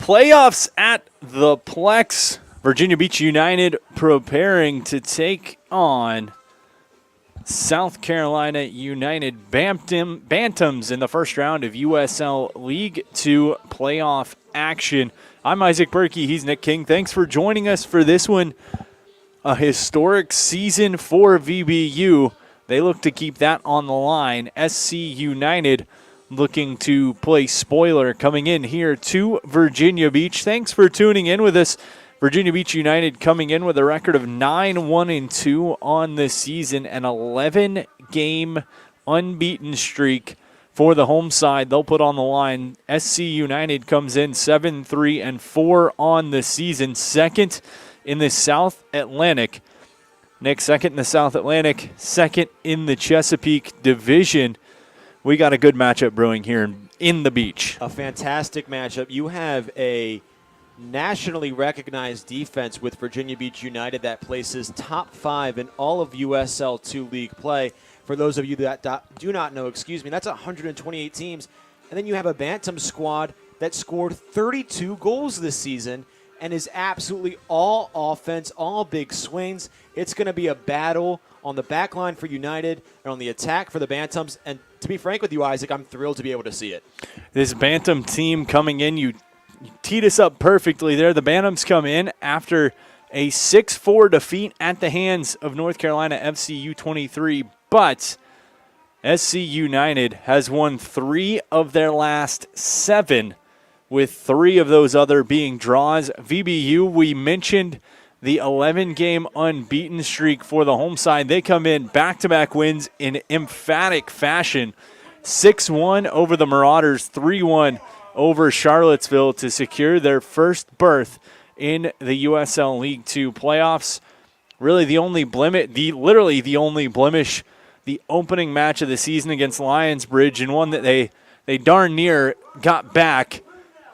Playoffs at the Plex. Virginia Beach United preparing to take on South Carolina United Bantams in the first round of USL League 2 playoff action. I'm Isaac Berkey. He's Nick King. Thanks for joining us for this one. A historic season for VBU. They look to keep that on the line. SC United looking to play spoiler coming in here to Virginia Beach. Thanks for tuning in with us. Virginia Beach United coming in with a record of 9-1-2 on this season, an 11-game unbeaten streak for the home side. They'll put on the line. SC United comes in 7-3-4 on the season, second in the South Atlantic. Nick, second in the South Atlantic, second in the Chesapeake Division. We got a good matchup brewing here in the Beach. A fantastic matchup. You have a nationally recognized defense with Virginia Beach United that places top 5 in all of USL 2 league play. For those of you that do not know, that's 128 teams. And then you have a Bantam squad that scored 32 goals this season and is absolutely all offense, all big swings. It's going to be a battle on the back line for United and on the attack for the Bantams. And to be frank with you, Isaac, I'm thrilled to be able to see it. This Bantam team coming in, you teed us up perfectly there. The Bantams come in after a 6-4 defeat at the hands of North Carolina FC U23, but SC United has won 3 of their last 7, with 3 of those other being draws. VBU, we mentioned the 11-game unbeaten streak for the home side. They come in back-to-back wins in emphatic fashion. 6-1 over the Marauders, 3-1 over Charlottesville to secure their first berth in the USL League 2 playoffs. Really the only blemish, the only blemish, the opening match of the season against Lionsbridge, and one that they darn near got back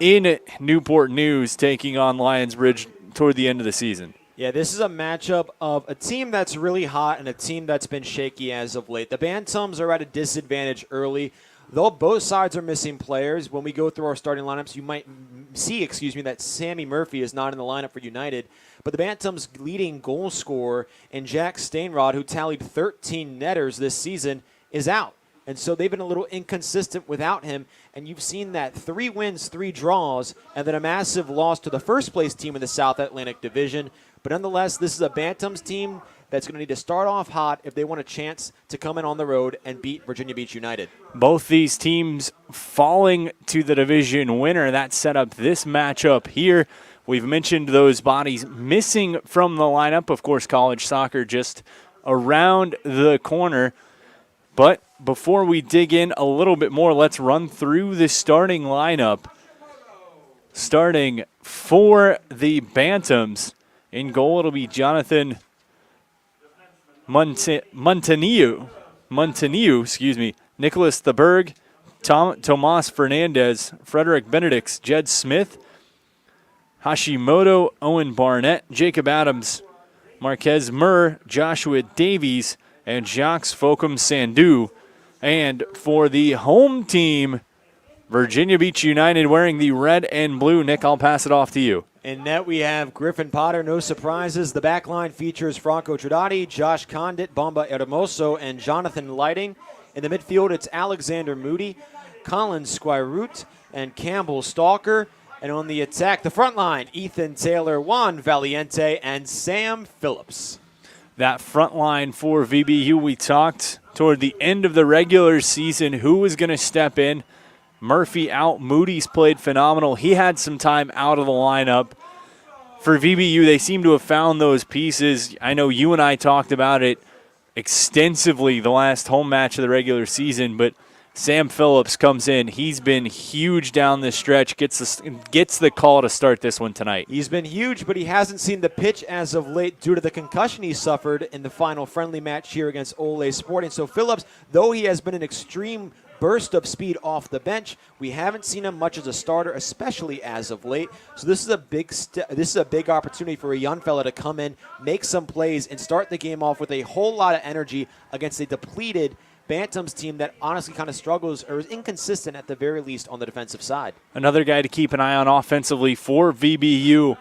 in Newport News, taking on Lionsbridge toward the end of the season. Yeah, this is a matchup of a team that's really hot and a team that's been shaky as of late. The Bantams are at a disadvantage early. Though both sides are missing players, when we go through our starting lineups, you might see, that Sammy Murphy is not in the lineup for United. But the Bantams' leading goal scorer and Jack Stainrod, who tallied 13 netters this season, is out. And so they've been a little inconsistent without him. And you've seen that 3 wins, 3 draws, and then a massive loss to the first-place team in the South Atlantic Division. But nonetheless, this is a Bantams team that's going to need to start off hot if they want a chance to come in on the road and beat Virginia Beach United. Both these teams falling to the division winner. That set up this matchup here. We've mentioned those bodies missing from the lineup. Of course, college soccer just around the corner. But before we dig in a little bit more, let's run through the starting lineup. Starting for the Bantams. In goal, it'll be Jonathan Montaniu, Nicholas Theberg, Tomas Fernandez, Frederick Benedicts, Jed Smith, Hashimoto, Owen Barnett, Jacob Adams, Marquez Murr, Joshua Davies, and Jacques Fokum Sandu. And for the home team, Virginia Beach United wearing the red and blue. Nick, I'll pass it off to you. In net, we have Griffin Potter, no surprises. The back line features Franco Trodati, Josh Condit, Bomba Hermoso, and Jonathan Lighting. In the midfield, it's Alexander Moody, Colin Squirut, and Campbell Stalker. And on the attack, the front line, Ethan Taylor, Juan Valiente, and Sam Phillips. That front line for VBU, we talked toward the end of the regular season who was going to step in. Murphy out. Moody's played phenomenal. He had some time out of the lineup. For VBU, they seem to have found those pieces. I know you and I talked about it extensively the last home match of the regular season, but Sam Phillips comes in. He's been huge down this stretch, gets the call to start this one tonight. He's been huge, but he hasn't seen the pitch as of late due to the concussion he suffered in the final friendly match here against Ole Sporting. So Phillips, though he has been an extreme burst of speed off the bench, we haven't seen him much as a starter, especially as of late. So this is a big opportunity for a young fella to come in, make some plays, and start the game off with a whole lot of energy against a depleted Bantams team that honestly kind of struggles or is inconsistent at the very least on the defensive side. Another guy to keep an eye on offensively for VBU,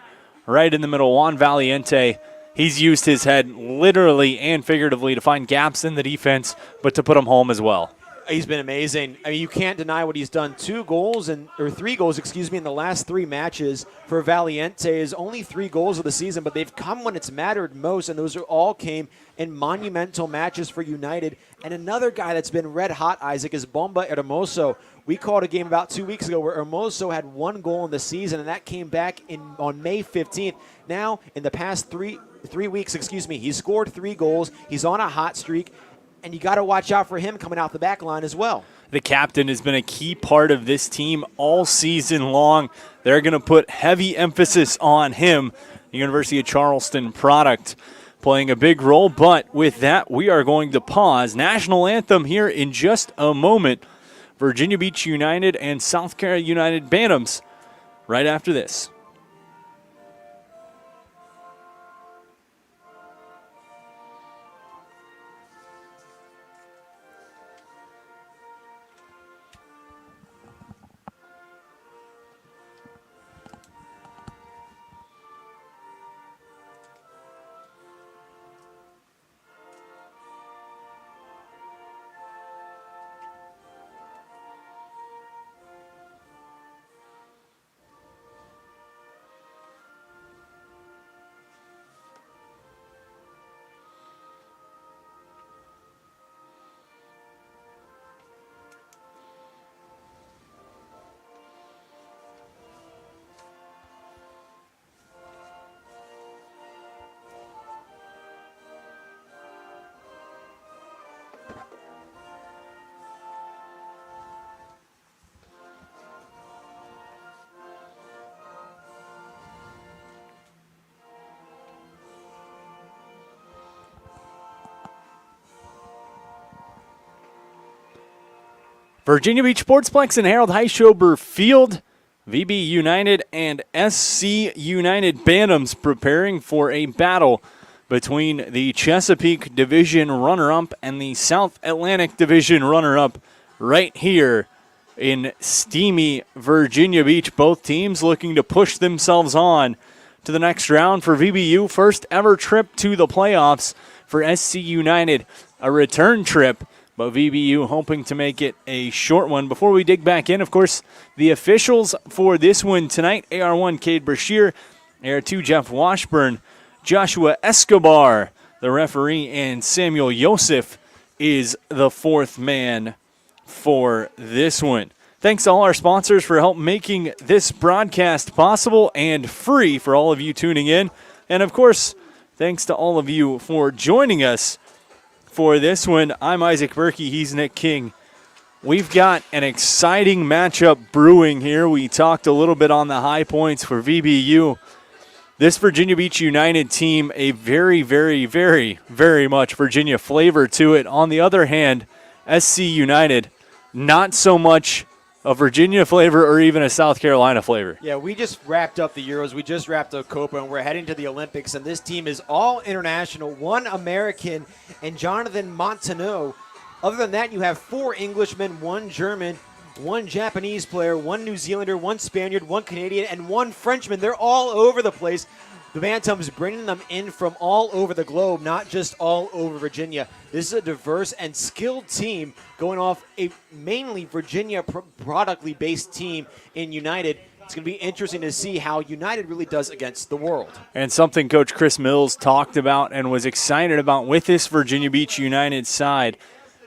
right in the middle, Juan Valiente. He's used his head literally and figuratively to find gaps in the defense, but to put them home as well. He's been amazing. I mean, you can't deny what he's done. 3 goals, in the last 3 matches for Valiente. Is only 3 goals of the season, but they've come when it's mattered most, and those all came in monumental matches for United. And another guy that's been red hot, Isaac, is Bomba Hermoso. We called a game about 2 weeks ago where Hermoso had 1 goal in the season, and that came back on May 15th. Now, in the past three weeks, he's scored 3 goals. He's on a hot streak. And you got to watch out for him coming out the back line as well. The captain has been a key part of this team all season long. They're going to put heavy emphasis on him. The University of Charleston product playing a big role. But with that, we are going to pause. National anthem here in just a moment. Virginia Beach United and South Carolina United Bantams right after this. Virginia Beach Sportsplex and Harold Heischober Field. VB United and SC United Bantams preparing for a battle between the Chesapeake Division runner-up and the South Atlantic Division runner-up right here in steamy Virginia Beach. Both teams looking to push themselves on to the next round. For VBU, first ever trip to the playoffs. For SC United, a return trip, but VBU hoping to make it a short one. Before we dig back in, of course, the officials for this one tonight: AR1 Cade Brashear, AR2 Jeff Washburn, Joshua Escobar, the referee, and Samuel Yosef is the 4th man for this one. Thanks to all our sponsors for help making this broadcast possible and free for all of you tuning in. And, of course, thanks to all of you for joining us for this one. I'm Isaac Berkey. He's Nick King. We've got an exciting matchup brewing here. We talked a little bit on the high points for VBU. This Virginia Beach United team, a very, very, very, very much Virginia flavor to it. On the other hand, SC United, not so much a Virginia flavor or even a South Carolina flavor. Yeah, we just wrapped up the Euros. We just wrapped up Copa, and we're heading to the Olympics. And this team is all international, 1 American, and Jonathan Montaneau. Other than that, you have 4 Englishmen, 1 German, 1 Japanese player, 1 New Zealander, 1 Spaniard, 1 Canadian, and 1 Frenchman. They're all over the place. The Bantams bringing them in from all over the globe, not just all over Virginia. This is a diverse and skilled team going off a mainly Virginia productly based team in United. It's going to be interesting to see how United really does against the world. And something Coach Chris Mills talked about and was excited about with this Virginia Beach United side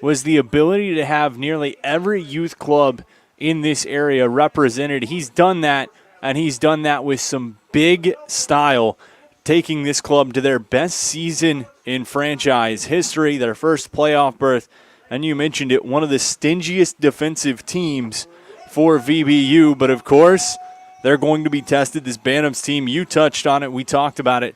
was the ability to have nearly every youth club in this area represented. He's done that, and he's done that with some big style, taking this club to their best season in franchise history, their first playoff berth, and you mentioned it, one of the stingiest defensive teams for VBU. But, of course, they're going to be tested. This Bantams team, you touched on it, we talked about it.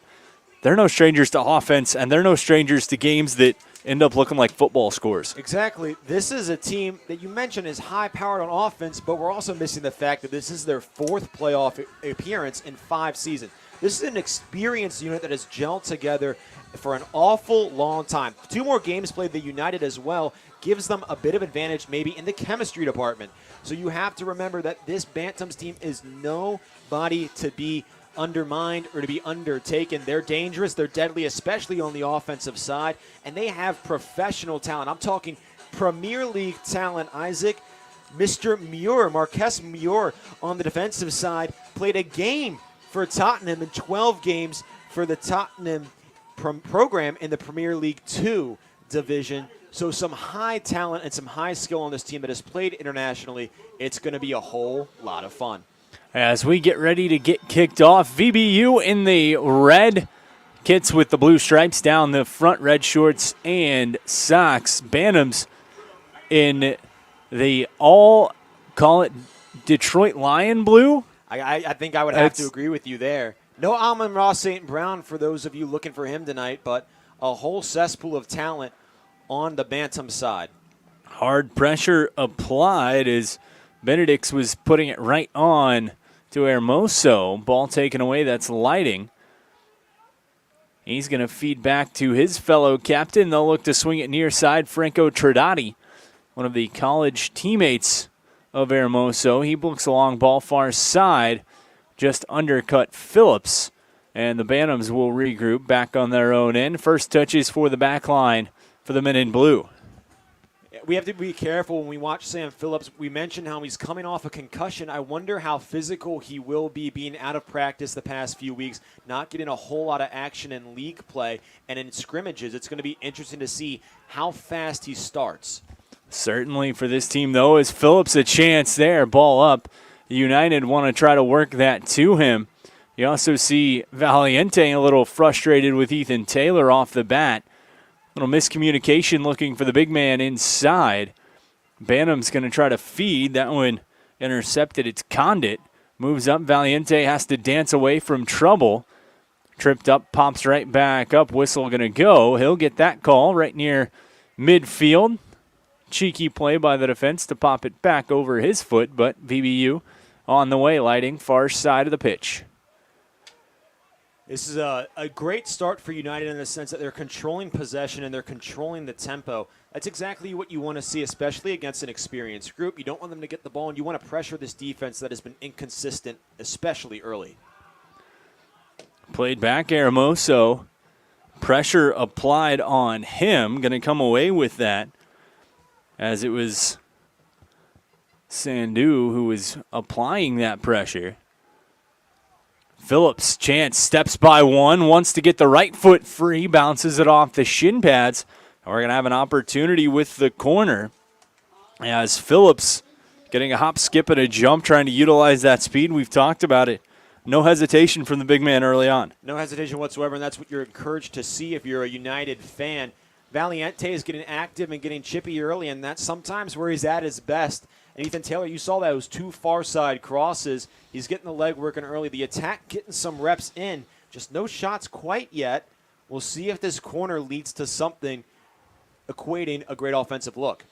They're no strangers to offense, and they're no strangers to games that end up looking like football scores. Exactly. This is a team that you mentioned is high-powered on offense, but we're also missing the fact that this is their 4th playoff appearance in 5 seasons. This is an experienced unit that has gelled together for an awful long time. 2 more games played the United as well. gives them a bit of advantage maybe in the chemistry department. So you have to remember that this Bantams team is nobody to be undermined or to be undertaken. They're dangerous, they're deadly, especially on the offensive side, and they have professional talent. I'm talking Premier League talent, Isaac. Mr. Muir, Marques Muir on the defensive side, played a game for Tottenham and 12 games for the Tottenham program in the Premier League 2 division. So some high talent and some high skill on this team that has played internationally. It's going to be a whole lot of fun. As we get ready to get kicked off, VBU in the red kits with the blue stripes down the front, red shorts and socks. Bantams in the call it Detroit Lion blue. I think I would have to agree with you there. No Amon-Ra St. Brown for those of you looking for him tonight, but a whole cesspool of talent on the Bantam side. Hard pressure applied as Benedict's was putting it right on to Hermoso. Ball taken away, that's Lighting. He's going to feed back to his fellow captain. They'll look to swing it near side. Franco Tradati, one of the college teammates of Hermoso. He looks a long ball far side, just undercut Phillips. And the Bantams will regroup back on their own end. First touches for the back line for the men in blue. We have to be careful when we watch Sam Phillips. We mentioned how he's coming off a concussion. I wonder how physical he will be being out of practice the past few weeks, not getting a whole lot of action in league play and in scrimmages. It's going to be interesting to see how fast he starts. Certainly for this team, though, is Phillips a chance there. Ball up. United want to try to work that to him. You also see Valiente a little frustrated with Ethan Taylor off the bat. Little miscommunication looking for the big man inside. Bantam's going to try to feed. That one intercepted. It's Condit. Moves up. Valiente has to dance away from trouble. Tripped up, pops right back up. Whistle going to go. He'll get that call right near midfield. Cheeky play by the defense to pop it back over his foot, but VBU on the way, Lighting far side of the pitch. This is a great start for United in the sense that they're controlling possession and they're controlling the tempo. That's exactly what you want to see, especially against an experienced group. You don't want them to get the ball, and you want to pressure this defense that has been inconsistent, especially early. Played back, Hermoso. Pressure applied on him. Going to come away with that, as it was Sandu who was applying that pressure. Phillips, chance, steps by one, wants to get the right foot free, bounces it off the shin pads. And we're going to have an opportunity with the corner as Phillips getting a hop, skip, and a jump, trying to utilize that speed. We've talked about it. No hesitation from the big man early on. No hesitation whatsoever, and that's what you're encouraged to see if you're a United fan. Valiente is getting active and getting chippy early, and that's sometimes where he's at his best. And Ethan Taylor, you saw those two far side crosses. He's getting the leg working early. The attack getting some reps in. Just no shots quite yet. We'll see if this corner leads to something equating a great offensive look.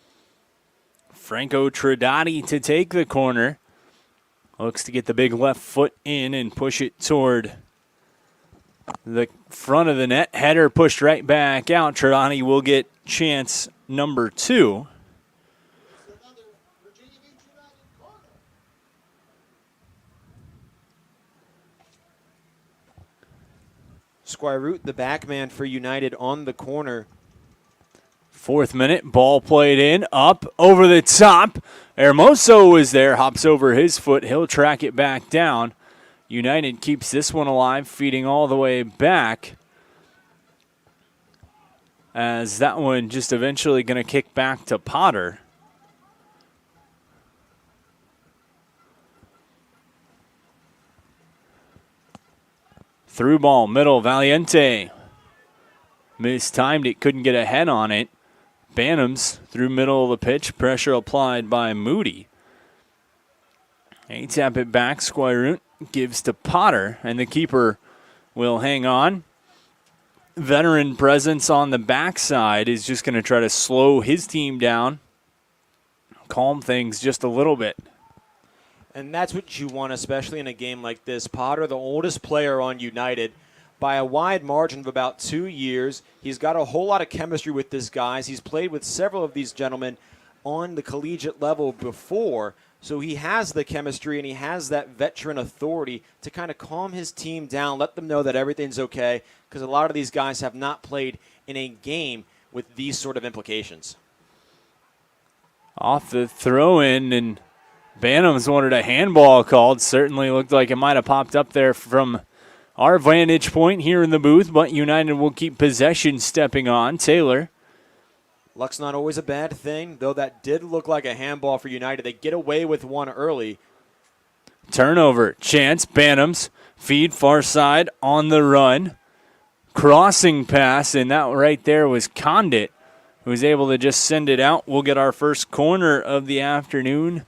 Franco Tradati to take the corner. Looks to get the big left foot in and push it toward the front of the net. Header pushed right back out. Tradati will get chance number 2. Squire Root, the back man for United on the corner. 4th minute, ball played in, up, over the top. Hermoso is there, hops over his foot. He'll track it back down. United keeps this one alive, feeding all the way back. As that one just eventually going to kick back to Potter. Through ball, middle, Valiente. Mistimed it, couldn't get a head on it. Bantams through middle of the pitch, pressure applied by Moody. They tap it back, Squireroot gives to Potter, and the keeper will hang on. Veteran presence on the backside is just going to try to slow his team down, calm things just a little bit. And that's what you want, especially in a game like this. Potter, the oldest player on United, by a wide margin of about 2 years. He's got a whole lot of chemistry with these guys. He's played with several of these gentlemen on the collegiate level before, so he has the chemistry and he has that veteran authority to kind of calm his team down, let them know that everything's okay, because a lot of these guys have not played in a game with these sort of implications. Off the throw-in, and Bantams wanted a handball called. Certainly looked like it might have popped up there from our vantage point here in the booth, but United will keep possession stepping on. Taylor. Luck's not always a bad thing, though that did look like a handball for United. They get away with one early. Turnover, chance, Bantams, feed far side on the run. Crossing pass, and that right there was Condit, who was able to just send it out. We'll get our first corner of the afternoon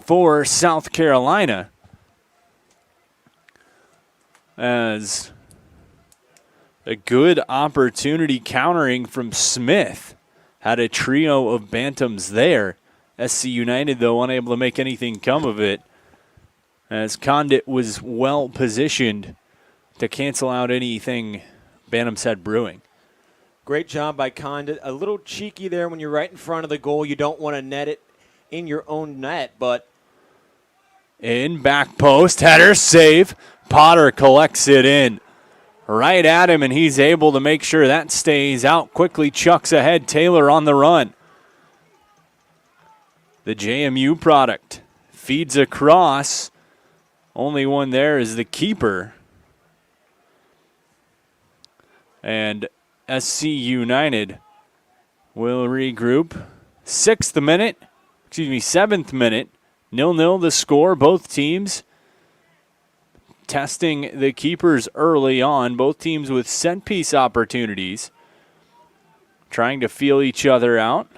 for South Carolina. As a good opportunity countering from Smith. Had a trio of Bantams there. SC United, though, unable to make anything come of it, as Condit was well positioned to cancel out anything Bantams had brewing. Great job by Condit. A little cheeky there when you're right in front of the goal. You don't want to net it in your own net, but in back post, header, save. Potter collects it in right at him, and he's able to make sure that stays out. Quickly chucks ahead. Taylor on the run. The JMU product feeds across. Only one there is the keeper. And SC United will regroup. 7th minute. 0-0 the score. Both teams testing the keepers early on. Both teams with set piece opportunities. Trying to feel each other out.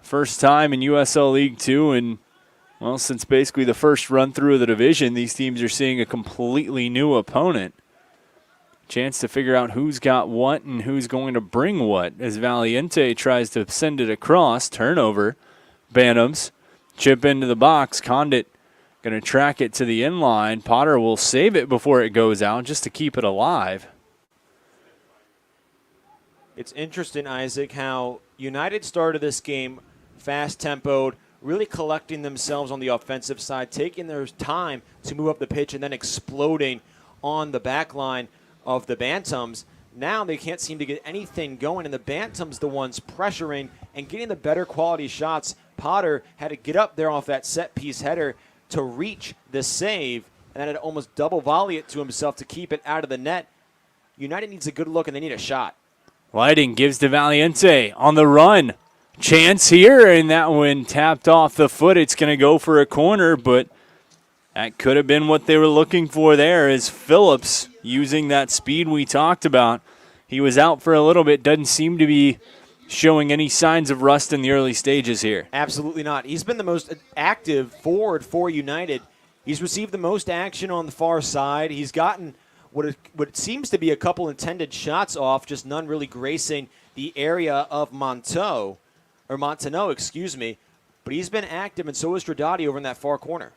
First time in USL League 2, and well, since basically the first run through of the division, these teams are seeing a completely new opponent. Chance to figure out who's got what and who's going to bring what as Valiente tries to send it across. Turnover. Bantams chip into the box. Condit going to track it to the inline. Potter will save it before it goes out just to keep it alive. It's interesting, Isaac, how United started this game fast-tempoed, really collecting themselves on the offensive side, taking their time to move up the pitch and then exploding on the back line of the Bantams. Now they can't seem to get anything going, and the Bantams the ones pressuring and getting the better quality shots. Potter had to get up there off that set-piece header to reach the save, and then had to almost double volley it to himself to keep it out of the net. United needs a good look, and they need a shot. Lighting gives to Valiente on the run. Chance here, and that one tapped off the foot. It's going to go for a corner, but that could have been what they were looking for there, as Phillips, using that speed we talked about. He was out for a little bit, doesn't seem to be showing any signs of rust in the early stages here. Absolutely not. He's been the most active forward for United. He's received the most action on the far side. He's gotten what seems to be a couple intended shots off, just none really gracing the area of Monteneau, excuse me. But he's been active, and so is Stradati over in that far corner.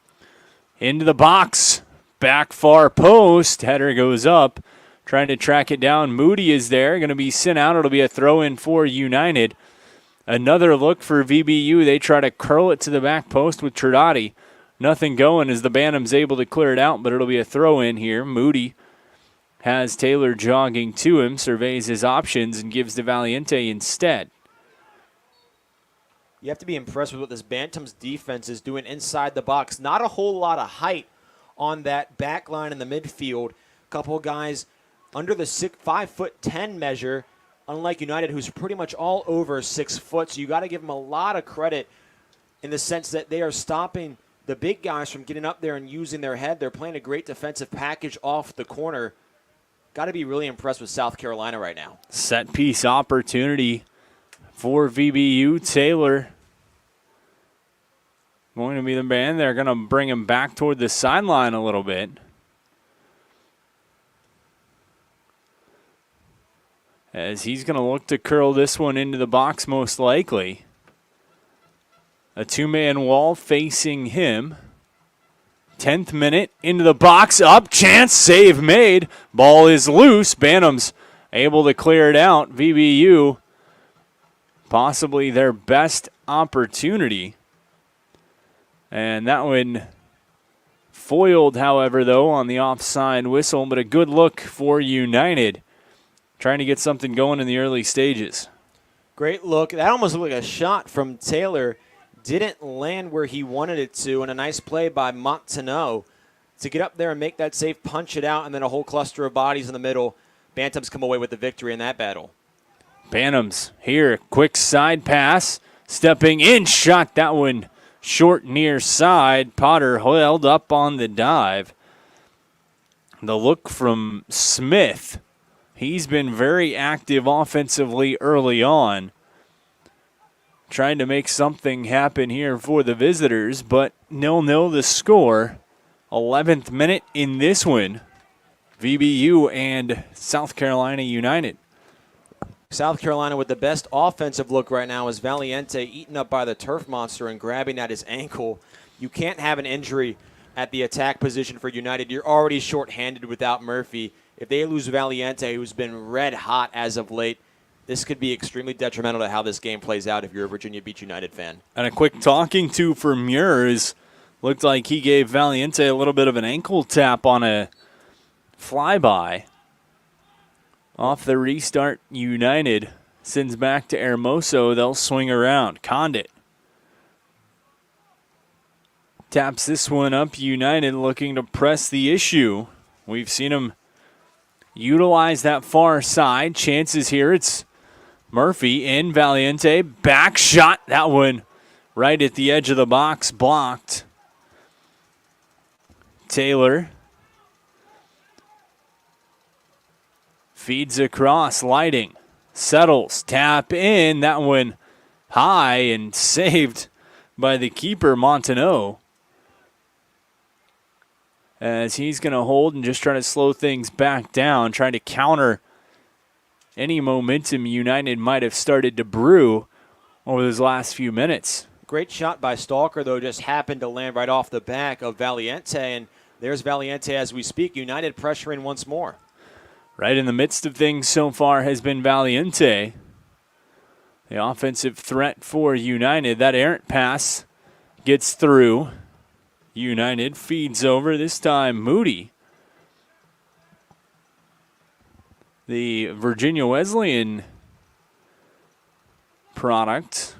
Into the box, back far post, header goes up, trying to track it down. Moody is there, going to be sent out. It'll be a throw-in for United. Another look for VBU. They try to curl it to the back post with Stradati. Nothing going as the Bantams able to clear it out, but it'll be a throw-in here. Moody has Taylor jogging to him, surveys his options, and gives to Valiente instead. You have to be impressed with what this Bantams defense is doing inside the box. Not a whole lot of height on that back line in the midfield. A couple of guys under the 5'10" measure, unlike United, who's pretty much all over 6 foot. So you got to give them a lot of credit in the sense that they are stopping the big guys from getting up there and using their head. They're playing a great defensive package off the corner. Got to be really impressed with South Carolina right now. Set piece opportunity for VBU. Taylor going to be the man. They're going to bring him back toward the sideline a little bit. As he's going to look to curl this one into the box most likely. A two-man wall facing him. 10th minute, into the box, up, chance, save made. Ball is loose. Bantams able to clear it out. VBU, possibly their best opportunity. And that one foiled, however, though, on the offside whistle, but a good look for United, trying to get something going in the early stages. Great look. That almost looked like a shot from Taylor. Didn't land where he wanted it to, and a nice play by Montaneau to get up there and make that save, punch it out, and then a whole cluster of bodies in the middle. Bantams come away with the victory in that battle. Bantams here, quick side pass, stepping in, shot that one short near side. Potter held up on the dive. The look from Smith. He's been very active offensively early on, trying to make something happen here for the visitors, but 0-0 the score. 11th minute in this one. VBU and South Carolina United. South Carolina with the best offensive look right now is Valiente eaten up by the turf monster and grabbing at his ankle. You can't have an injury at the attack position for United. You're already shorthanded without Murphy. If they lose Valiente, who's been red hot as of late, this could be extremely detrimental to how this game plays out if you're a Virginia Beach United fan. And a quick talking to from Muirs. Looked like he gave Valiente a little bit of an ankle tap on a flyby. Off the restart, United sends back to Hermoso. They'll swing around. Condit taps this one up. United looking to press the issue. We've seen him utilize that far side. Chances here. It's Murphy in. Valiente. Back shot. That one right at the edge of the box. Blocked. Taylor feeds across. Lighting. Settles. Tap in. That one high and saved by the keeper, Montaneau, as he's going to hold and just try to slow things back down, trying to counter any momentum United might have started to brew over those last few minutes. Great shot by Stalker, though, just happened to land right off the back of Valiente, and there's Valiente as we speak. United pressuring once more. Right in the midst of things so far has been Valiente. The offensive threat for United. That errant pass gets through. United feeds over, this time Moody. The Virginia Wesleyan product.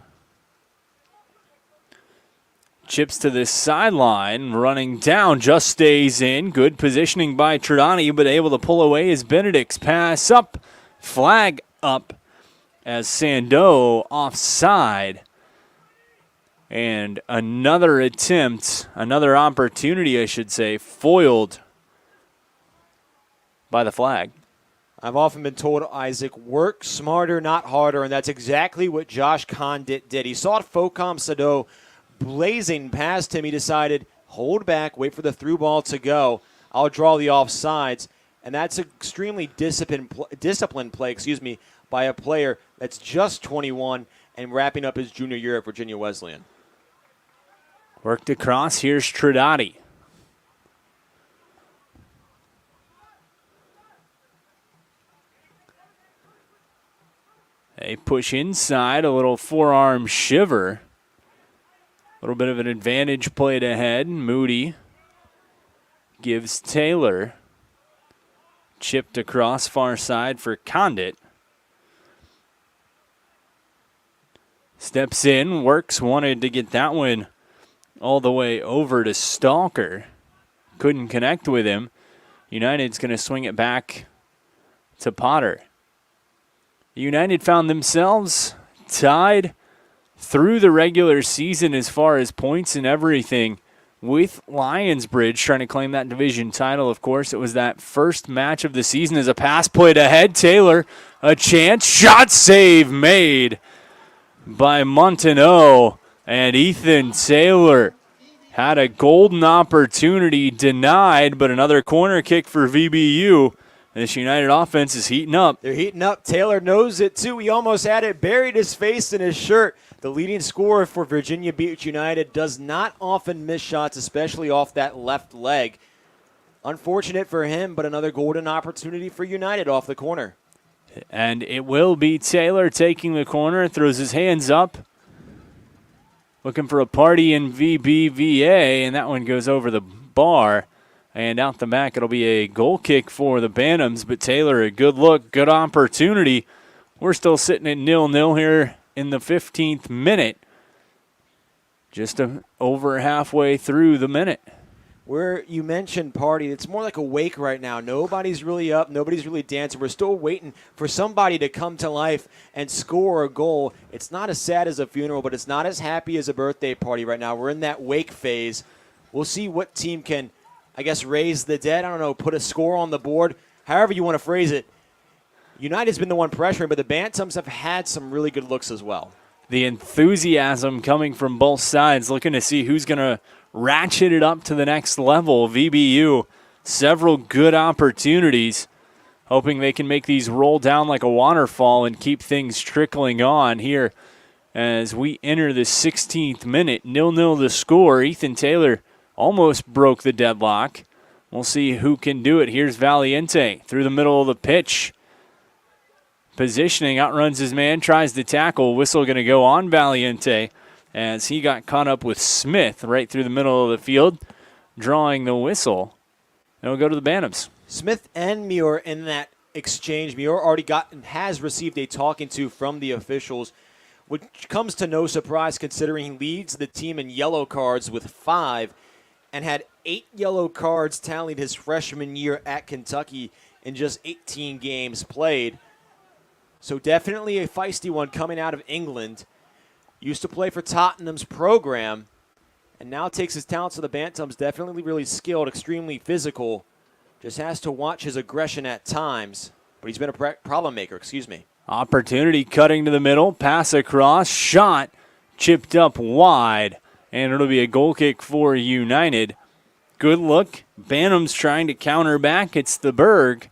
Chips to the sideline, running down, just stays in. Good positioning by Tridani, but able to pull away as Benedict's pass up. Flag up as Sandeau offside. And another attempt, another opportunity, I should say, foiled by the flag. I've often been told, Isaac, work smarter, not harder, and that's exactly what Josh Condit did. He saw Focom Sado blazing past him. He decided, hold back, wait for the through ball to go. I'll draw the offsides, and that's extremely disciplined play, by a player that's just 21 and wrapping up his junior year at Virginia Wesleyan. Worked across. Here's Tridati. They push inside, a little forearm shiver. A little bit of an advantage played ahead. Moody gives Taylor. Chipped across far side for Condit. Steps in, works, wanted to get that one all the way over to Stalker. Couldn't connect with him. United's going to swing it back to Potter. United found themselves tied through the regular season as far as points and everything with Lionsbridge trying to claim that division title. Of course, it was that first match of the season as a pass played ahead. Taylor, a chance, shot save made by Montaneau, and Ethan Taylor had a golden opportunity denied, but another corner kick for VBU. This United offense is heating up. They're heating up. Taylor knows it, too. He almost had it, buried his face in his shirt. The leading scorer for Virginia Beach United does not often miss shots, especially off that left leg. Unfortunate for him, but another golden opportunity for United off the corner. And it will be Taylor taking the corner, throws his hands up, looking for a party in VBVA, and that one goes over the bar. And out the back, it'll be a goal kick for the Bantams, but Taylor, a good look, good opportunity. We're still sitting at 0-0 here in the 15th minute, just over halfway through the minute. Where you mentioned party, it's more like a wake right now. Nobody's really up. Nobody's really dancing. We're still waiting for somebody to come to life and score a goal. It's not as sad as a funeral, but it's not as happy as a birthday party right now. We're in that wake phase. We'll see what team can, I guess, raise the dead. I don't know, put a score on the board, however you want to phrase it. United's been the one pressuring, but the Bantams have had some really good looks as well. The enthusiasm coming from both sides, looking to see who's going to ratchet it up to the next level. VBU, several good opportunities, hoping they can make these roll down like a waterfall and keep things trickling on here as we enter the 16th minute. 0-0 the score. Ethan Taylor almost broke the deadlock. We'll see who can do it. Here's Valiente through the middle of the pitch. Positioning, outruns his man, tries to tackle. Whistle going to go on Valiente as he got caught up with Smith right through the middle of the field, drawing the whistle. And we'll go to the Bantams. Smith and Muir in that exchange. Muir already got and has received a talking to from the officials, which comes to no surprise considering he leads the team in yellow cards with 5 and had 8 yellow cards tallied his freshman year at Kentucky in just 18 games played. So definitely a feisty one coming out of England. Used to play for Tottenham's program and now takes his talents to the Bantams. Definitely really skilled, extremely physical. Just has to watch his aggression at times. But he's been a problem maker, excuse me. Opportunity cutting to the middle, pass across, shot, chipped up wide. And it'll be a goal kick for United. Good look. Bantams trying to counter back. It's the Berg.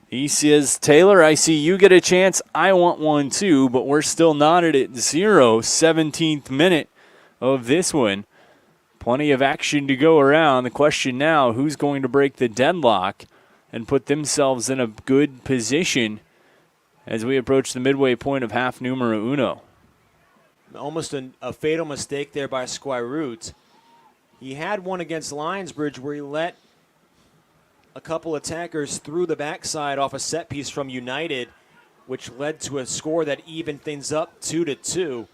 He says, Taylor, I see you get a chance. I want one too, but we're still knotted at 0. 17th minute of this one. Plenty of action to go around. The question now, who's going to break the deadlock and put themselves in a good position as we approach the midway point of half numero uno. Almost a fatal mistake there by Squirroot. He had one against Lionsbridge where he let a couple attackers through the backside off a set piece from United, which led to a score that evened things up 2-2.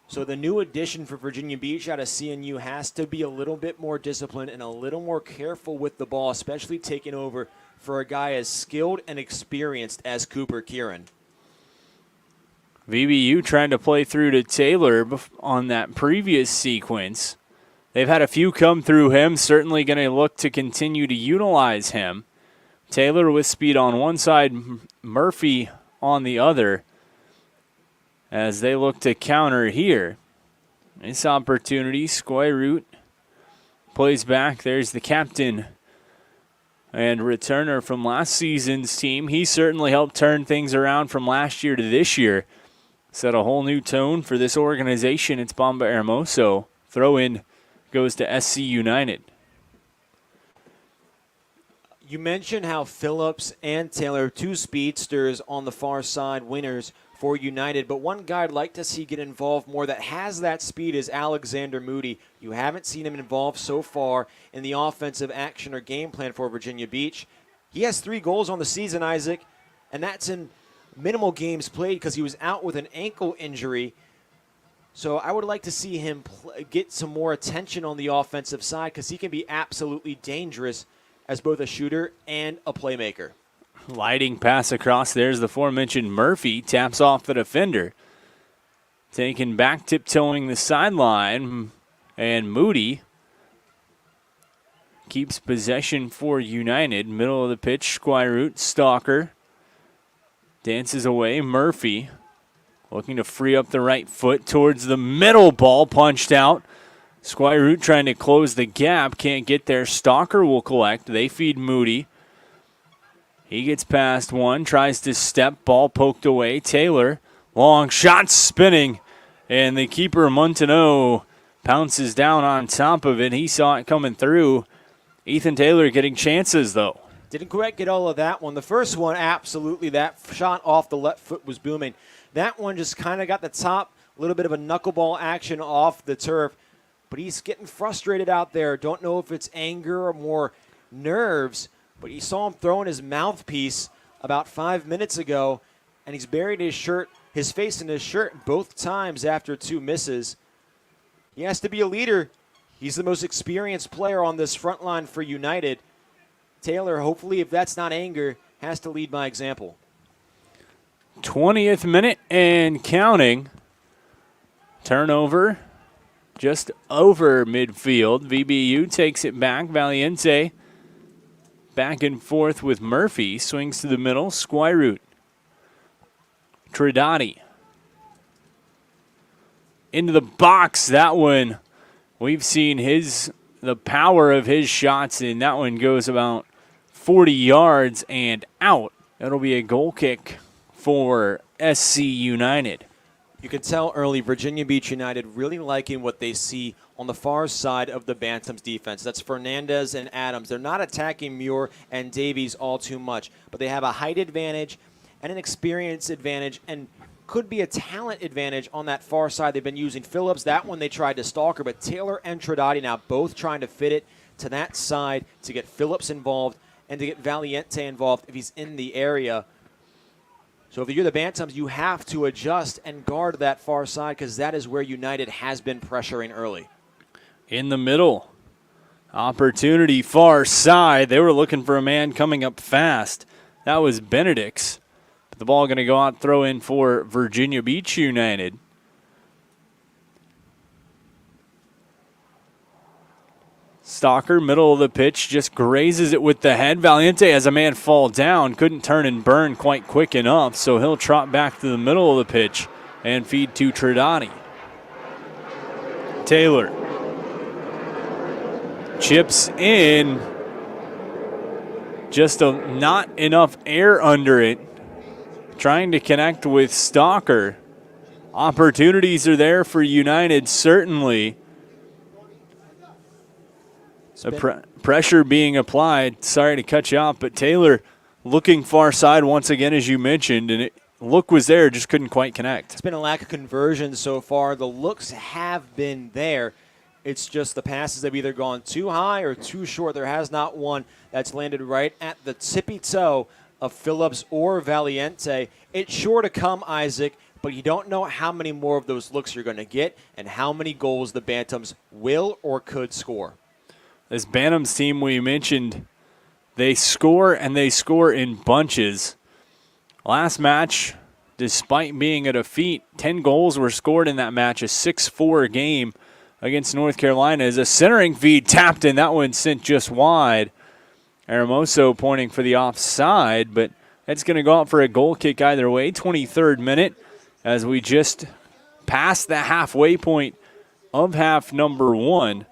So the new addition for Virginia Beach out of CNU has to be a little bit more disciplined and a little more careful with the ball, especially taking over for a guy as skilled and experienced as Cooper Kieran. VBU trying to play through to Taylor on that previous sequence. They've had a few come through him, certainly going to look to continue to utilize him. Taylor with speed on one side, Murphy on the other, as they look to counter here. Nice opportunity. Squirroot plays back. There's the captain and returner from last season's team. He certainly helped turn things around from last year to this year. Set a whole new tone for this organization. It's Bamba Hermoso. Throw in goes to SC United. You mentioned how Phillips and Taylor, two speedsters on the far side, winners for United, but one guy I'd like to see get involved more that has that speed is Alexander Moody. You haven't seen him involved so far in the offensive action or game plan for Virginia Beach. He has 3 goals on the season, Isaac, and that's in minimal games played because he was out with an ankle injury. So I would like to see him get some more attention on the offensive side because he can be absolutely dangerous as both a shooter and a playmaker. Lighting pass across. There's the aforementioned Murphy. Taps off the defender. Taken back, tiptoeing the sideline. And Moody keeps possession for United. Middle of the pitch, Squirroot, Stalker. Dances away, Murphy. Looking to free up the right foot towards the middle, ball punched out. Squirroot trying to close the gap, can't get there. Stalker will collect. They feed Moody. He gets past one, tries to step, ball poked away. Taylor Long shot spinning, and the keeper, Montaneau, pounces down on top of it. He saw it coming through. Ethan Taylor getting chances, though. Didn't quite get all of that one. The first one, absolutely, that shot off the left foot was booming. That one just kind of got the top, a little bit of a knuckleball action off the turf. But he's getting frustrated out there. Don't know if it's anger or more nerves, but you saw him throwing his mouthpiece about 5 minutes ago, and he's buried his face in his shirt both times after 2 misses. He has to be a leader. He's the most experienced player on this front line for United. Taylor, hopefully, if that's not anger, has to lead by example. 20th minute and counting. Turnover just over midfield. VBU takes it back. Valiente back and forth with Murphy. Swings to the middle. Squirroot. Tridati. Into the box. That one, we've seen the power of his shots, and that one goes about 40 yards and out. It'll be a goal kick for SC United. You can tell early Virginia Beach United really liking what they see on the far side of the Bantams defense. That's Fernandez and Adams. They're not attacking Muir and Davies all too much, but they have a height advantage and an experience advantage and could be a talent advantage on that far side. They've been using Phillips. That one they tried to stalker, but Taylor and Tridati now both trying to fit it to that side to get Phillips involved and to get Valiente involved if he's in the area. So if you're the Bantams, you have to adjust and guard that far side because that is where United has been pressuring early. In the middle, opportunity far side. They were looking for a man coming up fast. That was Benedict's. But the ball going to go out, throw in for Virginia Beach United. Stalker, middle of the pitch, just grazes it with the head. Valiente has a man fall down, couldn't turn and burn quite quick enough, so he'll trot back to the middle of the pitch and feed to Tridati. Taylor chips in, just not enough air under it, trying to connect with Stalker. Opportunities are there for United, certainly. The pressure being applied. Sorry to cut you off, but Taylor looking far side once again, as you mentioned, and look was there, just couldn't quite connect. It's been a lack of conversion so far. The looks have been there. It's just the passes have either gone too high or too short. There has not one that's landed right at the tippy toe of Phillips or Valiente. It's sure to come, Isaac, but you don't know how many more of those looks you're going to get and how many goals the Bantams will or could score. This Bantams team we mentioned, they score and they score in bunches. Last match, despite being a defeat, 10 goals were scored in that match, a 6-4 game against North Carolina. As a centering feed tapped in, that one sent just wide. Hermoso pointing for the offside, but it's going to go out for a goal kick either way. 23rd minute as we just passed the halfway point of half number 1.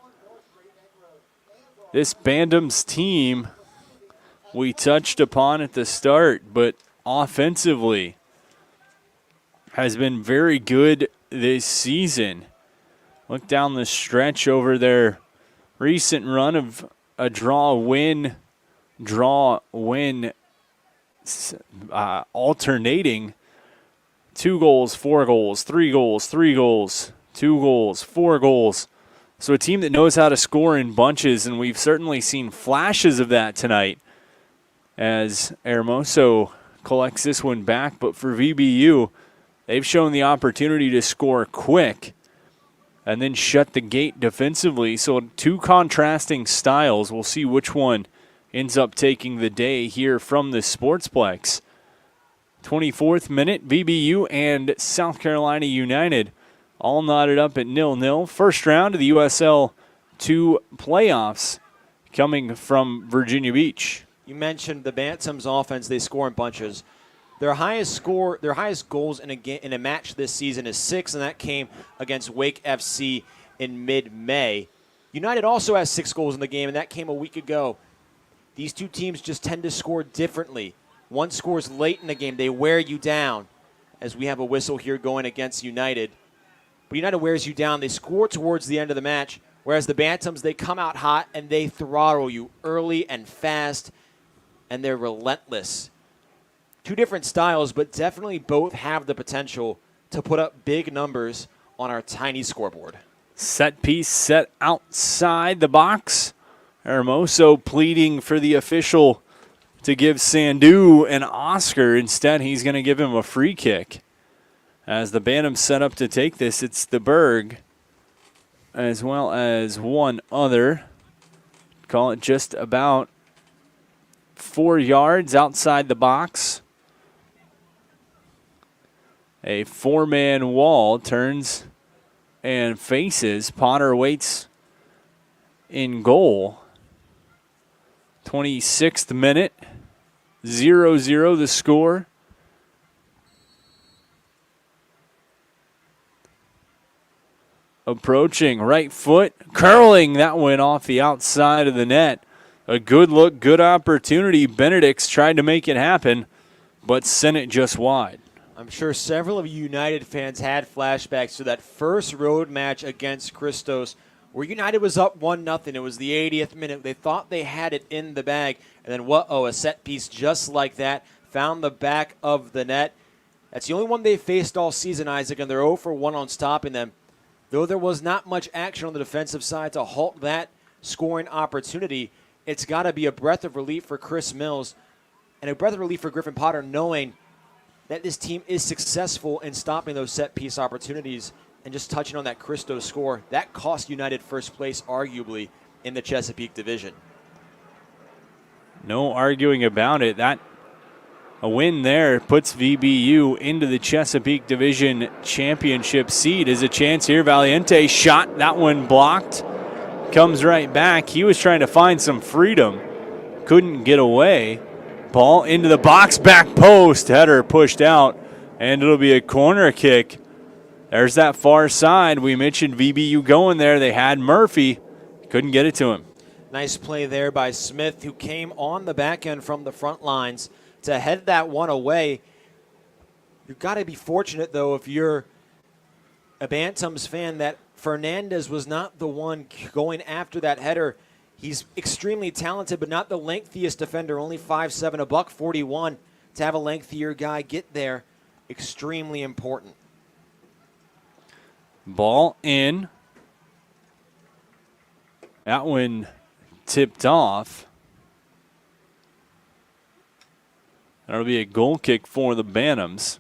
This Bantams team we touched upon at the start, but offensively has been very good this season. Look down the stretch over their recent run of a draw-win, alternating 2 goals, 4 goals, 3 goals, 3 goals, 2 goals, 4 goals. So a team that knows how to score in bunches, and we've certainly seen flashes of that tonight as Hermoso collects this one back. But for VBU, they've shown the opportunity to score quick and then shut the gate defensively. So 2 contrasting styles. We'll see which one ends up taking the day here from the Sportsplex. 24th minute, VBU and South Carolina United all knotted up at 0-0. First round of the USL 2 playoffs coming from Virginia Beach. You mentioned the Bantams offense, they score in bunches. Their highest goals in a match this season is 6, and that came against Wake FC in mid-May. United also has 6 goals in the game, and that came a week ago. These two teams just tend to score differently. One scores late in the game, they wear you down. as we have a whistle here going against United. But United wears you down. They score towards the end of the match, whereas the Bantams, they come out hot and they throttle you early and fast, and they're relentless. Two different styles, but definitely both have the potential to put up big numbers on our tiny scoreboard. Set piece set outside the box. Hermoso pleading for the official to give Sandu an Oscar. Instead, he's going to give him a free kick. As the Bantams set up to take this, it's the Berg, as well as one other. Call it just about 4 yards outside the box. A 4-man wall turns and faces. Potter waits in goal. 26th minute, 0-0 the score. Approaching, right foot, curling. That went off the outside of the net. A good look, good opportunity. Benedict's tried to make it happen, but sent it just wide. I'm sure several of you United fans had flashbacks to that first road match against Christos, where United was up 1-0. It was the 80th minute. They thought they had it in the bag. And then, a set piece just like that. Found the back of the net. That's the only one they faced all season, Isaac, and they're 0 for 1 on stopping them. Though there was not much action on the defensive side to halt that scoring opportunity, it's got to be a breath of relief for Chris Mills and a breath of relief for Griffin Potter, knowing that this team is successful in stopping those set-piece opportunities. And just touching on that Christos score, that cost United first place, arguably, in the Chesapeake division. No arguing about it. A win there puts VBU into the Chesapeake Division Championship seed. Is a chance here. Valiente shot. That one blocked. Comes right back. He was trying to find some freedom. Couldn't get away. Ball into the box. Back post. Header pushed out. And it'll be a corner kick. There's that far side. We mentioned VBU going there. They had Murphy. Couldn't get it to him. Nice play there by Smith, who came on the back end from the front lines to head that one away. You've got to be fortunate, though, if you're a Bantams fan, that Fernandez was not the one going after that header. He's extremely talented, but not the lengthiest defender, only 5'7", a $141. To have a lengthier guy get there, extremely important. Ball in. That one tipped off. That'll be a goal kick for the Bantams.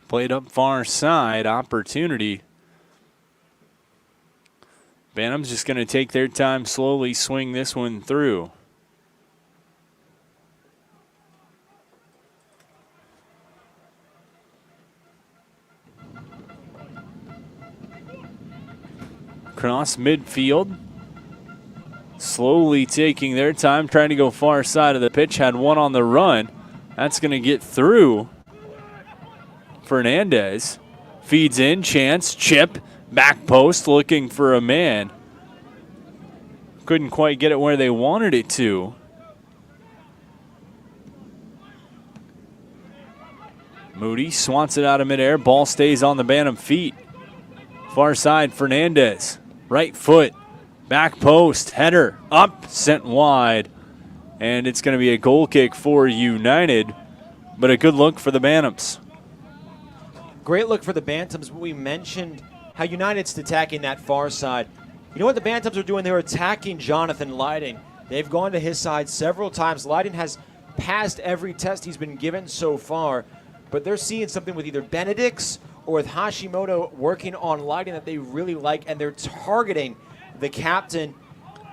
Played up far side, opportunity. Bantams just going to take their time, slowly swing this one through. Cross midfield. Slowly taking their time, trying to go far side of the pitch. Had one on the run. That's going to get through. Fernandez feeds in, chance, chip, back post, looking for a man. Couldn't quite get it where they wanted it to. Moody swats it out of midair. Ball stays on the Bantam feet. Far side, Fernandez. Right foot, back post, header, up, sent wide. And it's going to be a goal kick for United, but a good look for the Bantams. Great look for the Bantams. We mentioned how United's attacking that far side. You know what the Bantams are doing? They're attacking Jonathan Leiden. They've gone to his side several times. Leiden has passed every test he's been given so far, but they're seeing something with either Benedict's or with Hashimoto working on Leiden that they really like, and they're targeting the captain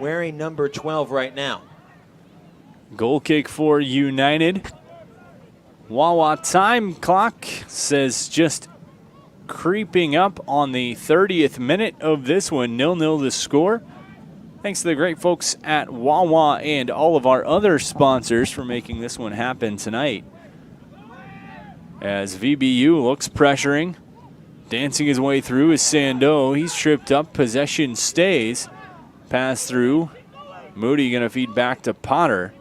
wearing number 12 right now. Goal kick for United. Wawa time clock says just creeping up on the 30th minute of this one. 0-0 the score. Thanks to the great folks at Wawa and all of our other sponsors for making this one happen tonight. As VBU looks pressuring. Dancing his way through is Sandeau. He's tripped up. Possession stays. Pass through. Moody going to feed back to Potter,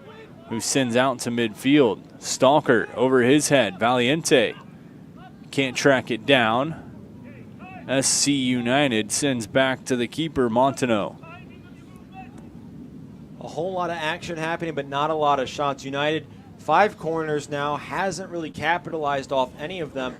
who sends out to midfield. Stalker over his head. Valiente can't track it down. SC United sends back to the keeper, Montaneau. A whole lot of action happening, but not a lot of shots. United, 5 corners now, hasn't really capitalized off any of them.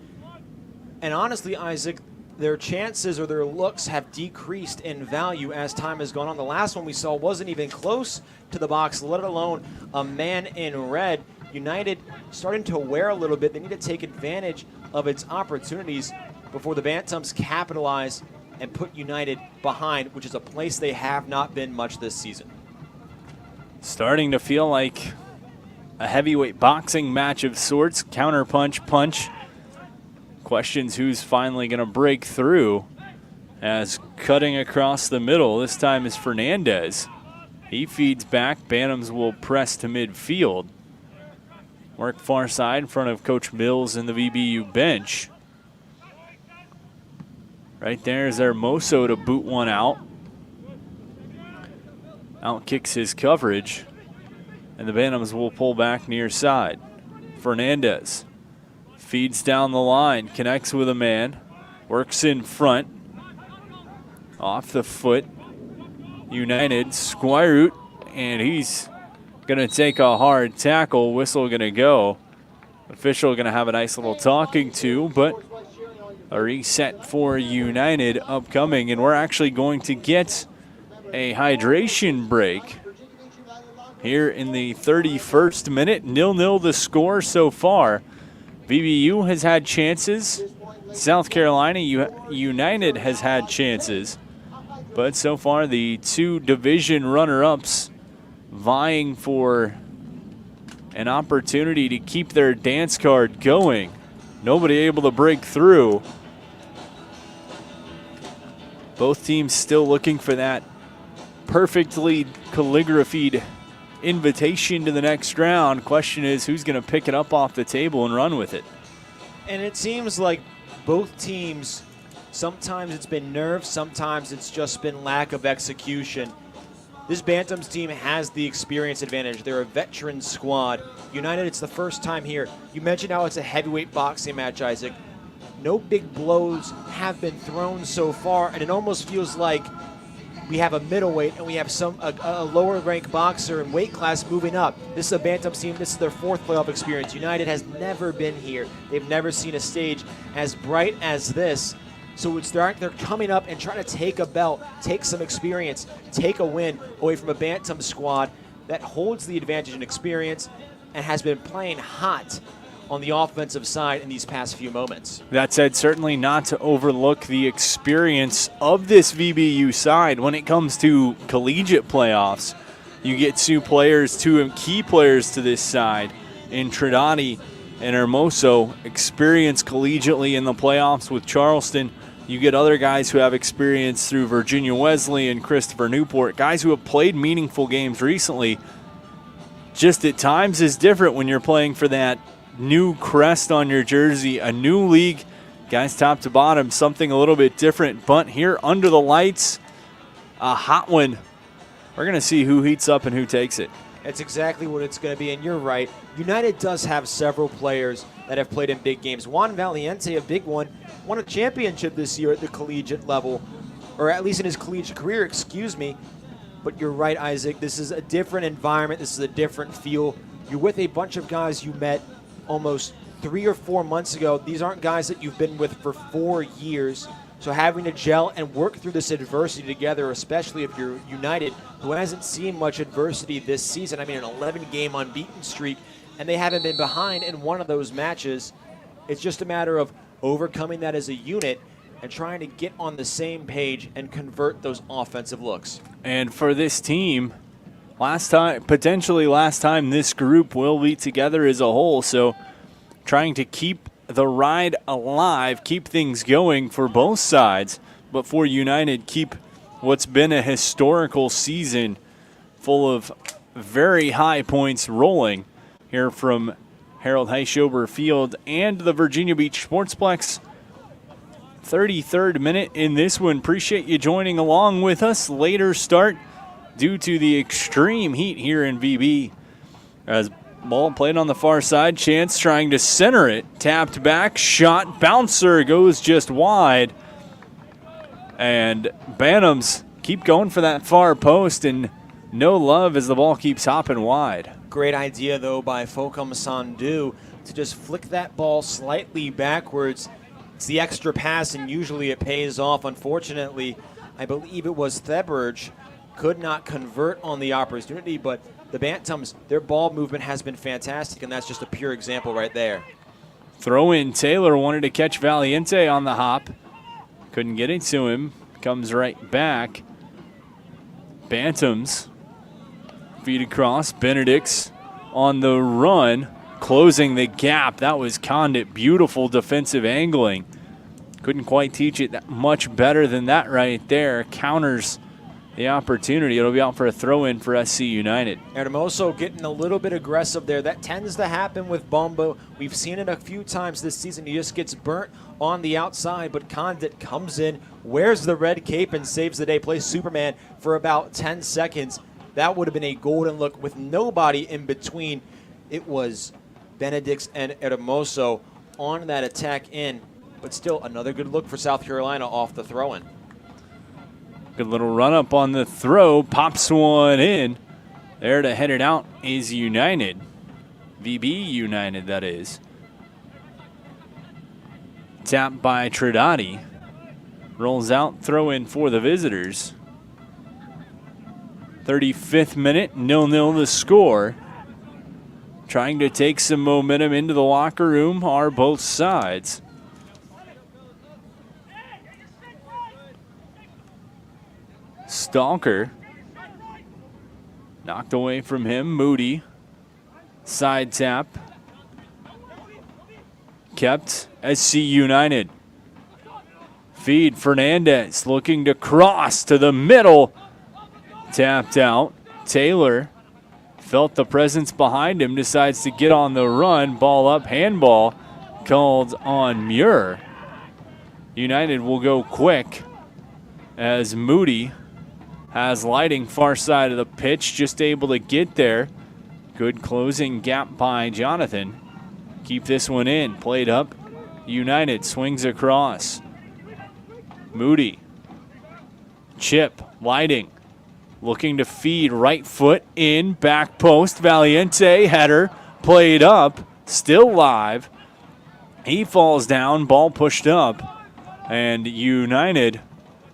And honestly, Isaac, their chances or their looks have decreased in value as time has gone on. The last one we saw wasn't even close to the box, let alone a man in red. United starting to wear a little bit. They need to take advantage of its opportunities before the Bantams capitalize and put United behind, which is a place they have not been much this season. Starting to feel like a heavyweight boxing match of sorts. Counter punch, punch. Questions who's finally going to break through as cutting across the middle. This time is Fernandez. He feeds back. Bantams will press to midfield. Work far side in front of Coach Mills and the VBU bench. Right there is Hermoso to boot one out. Out kicks his coverage, and the Bantams will pull back near side. Fernandez feeds down the line, connects with a man, works in front, off the foot. United, Squirut, and he's going to take a hard tackle. Whistle going to go. Official going to have a nice little talking to, but a reset for United upcoming, and we're actually going to get a hydration break here in the 31st minute. 0-0 the score so far. VBU has had chances. South Carolina United has had chances. But so far the 2 division runner-ups vying for an opportunity to keep their dance card going. Nobody able to break through. Both teams still looking for that perfectly calligraphied invitation to the next round. Question is, who's going to pick it up off the table and run with it? And it seems like both teams, sometimes it's been nerves, sometimes it's just been lack of execution. This Bantams team has the experience advantage. They're a veteran squad. United, it's the first time here. You mentioned how it's a heavyweight boxing match, Isaac. No big blows have been thrown so far, and it almost feels like we have a middleweight and we have a lower ranked boxer in weight class moving up. This is a Bantams team. This is their 4th playoff experience. United has never been here. They've never seen a stage as bright as this. So they're coming up and trying to take a belt, take some experience, take a win away from a Bantam squad that holds the advantage in experience and has been playing hot on the offensive side in these past few moments. That said, certainly not to overlook the experience of this VBU side when it comes to collegiate playoffs. You get 2 key players to this side in Trinati and Hermoso, experienced collegiately in the playoffs with Charleston. You get other guys who have experience through Virginia Wesley and Christopher Newport, guys who have played meaningful games recently. Just at times is different when you're playing for that new crest on your jersey, a new league, guys top to bottom, something a little bit different. But here under the lights, a hot one. We're going to see who heats up and who takes it. That's exactly what it's going to be, and you're right. United does have several players that have played in big games. Juan Valiente, a big one, won a championship this year at the collegiate level, or at least in his collegiate career, excuse me. But you're right, Isaac. This is a different environment. This is a different feel. You're with a bunch of guys you met almost 3 or 4 months ago. These aren't guys that you've been with for 4 years. So having to gel and work through this adversity together, especially if you're United, who hasn't seen much adversity this season. I mean, an 11-game unbeaten streak, and they haven't been behind in one of those matches. It's just a matter of overcoming that as a unit and trying to get on the same page and convert those offensive looks. And for this team, potentially last time this group will be together as a whole, so trying to keep the ride alive, keep things going for both sides, but for United, keep what's been a historical season full of very high points rolling here from Harold Heischober Field and the Virginia Beach Sportsplex. 33rd minute in this one. Appreciate you joining along with us. Later start due to the extreme heat here in VB. As ball played on the far side, Chance trying to center it. Tapped back, shot, bouncer goes just wide. And Bantams keep going for that far post, and no love as the ball keeps hopping wide. Great idea, though, by Fokum Sandu to just flick that ball slightly backwards. It's the extra pass, and usually it pays off. Unfortunately, I believe it was Theberge could not convert on the opportunity, but the Bantams, their ball movement has been fantastic, and that's just a pure example right there. Throw in Taylor wanted to catch Valiente on the hop. Couldn't get it to him. Comes right back. Bantams feed across. Benedict's on the run, closing the gap. That was Condit. Beautiful defensive angling. Couldn't quite teach it that much better than that right there. Counters the opportunity. It'll be out for a throw-in for SC United. Hermoso getting a little bit aggressive there. That tends to happen with Bombo. We've seen it a few times this season. He just gets burnt on the outside, but Condit comes in, wears the red cape, and saves the day. Plays Superman for about 10 seconds. That would have been a golden look with nobody in between. It was Benedicts and Hermoso on that attack in, but still another good look for South Carolina off the throw-in. Good little run up on the throw, pops one in. There to head it out is United. VB United, that is. Tapped by Trinidadi. Rolls out, throw in for the visitors. 35th minute, 0-0 the score. Trying to take some momentum into the locker room are both sides. Stalker. Knocked away from him. Moody. Side tap. Kept. SC United. Feed. Fernandez looking to cross to the middle. Tapped out. Taylor felt the presence behind him. Decides to get on the run. Ball up. Handball called on Muir. United will go quick as Moody has lighting far side of the pitch, just able to get there. Good closing gap by Jonathan. Keep this one in. Played up. United swings across. Moody. Chip. Lighting. Looking to feed right foot in. Back post. Valiente. Header. Played up. Still live. He falls down. Ball pushed up. And United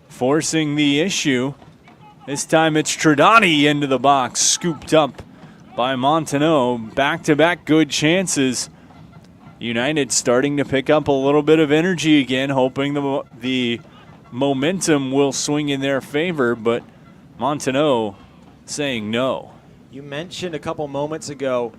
forcing the issue. This time it's Trinidadi into the box, scooped up by Montaneau. Back-to-back good chances. United starting to pick up a little bit of energy again, hoping the momentum will swing in their favor, but Montaneau saying no. You mentioned a couple moments ago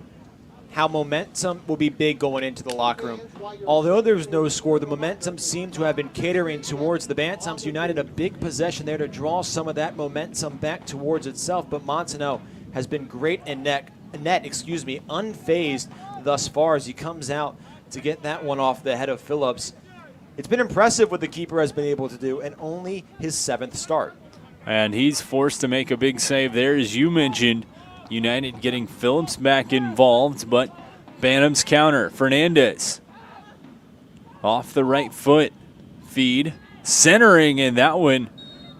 how momentum will be big going into the locker room. Although there was no score, the momentum seemed to have been catering towards the Bantams. United a big possession there to draw some of that momentum back towards itself, but Montaneau has been great in net, unfazed thus far as he comes out to get that one off the head of Phillips. It's been impressive what the keeper has been able to do, and only his 7th start. And he's forced to make a big save there, as you mentioned. United getting Phillips back involved, but Bantams counter. Fernandez off the right foot. Feed. Centering, and that one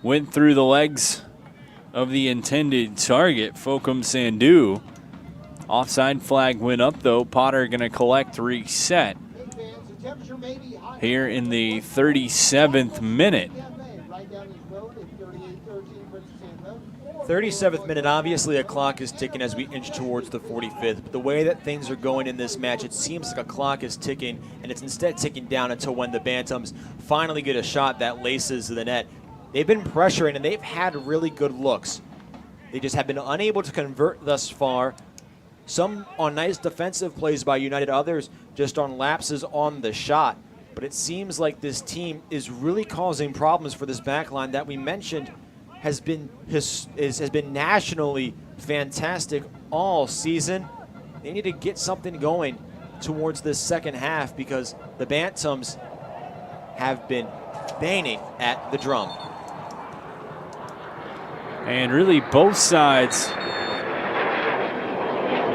went through the legs of the intended target, Fokum Sandu. Offside flag went up, though. Potter going to collect reset here in the 37th minute. 37th minute, obviously a clock is ticking as we inch towards the 45th. But the way that things are going in this match, it seems like a clock is ticking, and it's instead ticking down until when the Bantams finally get a shot that laces the net. They've been pressuring, and they've had really good looks. They just have been unable to convert thus far. Some on nice defensive plays by United, others just on lapses on the shot. But it seems like this team is really causing problems for this back line that we mentioned has been nationally fantastic all season. They need to get something going towards this second half because the Bantams have been banging at the drum. And really both sides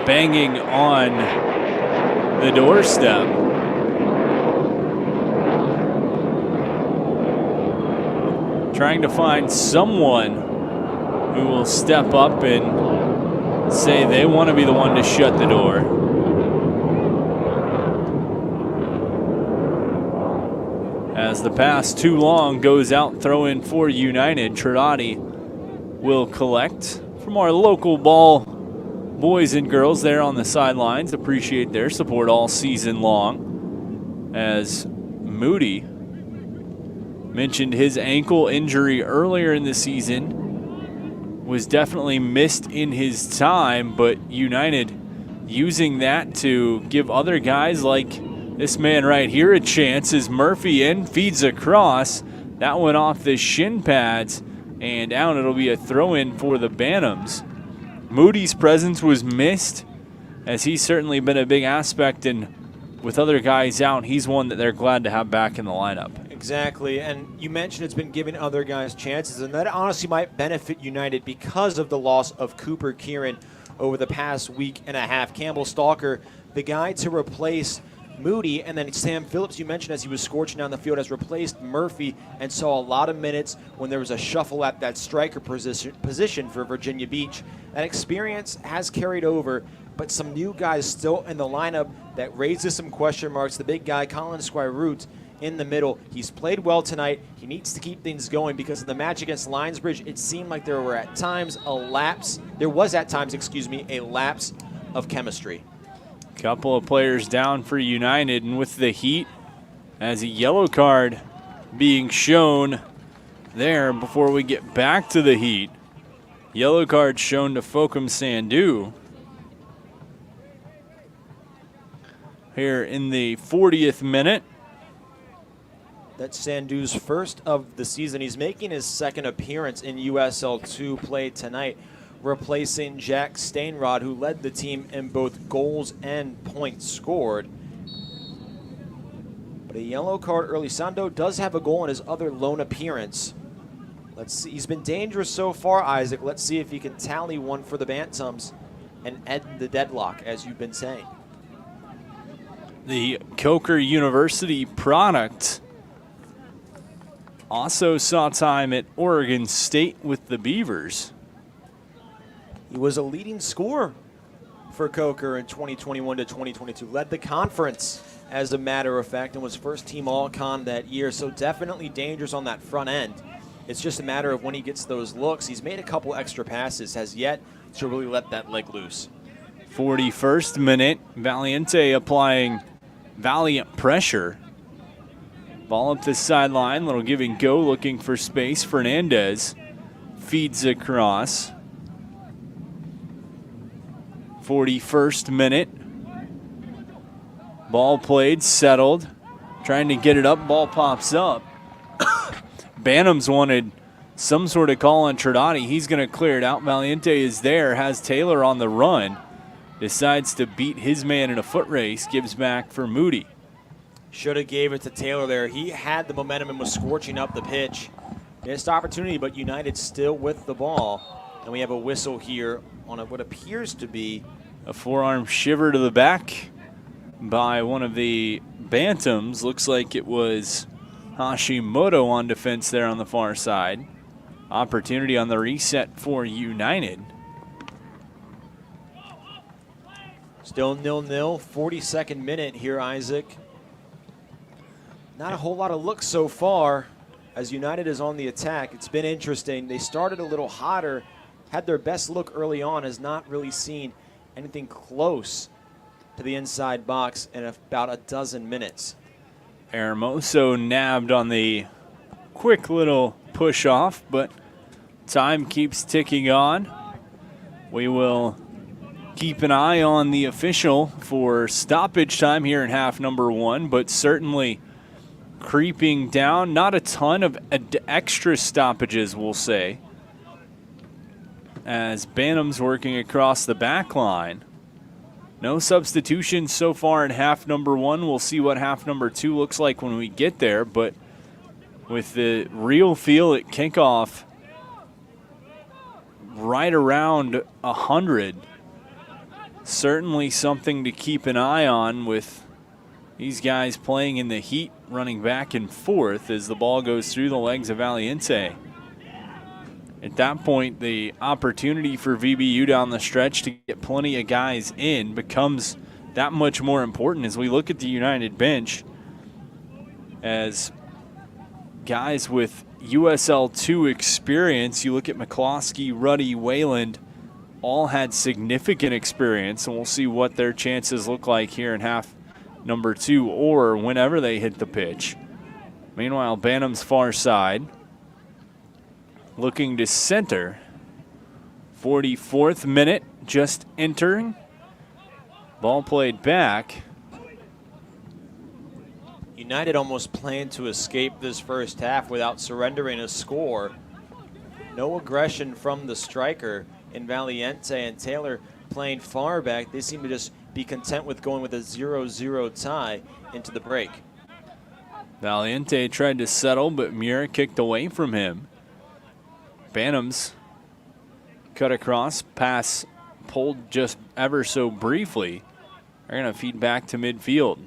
banging on the doorstep. Trying to find someone who will step up and say they want to be the one to shut the door. As the pass too long goes out, throw in for United. Trotati will collect from our local ball boys and girls there on the sidelines. Appreciate their support all season long. As Moody mentioned his ankle injury earlier in the season, was definitely missed in his time, but United using that to give other guys like this man right here a chance as Murphy in, feeds across. That went off the shin pads and out. It'll be a throw-in for the Bantams. Moody's presence was missed, as he's certainly been a big aspect, and with other guys out, he's one that they're glad to have back in the lineup. Exactly, and you mentioned it's been giving other guys chances, and that honestly might benefit United because of the loss of Cooper Kieran over the past week and a half. Campbell Stalker, the guy to replace Moody, and then Sam Phillips, you mentioned as he was scorching down the field, has replaced Murphy and saw a lot of minutes when there was a shuffle at that striker position for Virginia Beach. That experience has carried over, but some new guys still in the lineup that raises some question marks. The big guy, Colin Squire-Root, in the middle. He's played well tonight. He needs to keep things going because in the match against Lionsbridge, it seemed like there was at times a lapse of chemistry. Couple of players down for United, and with the heat, as a yellow card being shown there before we get back to the heat. Yellow card shown to Fokum Sandu here in the 40th minute. That's Sandu's first of the season. He's making his second appearance in USL2 play tonight, replacing Jack Stainrod, who led the team in both goals and points scored. But a yellow card early. Sando does have a goal in his other lone appearance. Let's see. He's been dangerous so far, Isaac. Let's see if he can tally one for the Bantams and end the deadlock, as you've been saying. The Coker University product also saw time at Oregon State with the Beavers. He was a leading scorer for Coker in 2021 to 2022. Led the conference, as a matter of fact, and was first team All-Con that year. So definitely dangerous on that front end. It's just a matter of when he gets those looks. He's made a couple extra passes, has yet to really let that leg loose. 41st minute, Valiente applying valiant pressure. Ball up the sideline, little give and go, looking for space. Fernandez feeds across. 41st minute. Ball played, settled. Trying to get it up, ball pops up. Bantams wanted some sort of call on Trotati. He's going to clear it out. Valiente is there, has Taylor on the run. Decides to beat his man in a foot race, gives back for Moody. Should have gave it to Taylor there. He had the momentum and was scorching up the pitch. Missed opportunity, but United still with the ball. And we have a whistle here on what appears to be a forearm shiver to the back by one of the Bantams. Looks like it was Hashimoto on defense there on the far side. Opportunity on the reset for United. Still 0-0, 42nd minute here, Isaac. Not a whole lot of looks so far as United is on the attack. It's been interesting. They started a little hotter, had their best look early on, has not really seen anything close to the inside box in about a dozen minutes. Hermoso nabbed on the quick little push off, but time keeps ticking on. We will keep an eye on the official for stoppage time here in half number one, but certainly creeping down. Not a ton of extra stoppages, we'll say, as Bantams working across the back line. No substitutions so far in half number one. We'll see what half number two looks like when we get there, but with the real feel at kickoff right around 100. Certainly something to keep an eye on with these guys playing in the heat, running back and forth as the ball goes through the legs of Valiente. At that point, the opportunity for VBU down the stretch to get plenty of guys in becomes that much more important as we look at the United bench, as guys with USL2 experience, you look at McCloskey, Ruddy, Wayland, all had significant experience, and we'll see what their chances look like here in half number 2 or whenever they hit the pitch. Meanwhile, Bantams far side, looking to center. 44th minute, just entering. Ball played back. United almost planned to escape this first half without surrendering a score. No aggression from the striker in Valiente, and Taylor playing far back. They seem to just be content with going with a 0-0 tie into the break. Valiente tried to settle, but Muir kicked away from him. Bantams cut across, pass pulled just ever so briefly. They're going to feed back to midfield.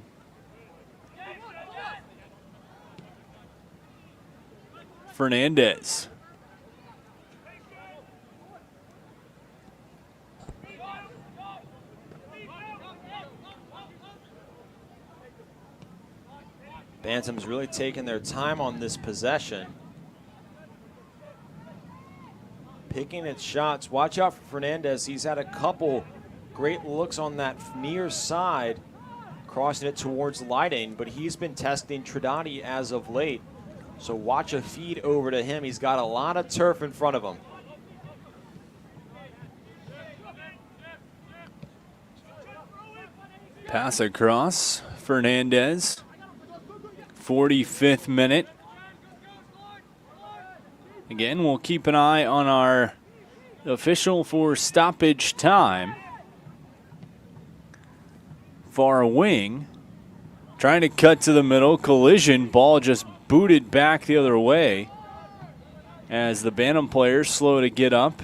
Fernandez. Bantams really taking their time on this possession. Picking its shots. Watch out for Fernandez. He's had a couple great looks on that near side, crossing it towards Lighting, but he's been testing Trinidadi as of late. So watch a feed over to him. He's got a lot of turf in front of him. Pass across, Fernandez. 45th minute. Again, we'll keep an eye on our official for stoppage time. Far wing, trying to cut to the middle, collision, ball just booted back the other way as the Bantam players slow to get up.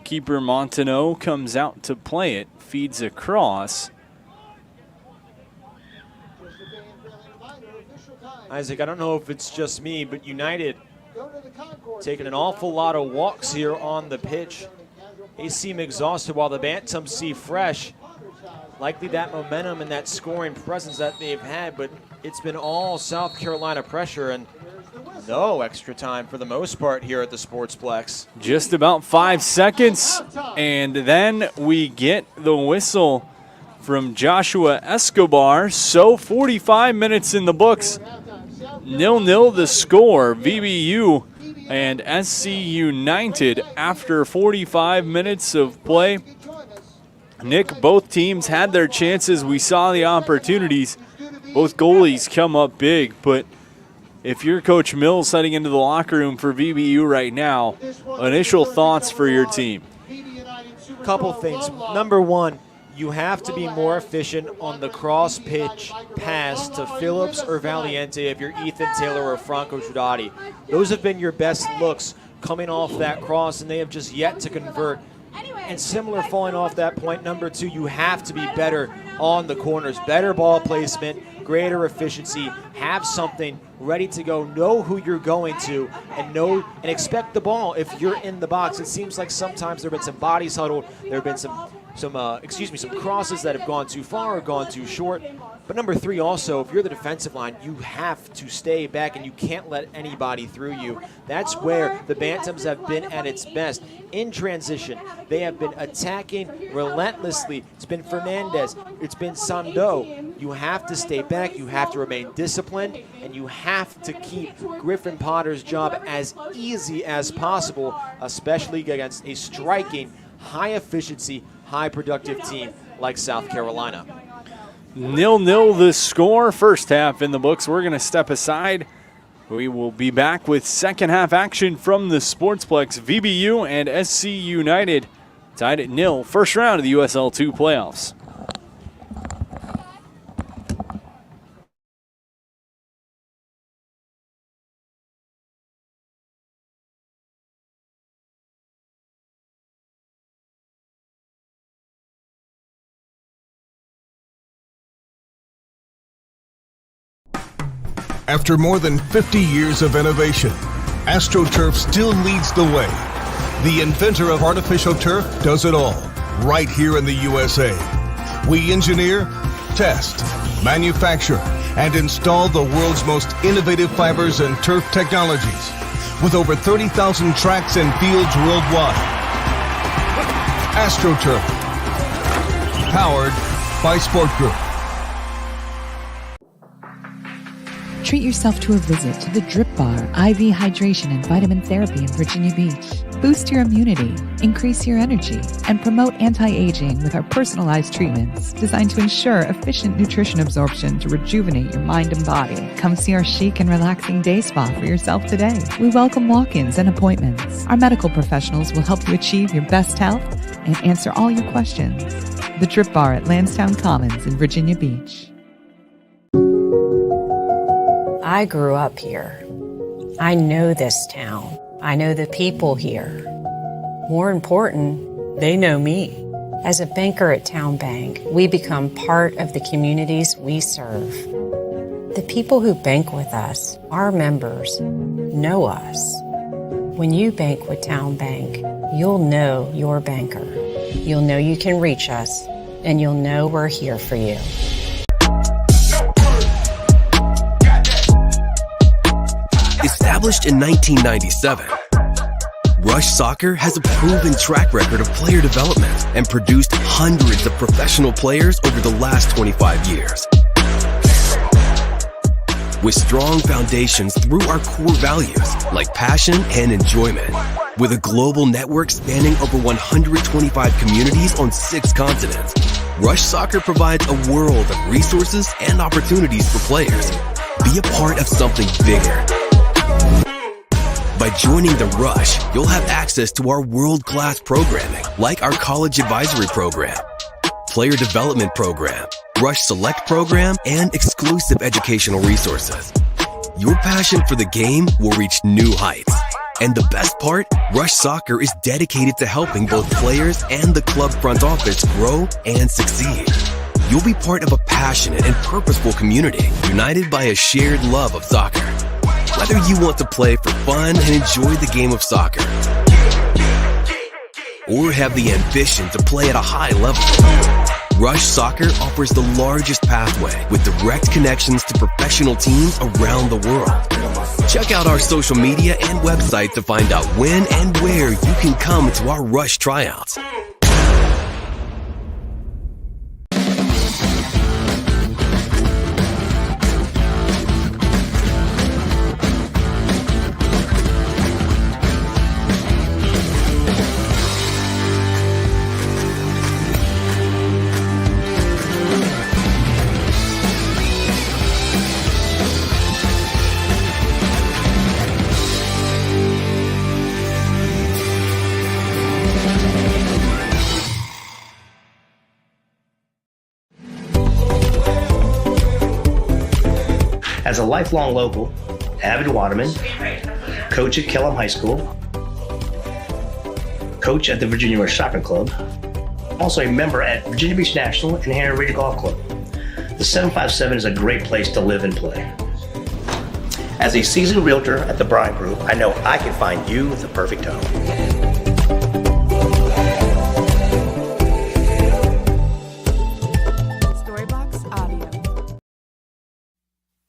Keeper Montaneau comes out to play it, feeds across. Isaac, I don't know if it's just me, but United taking an awful lot of walks here on the pitch. They seem exhausted while the Bantams seem fresh. Likely that momentum and that scoring presence that they've had, but it's been all South Carolina pressure and no extra time for the most part here at the Sportsplex. Just about 5 seconds, and then we get the whistle from Joshua Escobar. So 45 minutes in the books. 0-0 the score. VBU and SC United after 45 minutes of play. Nick, both teams had their chances. We saw the opportunities. Both goalies come up big, but if you're Coach Mills heading into the locker room for VBU right now, initial thoughts for your team? Couple things. Number one, you have to be more efficient on the cross pitch pass to Phillips or Valiente if you're Ethan Taylor or Franco Trinidadi. Those have been your best looks coming off that cross, and they have just yet to convert. And similar falling off that point, number two, you have to be better on the corners. Better ball placement, greater efficiency, have something ready to go, know who you're going to, and expect the ball if you're in the box. It seems like sometimes there have been some bodies huddled, there have been some crosses that have gone too far or gone too short. But number three also, if you're the defensive line, you have to stay back and you can't let anybody through you. That's where the Bantams have been at its best. In transition, they have been attacking relentlessly. It's been Fernandez, it's been Sando. You have to stay back, you have to remain disciplined, and you have to keep Griffin Potter's job as easy as possible, especially against a striking, high efficiency, high productive team like South Carolina. 0-0 the score. First half in the books. We're going to step aside. We will be back with second half action from the Sportsplex. VBU and SC United tied at 0. First round of the USL2 playoffs. After more than 50 years of innovation, AstroTurf still leads the way. The inventor of artificial turf does it all, right here in the USA. We engineer, test, manufacture, and install the world's most innovative fibers and turf technologies, with over 30,000 tracks and fields worldwide. AstroTurf, powered by Sport Group. Treat yourself to a visit to the Drip Bar IV Hydration and Vitamin Therapy in Virginia Beach. Boost your immunity, increase your energy, and promote anti-aging with our personalized treatments designed to ensure efficient nutrition absorption to rejuvenate your mind and body. Come see our chic and relaxing day spa for yourself today. We welcome walk-ins and appointments. Our medical professionals will help you achieve your best health and answer all your questions. The Drip Bar at Lansdowne Commons in Virginia Beach. I grew up here. I know this town. I know the people here. More important, they know me. As a banker at Town Bank, we become part of the communities we serve. The people who bank with us, our members, know us. When you bank with Town Bank, you'll know your banker. You'll know you can reach us, and you'll know we're here for you. Established in 1997, Rush Soccer has a proven track record of player development and produced hundreds of professional players over the last 25 years. With strong foundations through our core values like passion and enjoyment, with a global network spanning over 125 communities on 6 continents, Rush Soccer provides a world of resources and opportunities for players. Be a part of something bigger. By joining the Rush, you'll have access to our world-class programming, like our college advisory program, player development program, Rush Select program, and exclusive educational resources. Your passion for the game will reach new heights. And the best part, Rush Soccer is dedicated to helping both players and the club front office grow and succeed. You'll be part of a passionate and purposeful community, united by a shared love of soccer. Whether you want to play for fun and enjoy the game of soccer, or have the ambition to play at a high level, Rush Soccer offers the largest pathway with direct connections to professional teams around the world. Check out our social media and website to find out when and where you can come to our Rush tryouts. As a lifelong local, avid waterman, coach at Kellam High School, coach at the Virginia Rush Soccer Club, also a member at Virginia Beach National and Hanover Ridge Golf Club. The 757 is a great place to live and play. As a seasoned realtor at the Bryant Group, I know I can find you the perfect home.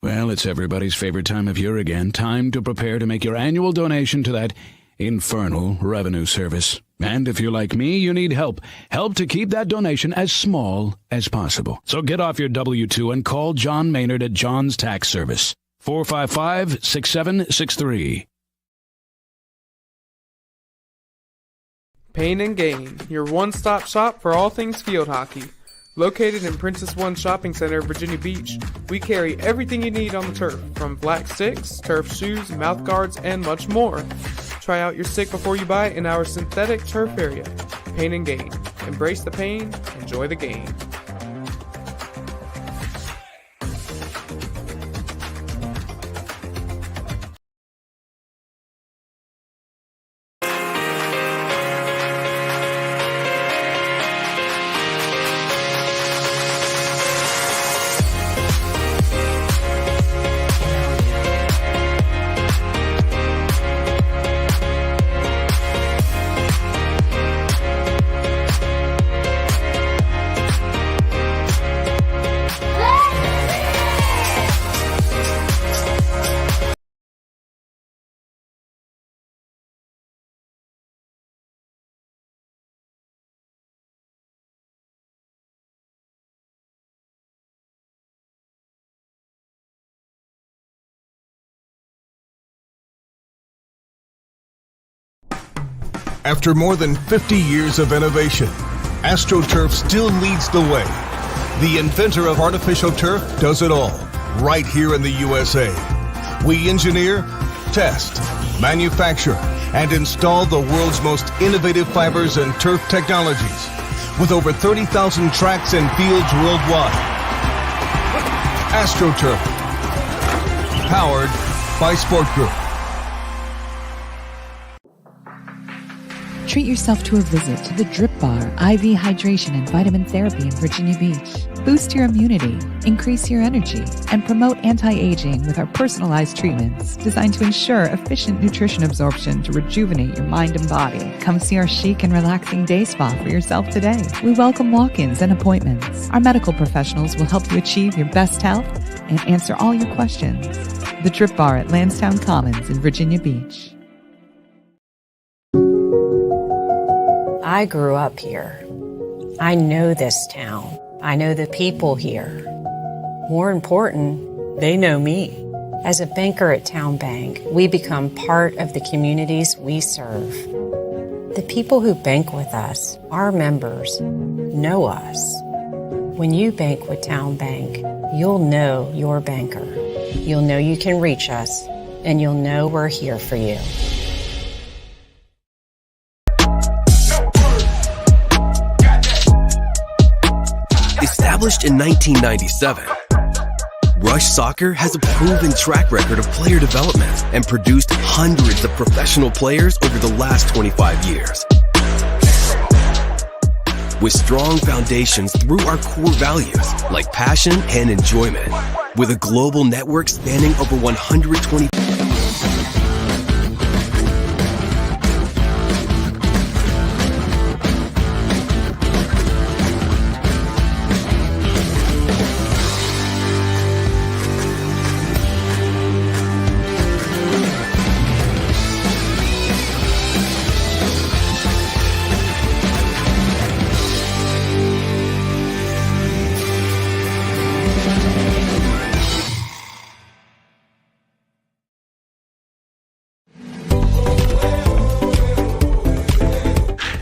Well, it's everybody's favorite time of year again. Time to prepare to make your annual donation to that infernal revenue service. And if you're like me, you need help. Help to keep that donation as small as possible. So get off your W-2 and call John Maynard at John's Tax Service. 455-6763. Pain and Gain, your one-stop shop for all things field hockey. Located in Princess One Shopping Center, Virginia Beach, we carry everything you need on the turf, from black sticks, turf shoes, mouth guards, and much more. Try out your stick before you buy in our synthetic turf area. Pain and Gain. Embrace the pain, enjoy the game. After more than 50 years of innovation, AstroTurf still leads the way. The inventor of artificial turf does it all, right here in the USA. We engineer, test, manufacture, and install the world's most innovative fibers and turf technologies, with over 30,000 tracks and fields worldwide. AstroTurf, powered by Sport Group. Treat yourself to a visit to the Drip Bar IV Hydration and Vitamin Therapy in Virginia Beach. Boost your immunity, increase your energy, and promote anti-aging with our personalized treatments designed to ensure efficient nutrition absorption to rejuvenate your mind and body. Come see our chic and relaxing day spa for yourself today. We welcome walk-ins and appointments. Our medical professionals will help you achieve your best health and answer all your questions. The Drip Bar at Lansdowne Commons in Virginia Beach. I grew up here. I know this town. I know the people here. More important, they know me. As a banker at Town Bank, we become part of the communities we serve. The people who bank with us, our members, know us. When you bank with Town Bank, you'll know your banker. You'll know you can reach us, and you'll know we're here for you. Established in 1997, Rush Soccer has a proven track record of player development and produced hundreds of professional players over the last 25 years. With strong foundations through our core values like passion and enjoyment, with a global network spanning over 120.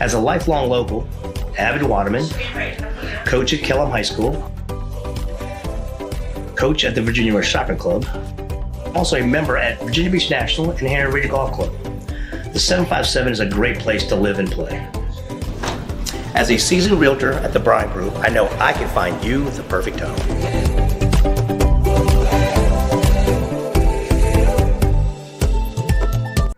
As a lifelong local, avid waterman, coach at Kellam High School, coach at the Virginia Rush Shopping Club, also a member at Virginia Beach National and Henry Regional Golf Club. The 757 is a great place to live and play. As a seasoned realtor at the Bryan Group, I know I can find you the perfect home.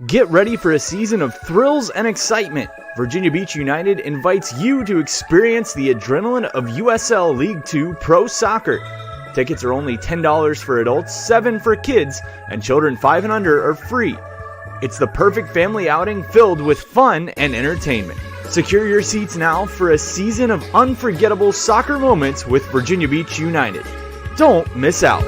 Get ready for a season of thrills and excitement. Virginia Beach United invites you to experience the adrenaline of USL League 2 Pro Soccer. Tickets are only $10 for adults, $7 for kids, and children 5 and under are free. It's the perfect family outing filled with fun and entertainment. Secure your seats now for a season of unforgettable soccer moments with Virginia Beach United. Don't miss out.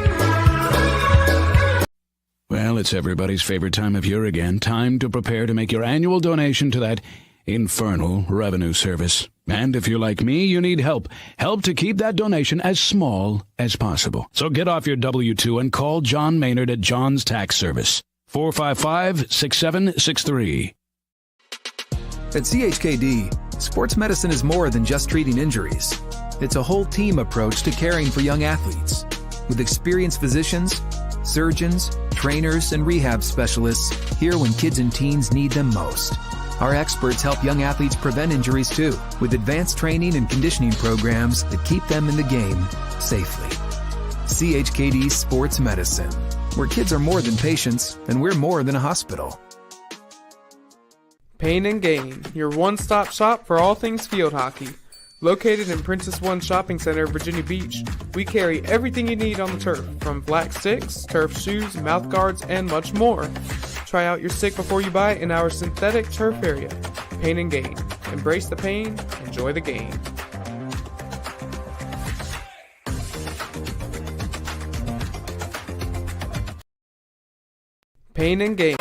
Well, it's everybody's favorite time of year again. Time to prepare to make your annual donation to that infernal revenue service. And if you're like me, you need help. Help to keep that donation as small as possible. So get off your W-2 and call John Maynard at John's Tax Service. 455-6763. At CHKD, sports medicine is more than just treating injuries. It's a whole team approach to caring for young athletes. With experienced physicians, surgeons, trainers, and rehab specialists here when kids and teens need them most. Our experts help young athletes prevent injuries too, with advanced training and conditioning programs that keep them in the game safely. CHKD Sports Medicine, where kids are more than patients and we're more than a hospital. Pain and Gain, your one-stop shop for all things field hockey. Located in Princess One Shopping Center, Virginia Beach, we carry everything you need on the turf, from black sticks, turf shoes, mouth guards, and much more. Try out your stick before you buy in our synthetic turf area. Pain and Gain. Embrace the pain, enjoy the game. Pain and Gain.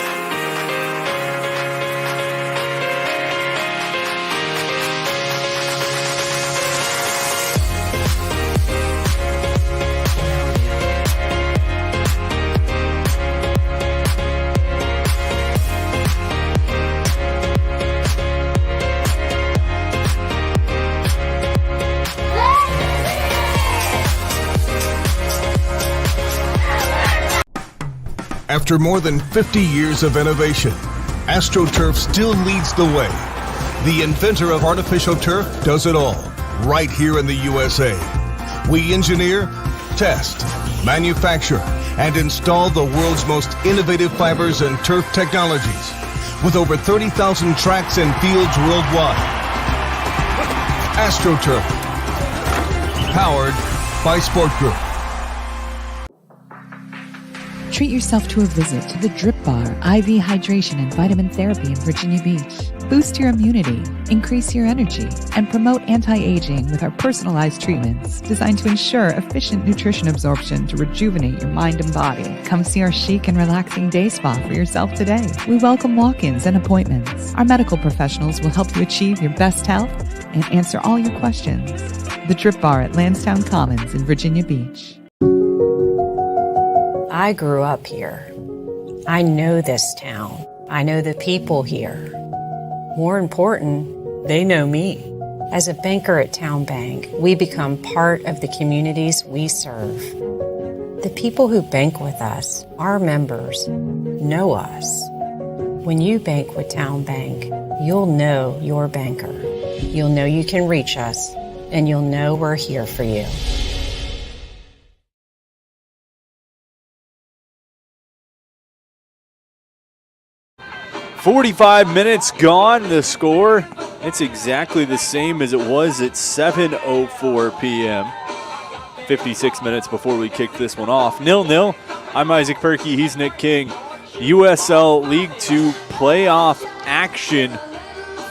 After more than 50 years of innovation, AstroTurf still leads the way. The inventor of artificial turf does it all, right here in the USA. We engineer, test, manufacture, and install the world's most innovative fibers and turf technologies, with over 30,000 tracks and fields worldwide. AstroTurf, powered by Sport Group. Treat yourself to a visit to the Drip Bar IV Hydration and Vitamin Therapy in Virginia Beach. Boost your immunity, increase your energy, and promote anti-aging with our personalized treatments designed to ensure efficient nutrition absorption to rejuvenate your mind and body. Come see our chic and relaxing day spa for yourself today. We welcome walk-ins and appointments. Our medical professionals will help you achieve your best health and answer all your questions. The Drip Bar at Lansdowne Commons in Virginia Beach. I grew up here. I know this town. I know the people here. More important, they know me. As a banker at Town Bank, we become part of the communities we serve. The people who bank with us, our members, know us. When you bank with Town Bank, you'll know your banker. You'll know you can reach us, and you'll know we're here for you. "45 minutes gone, the score. It's exactly the same as it was at 7:04 p.m. 56 minutes before we kicked this one off. 0-0. I'm Isaac Perkey. He's Nick King. USL League Two playoff action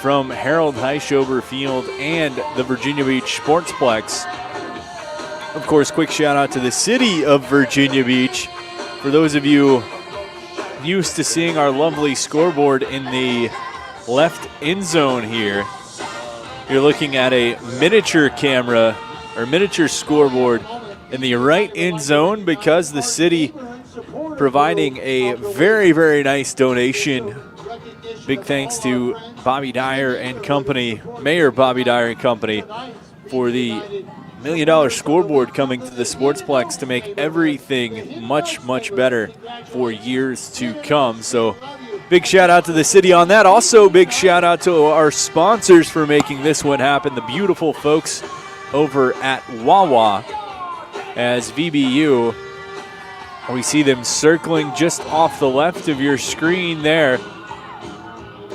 from Harold Heischober Field and the Virginia Beach Sportsplex. Of course, quick shout out to the city of Virginia Beach. For those of you used to seeing our lovely scoreboard in the left end zone here, you're looking at a miniature camera or miniature scoreboard in the right end zone because the city providing a very, very nice donation. Big thanks to Bobby Dyer and company, Mayor Bobby Dyer and company, for the $1 million scoreboard coming to the Sportsplex to make everything much, much better for years to come. So big shout out to the city on that. Also big shout out to our sponsors for making this one happen, the beautiful folks over at Wawa. As VBU, we see them circling just off the left of your screen there.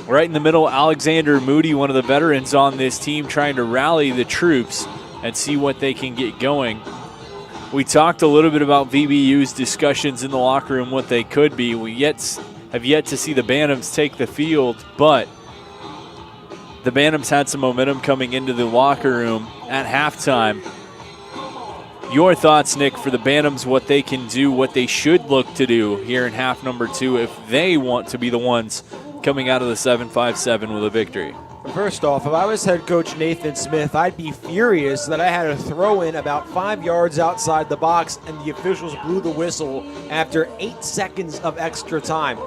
Right in the middle, Alexander Moody, one of the veterans on this team, trying to rally the troops and see what they can get going. We talked a little bit about VBU's discussions in the locker room, what they could be. We have yet to see the Bantams take the field, but the Bantams had some momentum coming into the locker room at halftime. Your thoughts, Nick, for the Bantams, what they can do, what they should look to do here in half number two if they want to be the ones coming out of the 7-5-7 with a victory? First off, if I was head coach Nathan Smith, I'd be furious that I had a throw in about 5 yards outside the box and the officials blew the whistle after 8 seconds of extra time.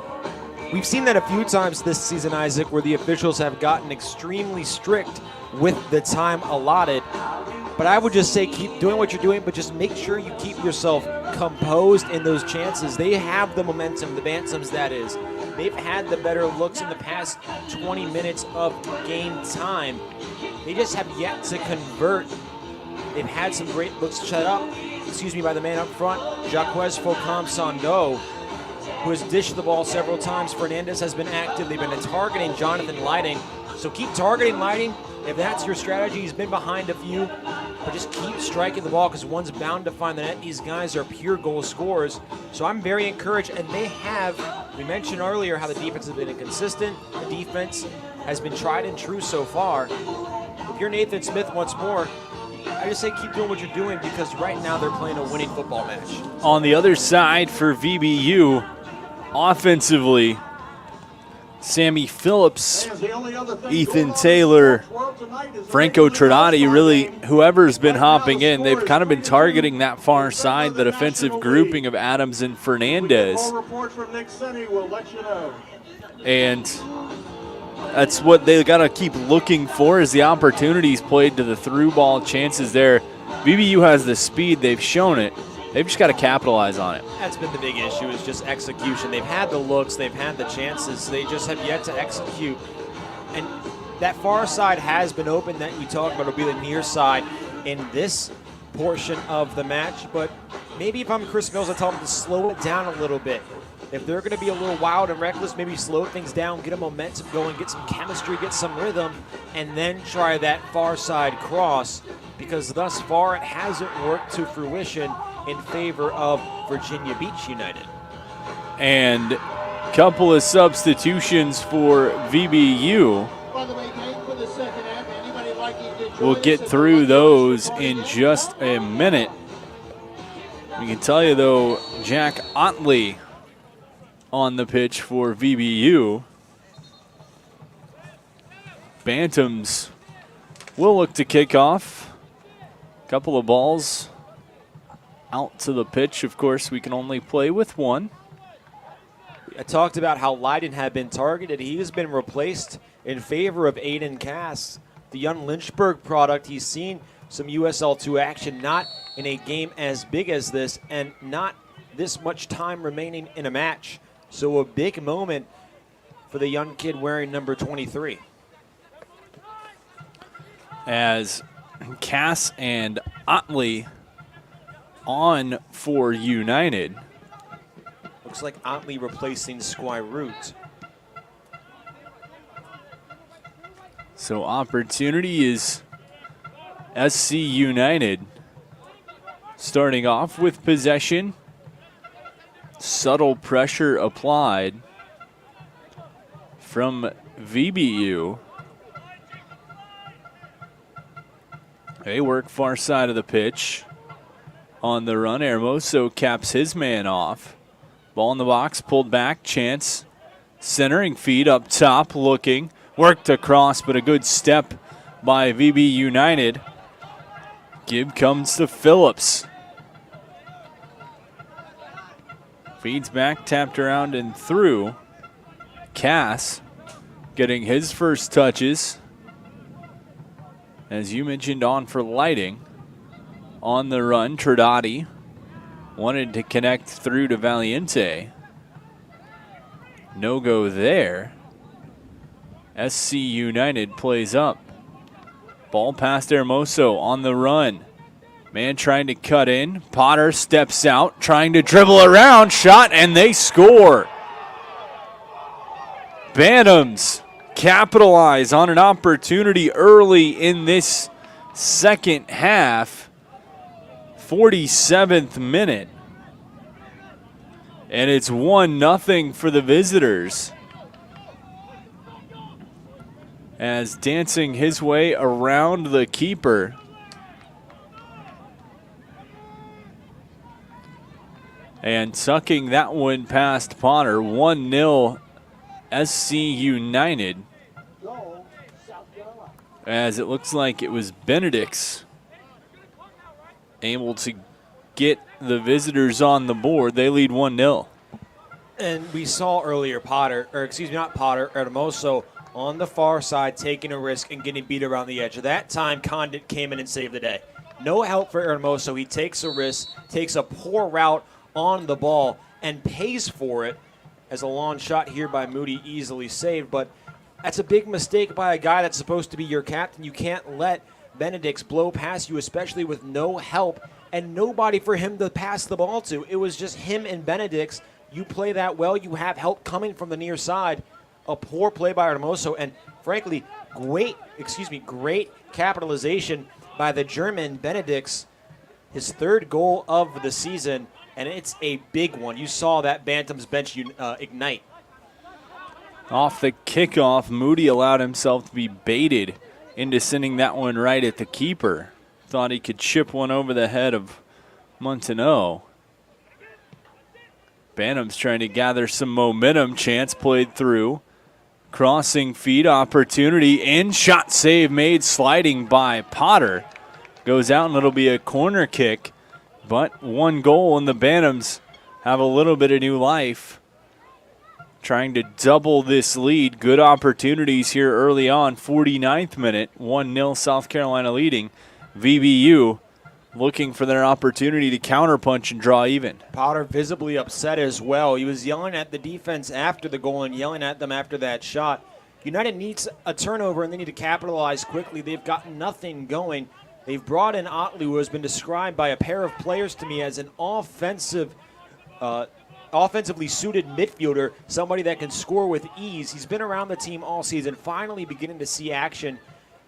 We've seen that a few times this season, Isaac, where the officials have gotten extremely strict with the time allotted. But I would just say keep doing what you're doing, but just make sure you keep yourself composed in those chances. They have the momentum, the Bantams that is. They've had the better looks in the past 20 minutes of game time. They just have yet to convert. They've had some great looks shut up, by the man up front, Jacques Faucon-Sando, who has dished the ball several times. Fernandez has been active. They've been targeting Jonathan Lighting. So keep targeting Lighting. If that's your strategy, he's been behind a few, but just keep striking the ball because one's bound to find the net. These guys are pure goal scorers. So I'm very encouraged, and they have, we mentioned earlier how the defense has been inconsistent. The defense has been tried and true so far. If you're Nathan Smith once more, I just say keep doing what you're doing because right now they're playing a winning football match. On the other side for VBU, offensively, Sammy Phillips, Ethan Taylor, Franco Trinati, really whoever's been hopping in, they've kind of been targeting that far side, the defensive grouping of Adams and Fernandez. And that's what they got to keep looking for is the opportunities played to the through ball chances there. VBU has the speed, they've shown it. They've just got to capitalize on it. That's been the big issue, is just execution. They've had the looks, they've had the chances, they just have yet to execute. And that far side has been open that we talked about will be the near side in this portion of the match. But maybe if I'm Chris Mills, I tell him to slow it down a little bit. If they're going to be a little wild and reckless, maybe slow things down, get a momentum going, get some chemistry, get some rhythm, and then try that far side cross, because thus far it hasn't worked to fruition in favor of Virginia Beach United. And a couple of substitutions for VBU. We'll get through those in just a minute. We can tell you, though, Jack Otley on the pitch for VBU. Bantams will look to kick off. A couple of balls out to the pitch. Of course, we can only play with one. I talked about how Leiden had been targeted. He has been replaced in favor of Aiden Cass, the young Lynchburg product. He's seen some USL2 action, not in a game as big as this, and not this much time remaining in a match. So a big moment for the young kid wearing number 23. As Cass and Otley on for United. Looks like Otley replacing Squire Root. So opportunity is SC United starting off with possession. Subtle pressure applied from VBU. They work far side of the pitch. On the run, Hermoso caps his man off. Ball in the box, pulled back, chance. Centering feed up top, looking. Worked across, but a good step by VB United. Give comes to Phillips. Feeds back, tapped around and through. Cass getting his first touches. As you mentioned, on for Lighting. On the run, Tradati wanted to connect through to Valiente. No go there. SC United plays up. Ball past Hermoso on the run. Man trying to cut in. Potter steps out, trying to dribble around. Shot, and they score. Bantams capitalize on an opportunity early in this second half. 47th minute. And it's 1-0 for the visitors. As dancing his way around the keeper. And tucking that one past Potter. 1-0 SC United. As it looks like it was Benedict's able to get the visitors on the board. They lead 1-0. And we saw earlier Hermoso on the far side taking a risk and getting beat around the edge. At that time, Condit came in and saved the day. No help for Hermoso. He takes a risk, takes a poor route on the ball, and pays for it as a long shot here by Moody easily saved. But that's a big mistake by a guy that's supposed to be your captain. You can't let Benedict's blow past you, especially with no help and nobody for him to pass the ball to. It was just him and Benedict's. You play that well, you have help coming from the near side. A poor play by Hermoso, and frankly, great capitalization by the German Benedict's. His third goal of the season, and it's a big one. You saw that Bantams bench ignite. Off the kickoff, Moody allowed himself to be baited into sending that one right at the keeper. Thought he could chip one over the head of Montenot. Bantams trying to gather some momentum. Chance played through. Crossing feed opportunity. In shot save made, sliding by Potter. Goes out and it'll be a corner kick. But one goal and the Bantams have a little bit of new life. Trying to double this lead. Good opportunities here early on. 49th minute. 1-0 South Carolina leading. VBU looking for their opportunity to counterpunch and draw even. Potter visibly upset as well. He was yelling at the defense after the goal and yelling at them after that shot. United needs a turnover, and they need to capitalize quickly. They've got nothing going. They've brought in Otley, who has been described by a pair of players to me as an offensively suited midfielder, somebody that can score with ease. He's been around the team all season, finally beginning to see action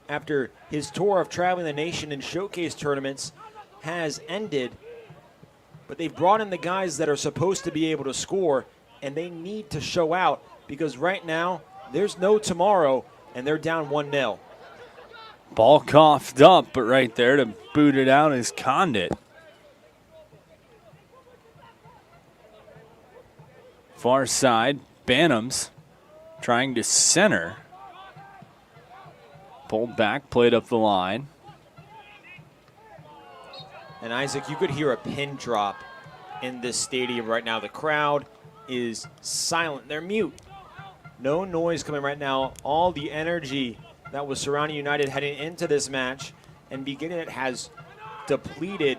after his tour of traveling the nation in showcase tournaments has ended. But they've brought in the guys that are supposed to be able to score, and they need to show out because right now there's no tomorrow, and they're down 1-0. Ball coughed up, but right there to boot it out is Condit. Far side, Bantams trying to center. Pulled back, played up the line. And Isaac, you could hear a pin drop in this stadium right now. The crowd is silent. They're mute. No noise coming right now. All the energy that was surrounding United heading into this match and beginning it has depleted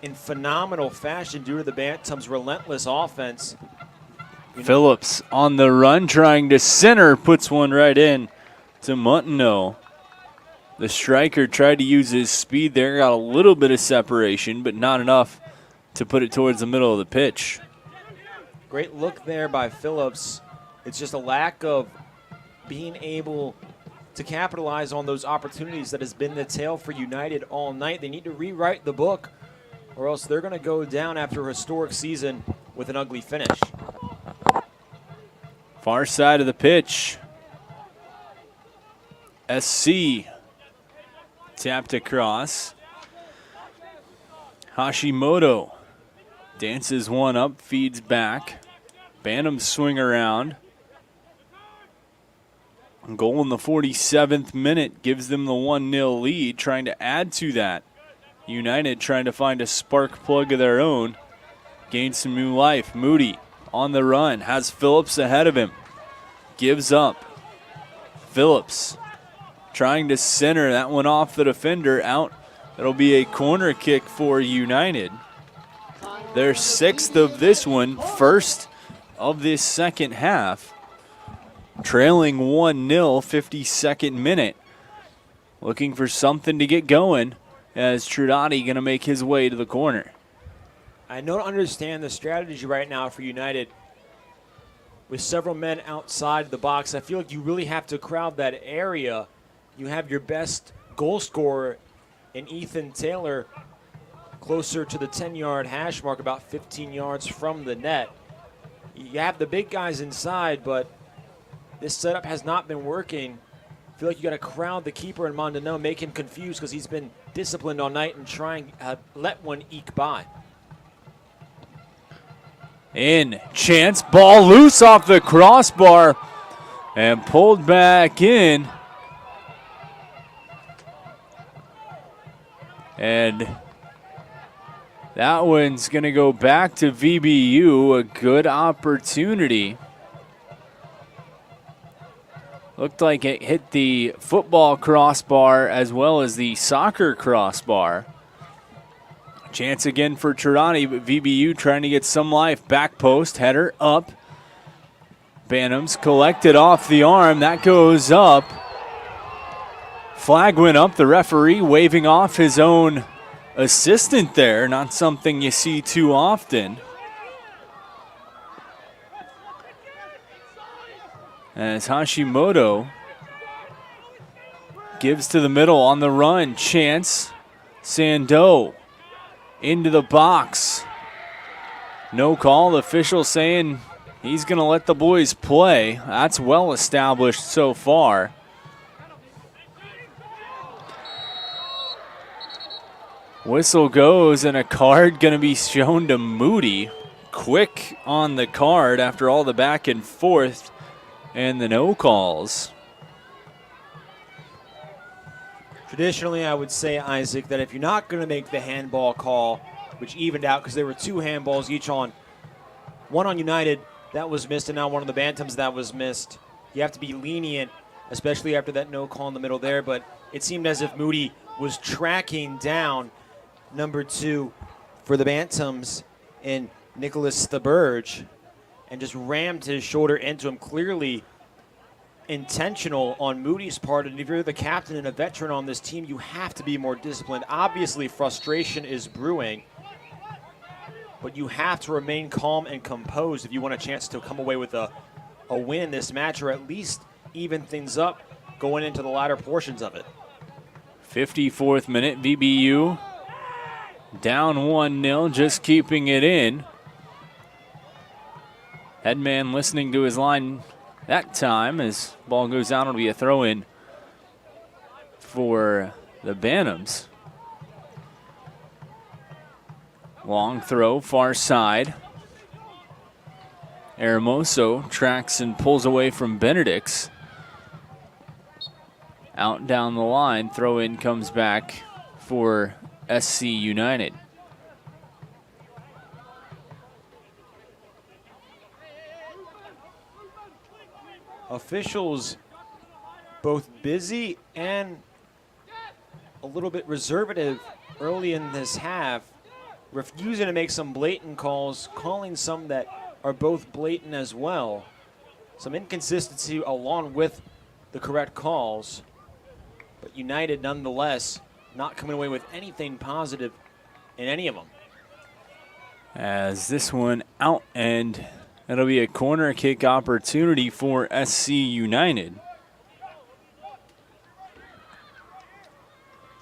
in phenomenal fashion due to the Bantams' relentless offense. Phillips on the run, trying to center, puts one right in to Montenot. The striker tried to use his speed there, got a little bit of separation, but not enough to put it towards the middle of the pitch. Great look there by Phillips. It's just a lack of being able to capitalize on those opportunities that has been the tale for United all night. They need to rewrite the book, or else they're going to go down after a historic season with an ugly finish. Far side of the pitch. SC tapped across. Hashimoto dances one up, feeds back. Bantams swing around. Goal in the 47th minute gives them the 1-0 lead, trying to add to that. United trying to find a spark plug of their own. Gain some new life. Moody on the run, has Phillips ahead of him. Gives up. Phillips trying to center that one off the defender out. That'll be a corner kick for United. Their sixth of this one, first of this second half. Trailing 1-0, 52nd minute. Looking for something to get going as Trudati going to make his way to the corner. I don't understand the strategy right now for United. With several men outside the box, I feel like you really have to crowd that area. You have your best goal scorer in Ethan Taylor closer to the 10-yard hash mark, about 15 yards from the net. You have the big guys inside, but this setup has not been working. I feel like you got to crowd the keeper in Mondano, make him confused because he's been disciplined all night and try and let one eke by. In, chance, ball loose off the crossbar and pulled back in. And that one's going to go back to VBU, a good opportunity. Looked like it hit the football crossbar as well as the soccer crossbar. Chance again for Tirani, but VBU trying to get some life. Back post, header up. Bantams collected off the arm. That goes up. Flag went up. The referee waving off his own assistant there. Not something you see too often. As Hashimoto gives to the middle on the run. Chance. Sandeau into the box. No call. The official saying he's going to let the boys play. That's well established so far. Whistle goes and a card going to be shown to Moody. Quick on the card after all the back and forth and the no calls. Traditionally, I would say, Isaac, that if you're not going to make the handball call, which evened out because there were two handballs each on, one on United that was missed and now one on the Bantams that was missed, you have to be lenient, especially after that no call in the middle there. But it seemed as if Moody was tracking down number 2 for the Bantams in Nicholas Theberge, and just rammed his shoulder into him. Clearly intentional on Moody's part, and if you're the captain and a veteran on this team, you have to be more disciplined. Obviously, frustration is brewing, but you have to remain calm and composed if you want a chance to come away with a win in this match, or at least even things up going into the latter portions of it. 54th minute, VBU down 1-0, just keeping it in. Headman listening to his line that time as ball goes out. It'll be a throw-in for the Bantams. Long throw, far side. Hermoso tracks and pulls away from Benedict's. Out down the line, throw-in comes back for SC United. Officials both busy and a little bit reservative early in this half, refusing to make some blatant calls, calling some that are both blatant as well. Some inconsistency along with the correct calls, but United nonetheless not coming away with anything positive in any of them. As this one out, and it'll be a corner kick opportunity for SC United.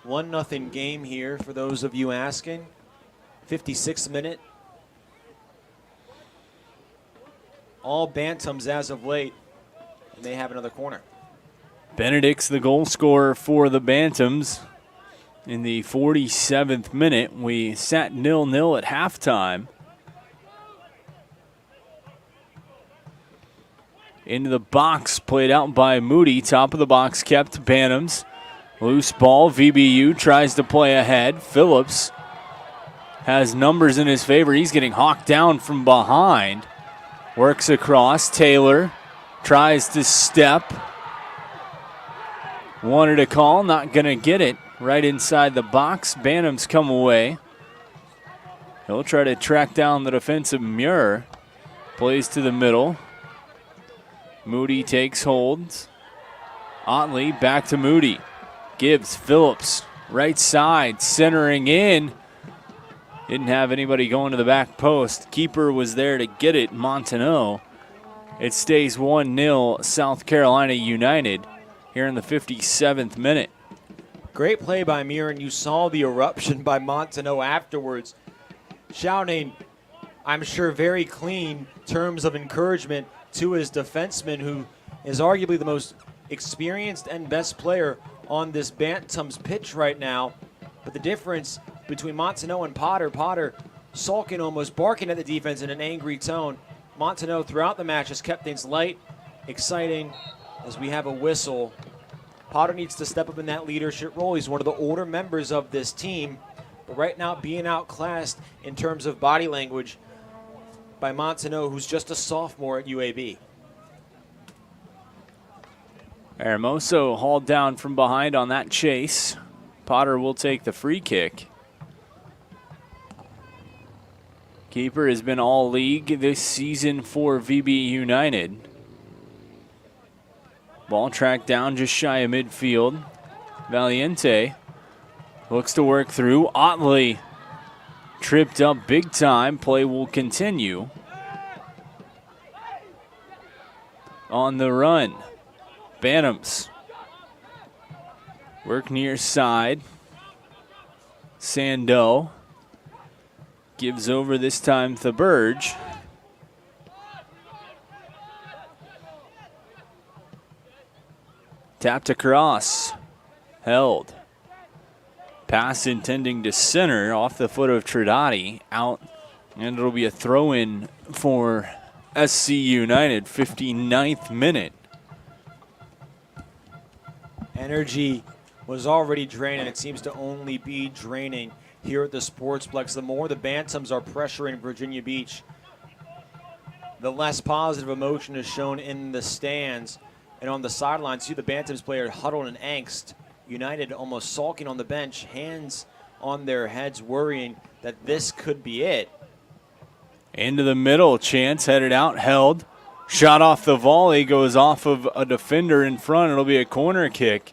1-0 game here for those of you asking. 56th minute. All Bantams as of late, and they have another corner. Benedict's the goal scorer for the Bantams in the 47th minute. We sat 0-0 at halftime. Into the box, played out by Moody. Top of the box kept Bantams. Loose ball, VBU tries to play ahead. Phillips has numbers in his favor. He's getting hawked down from behind. Works across, Taylor tries to step. Wanted a call, not gonna get it. Right inside the box, Bantams come away. He'll try to track down the defensive Muir. Plays to the middle. Moody takes hold. Otley back to Moody. Gibbs, Phillips, right side, centering in. Didn't have anybody going to the back post. Keeper was there to get it, Montaneau. It stays 1-0 South Carolina United here in the 57th minute. Great play by Muir, and you saw the eruption by Montaneau afterwards, shouting, I'm sure very clean terms of encouragement to his defenseman, who is arguably the most experienced and best player on this Bantams pitch right now. But the difference between Montaneau and Potter sulking, almost barking at the defense in an angry tone. Montaneau throughout the match has kept things light, exciting, as we have a whistle. Potter needs to step up in that leadership role. He's one of the older members of this team, but right now being outclassed in terms of body language by Montaneau, who's just a sophomore at UAB. Hermoso hauled down from behind on that chase. Potter will take the free kick. Keeper has been all league this season for VB United. Ball tracked down just shy of midfield. Valiente looks to work through. Otley tripped up big time. Play will continue. On the run, Bantams work near side. Sandeau gives over this time Theberge. Tapped across, held. Pass intending to center off the foot of Tridati, out, and it'll be a throw-in for SC United, 59th minute. Energy was already draining. It seems to only be draining here at the Sportsplex. The more the Bantams are pressuring Virginia Beach, the less positive emotion is shown in the stands and on the sidelines. See the Bantams player huddled in angst. United almost sulking on the bench, hands on their heads, worrying that this could be it. Into the middle, chance headed out, held. Shot off the volley, goes off of a defender in front. It'll be a corner kick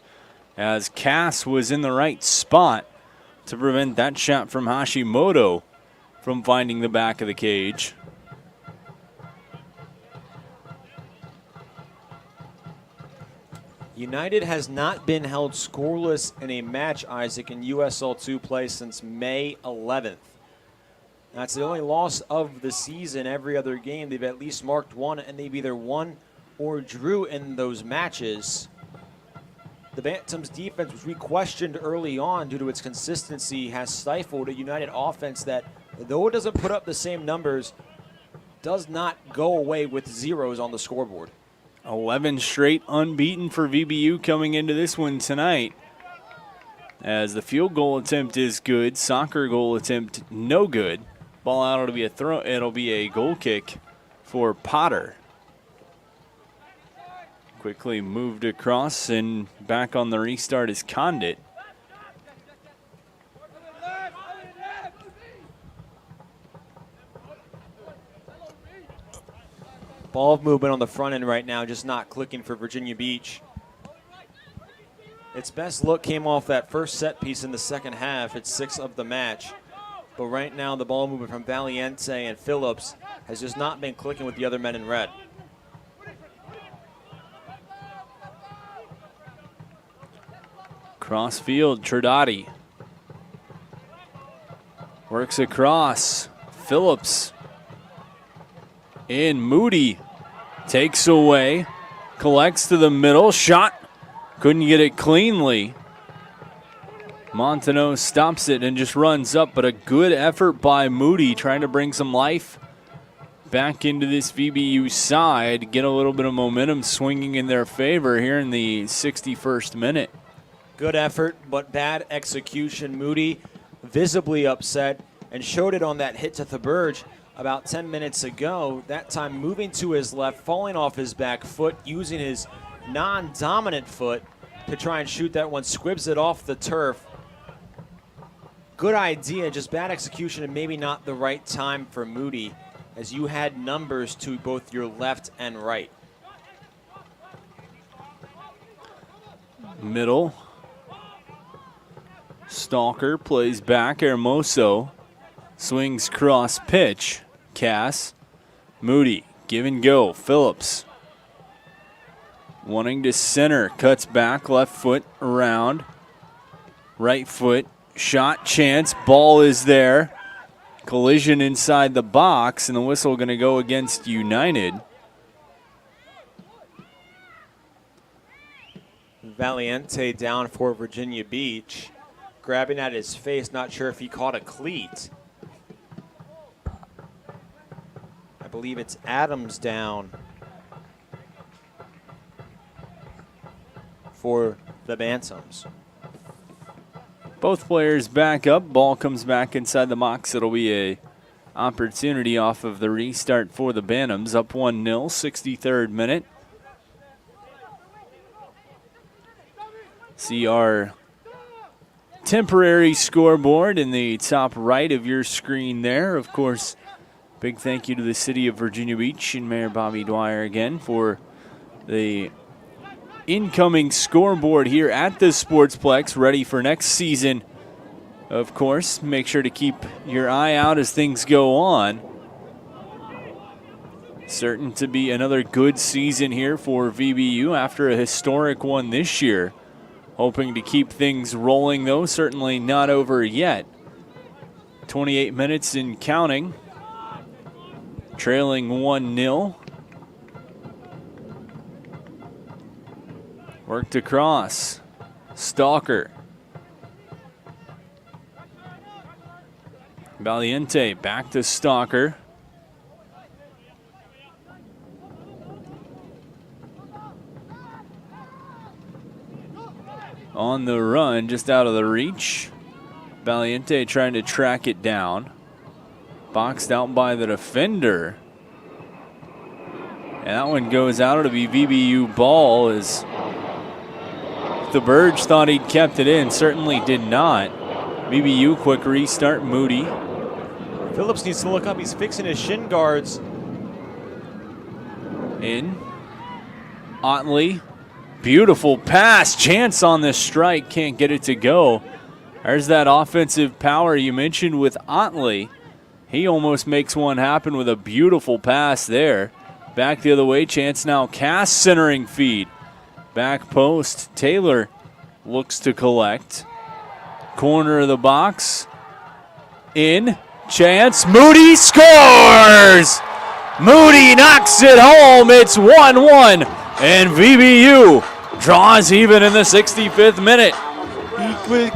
as Cass was in the right spot to prevent that shot from Hashimoto from finding the back of the cage. United has not been held scoreless in a match, Isaac, in USL2 play since May 11th. That's the only loss of the season. Every other game, they've at least marked one, and they've either won or drew in those matches. The Bantams' defense, which we questioned early on due to its consistency, has stifled a United offense that, though it doesn't put up the same numbers, does not go away with zeros on the scoreboard. 11 straight unbeaten for VBU coming into this one tonight. As the field goal attempt is good, soccer goal attempt no good. Ball out, it'll be a throw. It'll be a goal kick for Potter. Quickly moved across and back on the restart is Condit. Ball movement on the front end right now, just not clicking for Virginia Beach. Its best look came off that first set piece in the second half. It's 6 of the match. But right now, the ball movement from Valiente and Phillips has just not been clicking with the other men in red. Cross field, Tridati. Works across. Phillips. In, Moody takes away. Collects to the middle. Shot. Couldn't get it cleanly. Montano stops it and just runs up, but a good effort by Moody trying to bring some life back into this VBU side, get a little bit of momentum swinging in their favor here in the 61st minute. Good effort, but bad execution. Moody visibly upset and showed it on that hit to Thaberge about 10 minutes ago. That time moving to his left, falling off his back foot, using his non-dominant foot to try and shoot that one. Squibs it off the turf. Good idea, just bad execution and maybe not the right time for Moody, as you had numbers to both your left and right. Middle. Stalker plays back. Hermoso swings cross pitch. Cass. Moody. Give and go. Phillips. Wanting to center. Cuts back. Left foot around. Right foot. Shot chance. Ball is there. Collision inside the box. And the whistle going to go against United. Valiente down for Virginia Beach. Grabbing at his face, not sure if he caught a cleat. I believe it's Adams down for the Bantams. Both players back up. Ball comes back inside the box. It'll be a opportunity off of the restart for the Bantams. Up 1-0, 63rd minute. See our temporary scoreboard in the top right of your screen there. Of course, big thank you to the city of Virginia Beach and Mayor Bobby Dwyer again for the incoming scoreboard here at the Sportsplex, ready for next season. Of course, make sure to keep your eye out as things go on. Certain to be another good season here for VBU after a historic one this year. Hoping to keep things rolling, though. Certainly not over yet. 28 minutes and counting. Trailing 1-0. Worked across. Stalker. Valiente back to Stalker. On the run, just out of the reach. Valiente trying to track it down. Boxed out by the defender. And that one goes out. It'll be VBU ball as Thaberge thought he'd kept it in. Certainly did not. VBU, quick restart, Moody. Phillips needs to look up. He's fixing his shin guards. In. Otley. Beautiful pass. Chance on this strike. Can't get it to go. There's that offensive power you mentioned with Otley. He almost makes one happen with a beautiful pass there. Back the other way. Chance now. Cass centering feed. Back post. Taylor looks to collect. Corner of the box. In. Chance. Moody scores! Moody knocks it home. It's 1-1. And VBU draws even in the 65th minute.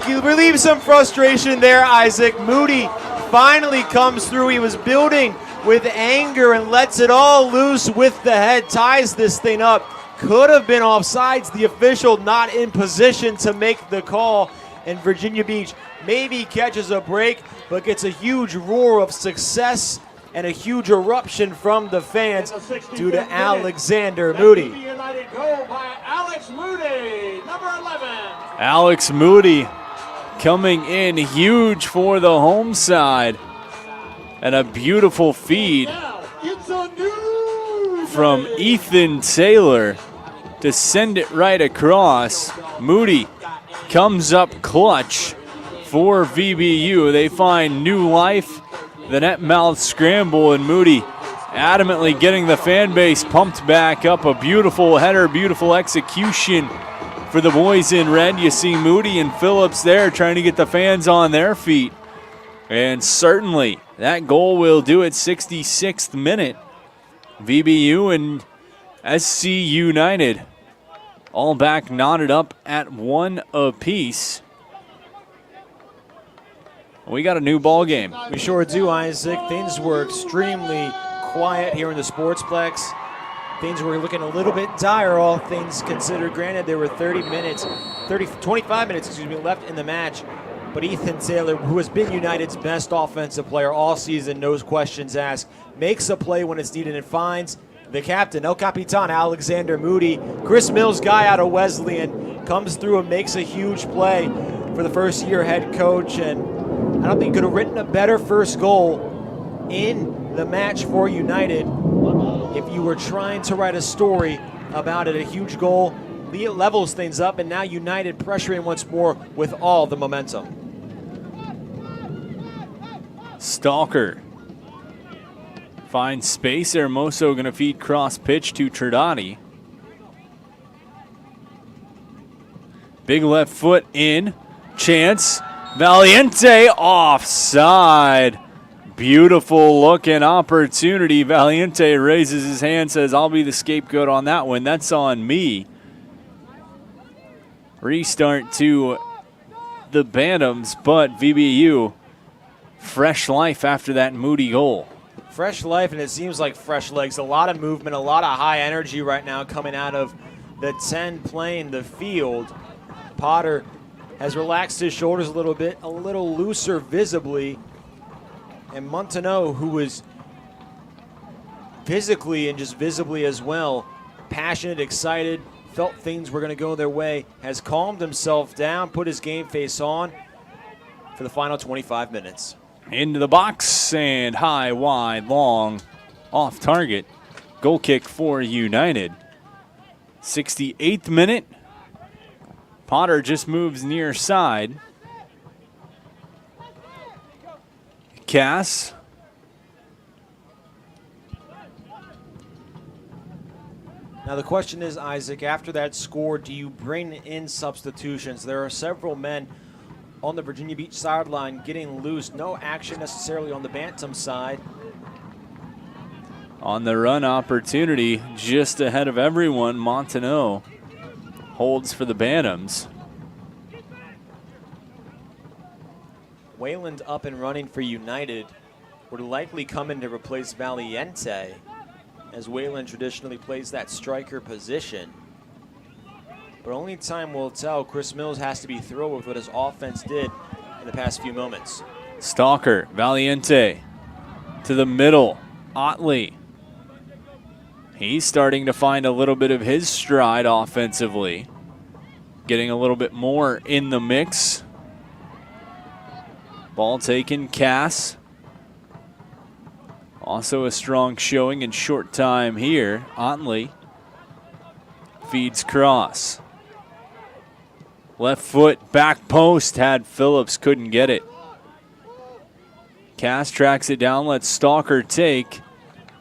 He relieves some frustration there, Isaac. Moody finally comes through. He was building with anger and lets it all loose with the head. Ties this thing up. Could have been offsides. The official not in position to make the call. And Virginia Beach maybe catches a break, but gets a huge roar of success and a huge eruption from the fans due to Alexander Moody. United goal by Alex Moody, number 11. Alex Moody coming in huge for the home side. And a beautiful feed from Ethan Taylor to send it right across. Moody comes up clutch for VBU. They find new life. The net mouth scramble, and Moody adamantly getting the fan base pumped back up. A beautiful header, beautiful execution for the boys in red. You see Moody and Phillips there trying to get the fans on their feet. And certainly that goal will do it. 66th minute. VBU and SC United all back knotted up at 1 apiece. We got a new ball game. We sure do, Isaac. Things were extremely quiet here in the Sportsplex. Things were looking a little bit dire, all things considered. Granted, there were 25 minutes left in the match. But Ethan Taylor, who has been United's best offensive player all season, knows questions asked, makes a play when it's needed, and finds the captain, El Capitan, Alexander Moody. Chris Mills, guy out of Wesleyan, comes through and makes a huge play for the first-year head coach. And I don't think he could have written a better first goal in the match for United. If you were trying to write a story about it, a huge goal levels things up, and now United pressuring once more with all the momentum. Stalker finds space. Hermoso going to feed cross pitch to Tridani. Big left foot in. Chance. Valiente offside. Beautiful looking opportunity. Valiente raises his hand, says, I'll be the scapegoat on that one. That's on me. Restart to the Bantams, but VBU, fresh life after that Moody goal. Fresh life, and it seems like fresh legs. A lot of movement, a lot of high energy right now coming out of the 10 playing the field. Potter has relaxed his shoulders a little looser visibly. And Montaneau, who was physically and just visibly as well, passionate, excited, felt things were going to go their way, has calmed himself down, put his game face on for the final 25 minutes. Into the box and high, wide, long, off target. Goal kick for United. 68th minute. Potter just moves near side. Cass. Now the question is, Isaac, after that score, do you bring in substitutions? There are several men on the Virginia Beach sideline getting loose. No action necessarily on the Bantam side. On the run opportunity, just ahead of everyone, Montaneau holds for the Bantams. Wayland up and running for United would likely come in to replace Valiente, as Wayland traditionally plays that striker position. But only time will tell. Chris Mills has to be thrilled with what his offense did in the past few moments. Stalker, Valiente to the middle, Otley. He's starting to find a little bit of his stride offensively. Getting a little bit more in the mix. Ball taken, Cass. Also a strong showing in short time here. Otley feeds cross. Left foot, back post, had Phillips, couldn't get it. Cass tracks it down, lets Stalker take.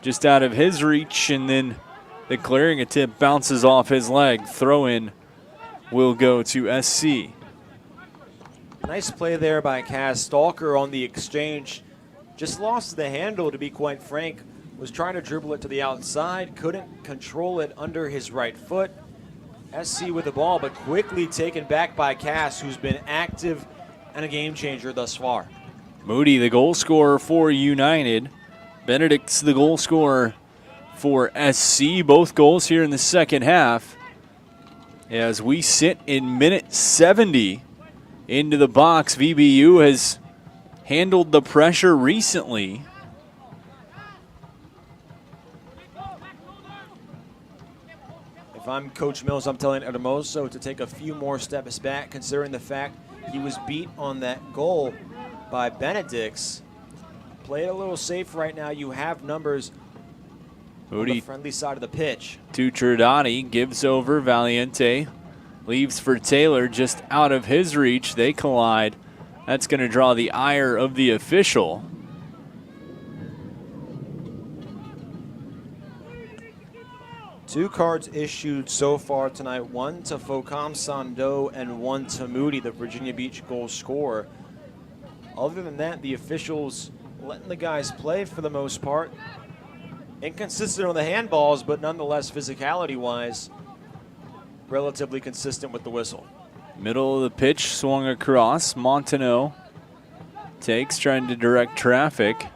Just out of his reach, and then the clearing attempt bounces off his leg. Throw in will go to SC. Nice play there by Cass. Stalker on the exchange. Just lost the handle, to be quite frank. Was trying to dribble it to the outside. Couldn't control it under his right foot. SC with the ball, but quickly taken back by Cass, who's been active and a game changer thus far. Moody, the goal scorer for United. Benedict's the goal scorer for SC. Both goals here in the second half. As we sit in minute 70 into the box, VBU has handled the pressure recently. If I'm Coach Mills, I'm telling Hermoso to take a few more steps back, considering the fact he was beat on that goal by Benedict's. Play it a little safe right now. You have numbers on the friendly side of the pitch. To Giordani, gives over. Valiente leaves for Taylor, just out of his reach. They collide. That's going to draw the ire of the official. Two cards issued so far tonight, one to Focam Sando and one to Moody, the Virginia Beach goal scorer. Other than that, the officials letting the guys play for the most part. Inconsistent on the handballs, but nonetheless, physicality-wise, relatively consistent with the whistle. Middle of the pitch, swung across. Montenot takes, trying to direct traffic.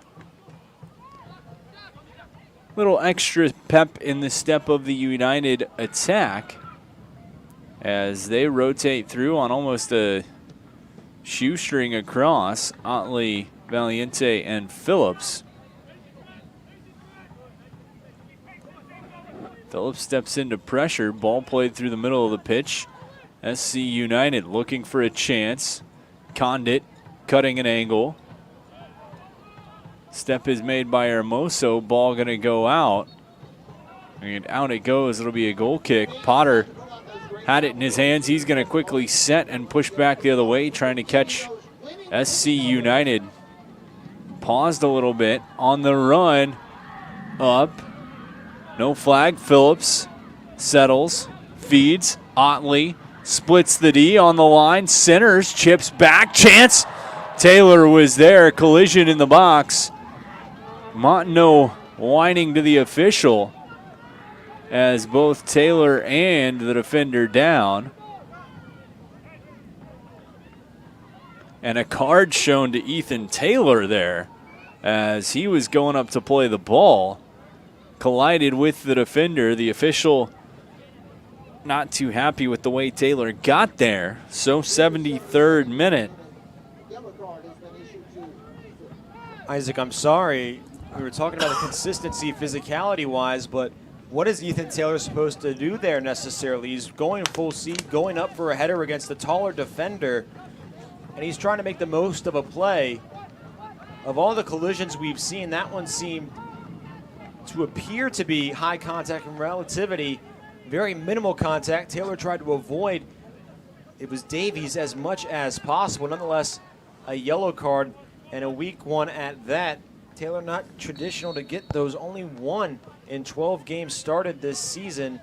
Little extra pep in the step of the United attack as they rotate through on almost a shoestring across. Otley, Valiente, and Phillips. Phillips steps into pressure. Ball played through the middle of the pitch. SC United looking for a chance. Condit cutting an angle. Step is made by Hermoso. Ball going to go out. And out it goes. It'll be a goal kick. Potter had it in his hands. He's going to quickly set and push back the other way, trying to catch SC United. Paused a little bit on the run. Up. No flag. Phillips settles. Feeds. Otley splits the D on the line. Centers. Chips back. Chance. Taylor was there. Collision in the box. Montenot whining to the official as both Taylor and the defender down. And a card shown to Ethan Taylor there as he was going up to play the ball. Collided with the defender. The official not too happy with the way Taylor got there. So 73rd minute. Isaac, I'm sorry. We were talking about the consistency physicality-wise, but what is Ethan Taylor supposed to do there necessarily? He's going full seat, going up for a header against the taller defender, and he's trying to make the most of a play. Of all the collisions we've seen, that one seemed to appear to be high contact and relativity, very minimal contact. Taylor tried to avoid. It was Davies as much as possible. Nonetheless, a yellow card and a weak one at that. Taylor not traditional to get those, only one in 12 games started this season.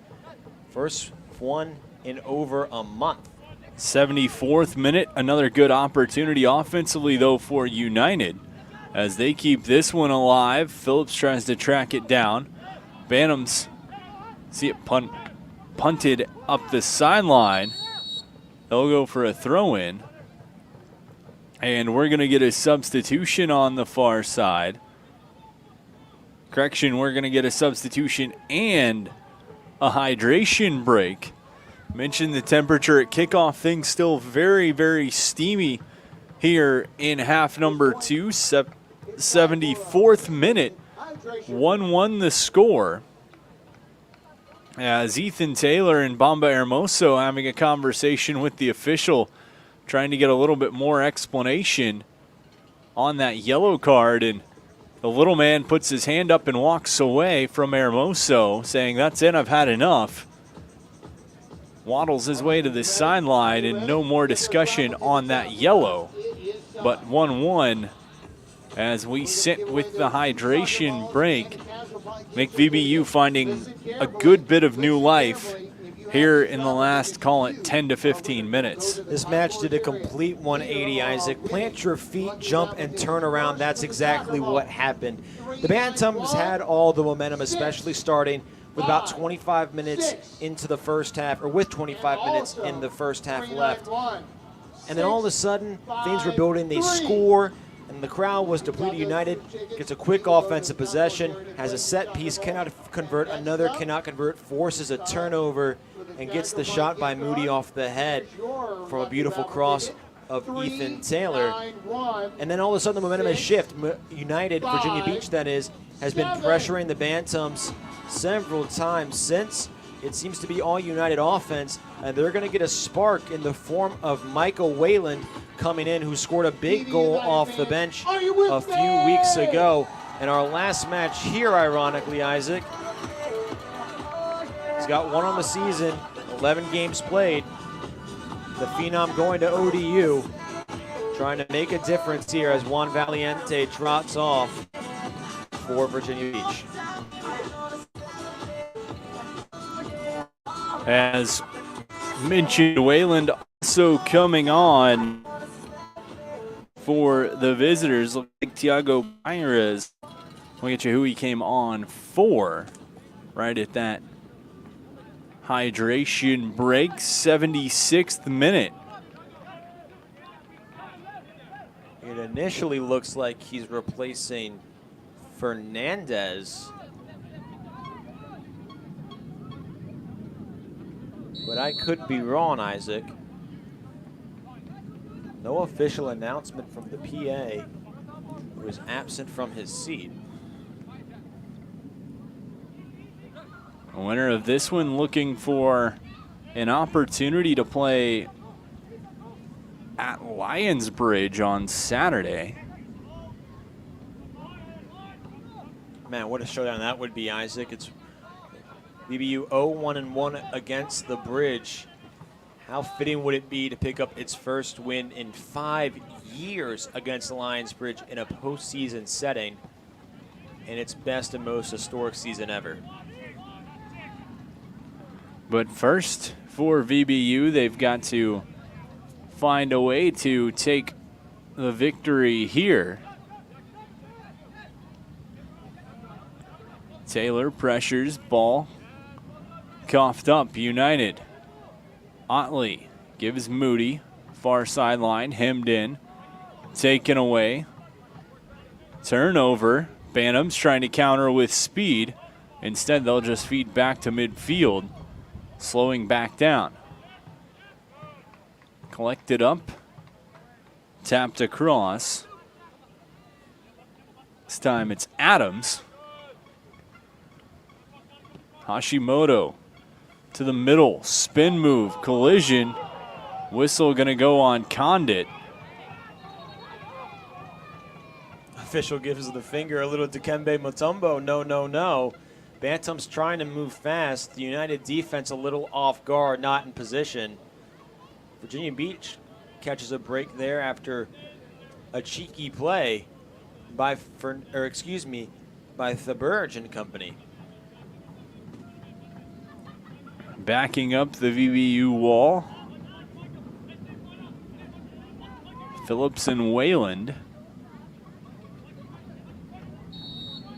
First one in over a month. 74th minute, another good opportunity offensively though for United as they keep this one alive. Phillips tries to track it down. Bantams see it punted up the sideline. They'll go for a throw-in. And we're going to get a substitution on the far side. Correction, we're going to get a substitution and a hydration break. Mentioned the temperature at kickoff. Things still very, very steamy here in half number 2. 74th minute. 1-1 the score. As Ethan Taylor and Bamba Hermoso having a conversation with the official, trying to get a little bit more explanation on that yellow card, and the little man puts his hand up and walks away from Hermoso, saying, "That's it, I've had enough." Waddles his way to the sideline, and no more discussion on that yellow. But 1-1 as we sit with the hydration break. McVBU finding a good bit of new life here in the last, call it 10 to 15 minutes. This match did a complete 180, Isaac. Plant your feet, jump, and turn around. That's exactly what happened. The Bantams had all the momentum, especially starting with about 25 minutes into the first half, or with 25 minutes in the first half left. And then all of a sudden, things were building. They score, and the crowd was depleted. United gets a quick offensive possession, has a set piece, cannot convert, another cannot convert, forces a turnover, and gets the shot by Moody off the head from a beautiful cross of Ethan Taylor. And then all of a sudden the momentum has shifted. United, Virginia Beach that is, has been pressuring the Bantams several times since. It seems to be all United offense, and they're going to get a spark in the form of Michael Wayland coming in, who scored a big goal off the bench a few weeks ago. In our last match here, ironically, Isaac, he's got one on the season, 11 games played. The Phenom going to ODU, trying to make a difference here as Juan Valiente trots off for Virginia Beach. As mentioned, Wayland also coming on for the visitors. Looks like Tiago Pires. We'll get you who he came on for right at that hydration break. 76th minute. It initially looks like he's replacing Fernandez, but I could be wrong, Isaac. No official announcement from the PA, who is absent from his seat. The winner of this one looking for an opportunity to play at Lions Bridge on Saturday. Man, what a showdown that would be, Isaac. It's VBU 0-1-1 against the Bridge. How fitting would it be to pick up its first win in 5 years against the Lions Bridge in a postseason setting, in its best and most historic season ever. But first, for VBU, they've got to find a way to take the victory here. Taylor pressures, ball coughed up, United. Otley gives Moody, far sideline, hemmed in, taken away. Turnover, Bantams trying to counter with speed. Instead, they'll just feed back to midfield, slowing back down. Collected up, tapped across. This time it's Adams. Hashimoto to the middle, spin move, collision. Whistle gonna go on Condit. Official gives the finger a little Dikembe Mutombo. No, no, no. Bantams trying to move fast. The United defense a little off guard, not in position. Virginia Beach catches a break there after a cheeky play by Thaberge and company. Backing up the VBU wall. Phillips and Wayland.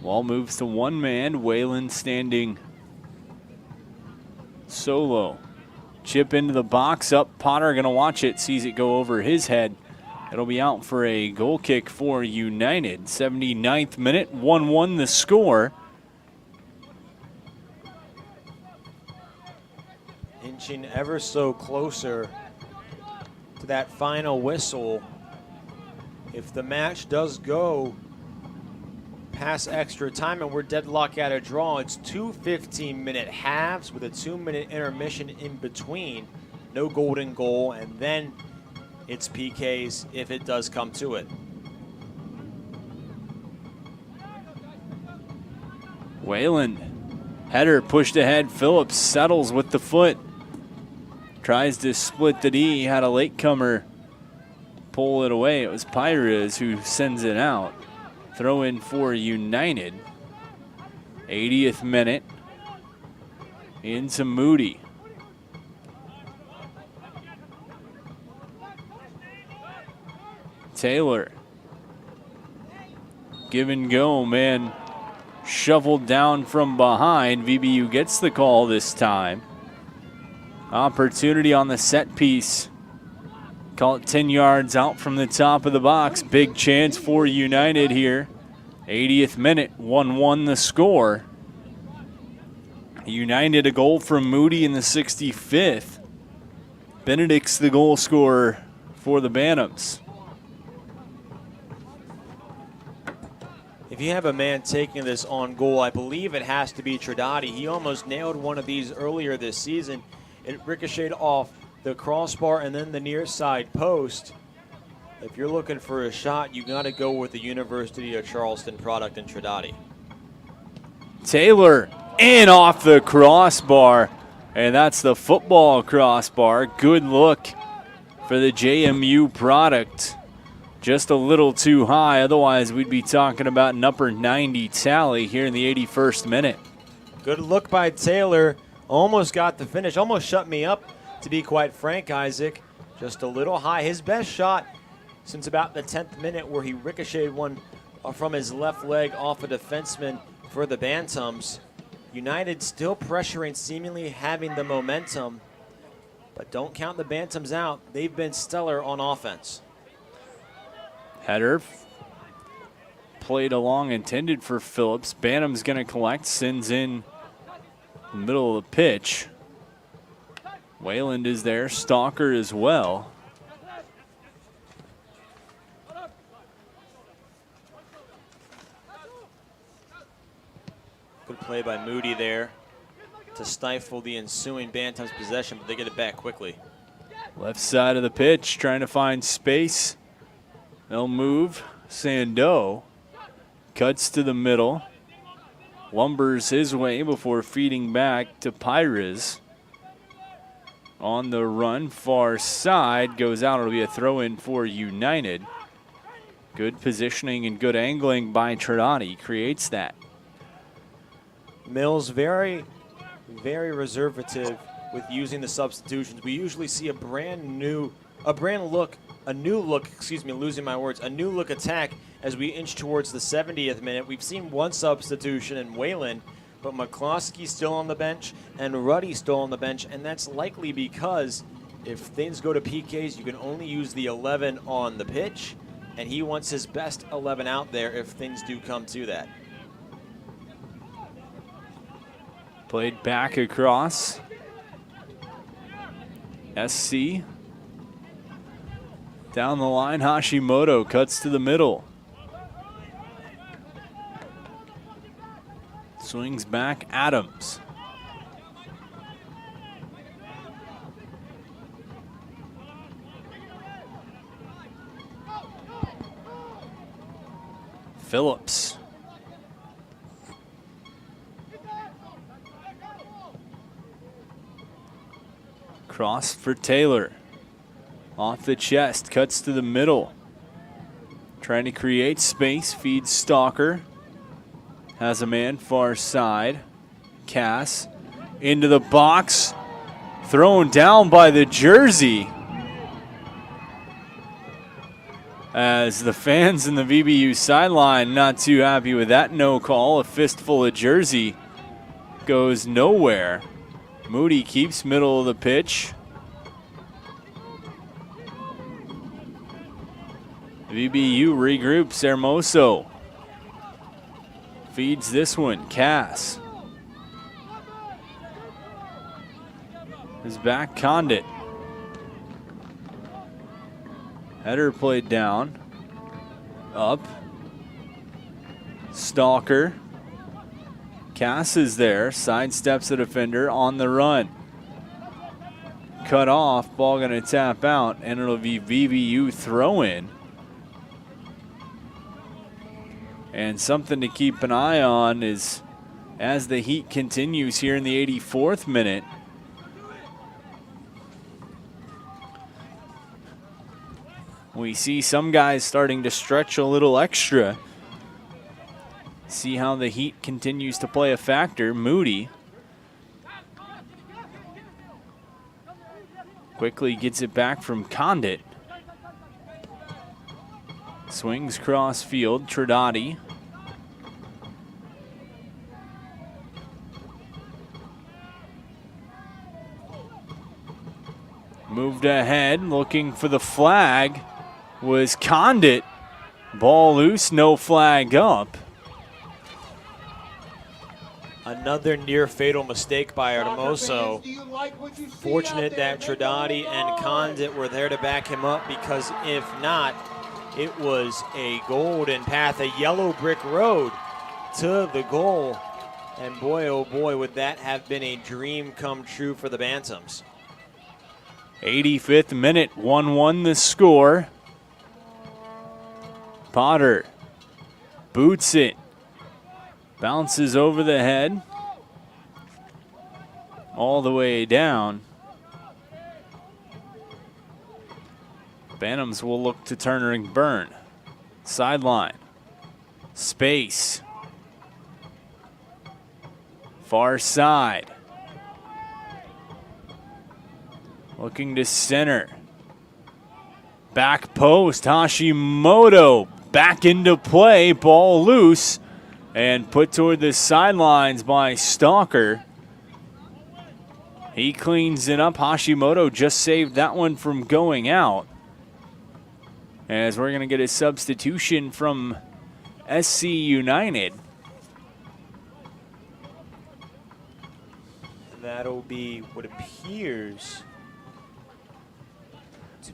Wall moves to one man. Wayland standing solo. Chip into the box, up. Potter going to watch it, sees it go over his head. It'll be out for a goal kick for United. 79th minute, 1-1 the score. Inching ever so closer to that final whistle. If the match does go past extra time and we're deadlocked at a draw, it's 2 15-minute halves with a 2-minute intermission in between. No golden goal, and then it's PKs if it does come to it. Wayland, header pushed ahead. Phillips settles with the foot. Tries to split the D. Had a latecomer pull it away. It was Pires who sends it out. Throw in for United. 80th minute. Into Moody. Taylor. Give and go, man. Shoveled down from behind. VBU gets the call this time. Opportunity on the set piece. Call it 10 yards out from the top of the box. Big chance for United here. 80th minute, 1-1 the score. United a goal from Moody in the 65th. Benedict's the goal scorer for the Bantams. If you have a man taking this on goal, I believe it has to be Trinidadi. He almost nailed one of these earlier this season. It ricocheted off the crossbar and then the near side post. If you're looking for a shot, you got to go with the University of Charleston product in Trinidadi. Taylor in off the crossbar, and that's the football crossbar. Good look for the JMU product. Just a little too high, otherwise we'd be talking about an upper 90 tally here in the 81st minute. Good look by Taylor. Almost got the finish, almost shut me up, to be quite frank, Isaac. Just a little high. His best shot since about the 10th minute, where he ricocheted one from his left leg off a defenseman for the Bantams. United still pressuring, seemingly having the momentum, but don't count the Bantams out. They've been stellar on offense. Header played along, intended for Phillips. Bantams going to collect, sends in the middle of the pitch. Wayland is there, Stalker as well. Good play by Moody there to stifle the ensuing Bantams possession, but they get it back quickly. Left side of the pitch, trying to find space. They'll move. Sandeau cuts to the middle. Lumbers his way before feeding back to Pires. On the run, far side, goes out. It'll be a throw-in for United. Good positioning and good angling by Trinidadi creates that. Mills very, very reservative with using the substitutions. We usually see a new look attack as we inch towards the 70th minute. We've seen one substitution in Wayland, but McCloskey's still on the bench and Ruddy's still on the bench, and that's likely because if things go to PKs, you can only use the 11 on the pitch, and he wants his best 11 out there if things do come to that. Played back across. SC. Down the line, Hashimoto cuts to the middle. Swings back, Adams. Phillips. Cross for Taylor. Off the chest, cuts to the middle. Trying to create space, feeds Stalker. Has a man far side. Cass into the box. Thrown down by the jersey. As the fans in the VBU sideline not too happy with that no call. A fistful of jersey goes nowhere. Moody keeps middle of the pitch. VBU regroups. Hermoso feeds this one. Cass is back. Condit. Header played down. Up. Stalker. Cass is there. Sidesteps the defender on the run. Cut off. Ball going to tap out, and it'll be VBU throw-in. And something to keep an eye on is as the heat continues here in the 84th minute. We see some guys starting to stretch a little extra. See how the heat continues to play a factor. Moody quickly gets it back from Condit. Swings cross field, Trinati. Moved ahead, looking for the flag. Was Condit. Ball loose, no flag up. Another near fatal mistake by Artemoso. Fortunate that Trinati and Condit were there to back him up, because if not, it was a golden path, a yellow brick road to the goal. And boy, oh boy, would that have been a dream come true for the Bantams. 85th minute, 1-1 the score. Potter boots it. Bounces over the head. All the way down. Bantams will look to Turner and Byrne. Sideline. Space. Far side. Looking to center. Back post. Hashimoto back into play. Ball loose. And put toward the sidelines by Stalker. He cleans it up. Hashimoto just saved that one from going out. As we're going to get a substitution from SC United. That'll be what appears.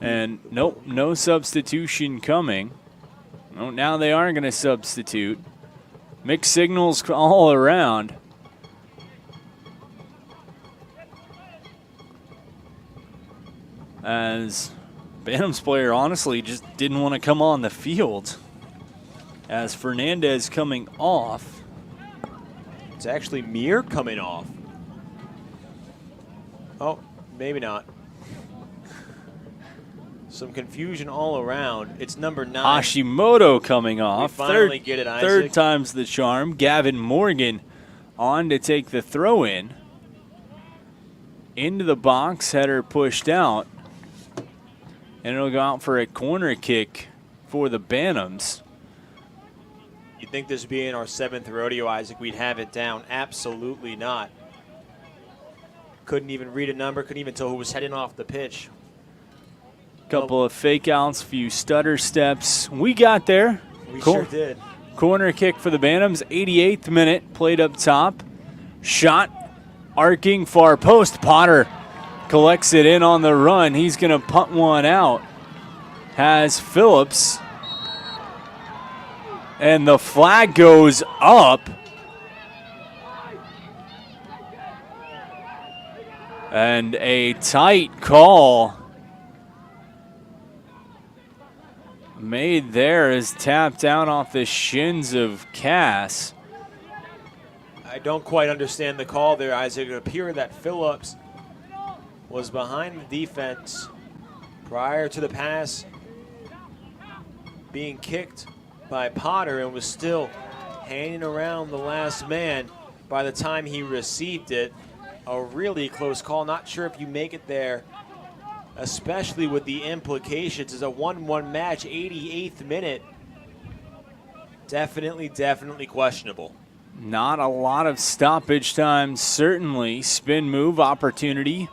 And nope, no substitution coming. Oh, now they are going to substitute. Mixed signals all around. As Bantams player honestly just didn't want to come on the field. As Fernandez coming off. It's actually Mir coming off. Oh, maybe not. Some confusion all around. It's number 9. Hashimoto coming off. We finally get it, Isaac. Third time's the charm. Gavin Morgan on to take the throw in. Into the box, header pushed out. And it'll go out for a corner kick for the Bantams. You'd think this being our 7th rodeo, Isaac, we'd have it down. Absolutely not. Couldn't even read a number, couldn't even tell who was heading off the pitch. Couple of fake outs, few stutter steps. We got there. We sure did. Corner kick for the Bantams, 88th minute, played up top. Shot, arcing far post. Potter collects it in on the run. He's going to punt one out. Has Phillips. And the flag goes up. And a tight call made there is tapped out off the shins of Cass. I don't quite understand the call there, Isaac. It appeared that Phillips was behind the defense prior to the pass being kicked by Potter and was still hanging around the last man by the time he received it. A really close call. Not sure if you make it there, especially with the implications. It's a 1-1 match, 88th minute. Definitely questionable. Not a lot of stoppage time, certainly. Spin move opportunity.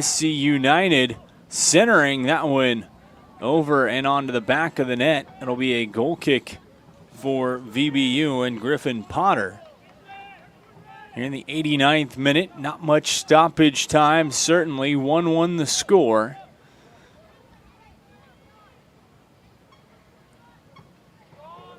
SC United centering that one over and onto the back of the net. It'll be a goal kick for VBU and Griffin Potter. Here in the 89th minute, not much stoppage time, certainly. 1-1 the score.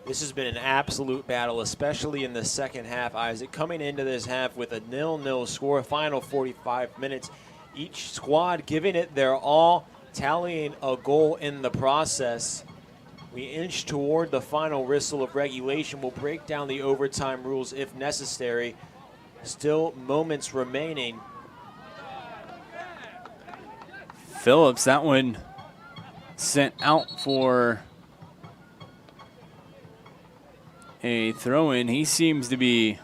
This has been an absolute battle, especially in the second half, Isaac. Coming into this half with a 0-0 score, final 45 minutes. Each squad giving it their all, tallying a goal in the process. We inch toward the final whistle of regulation. We'll break down the overtime rules if necessary. Still moments remaining. Phillips, that one sent out for a throw-in. He seems to be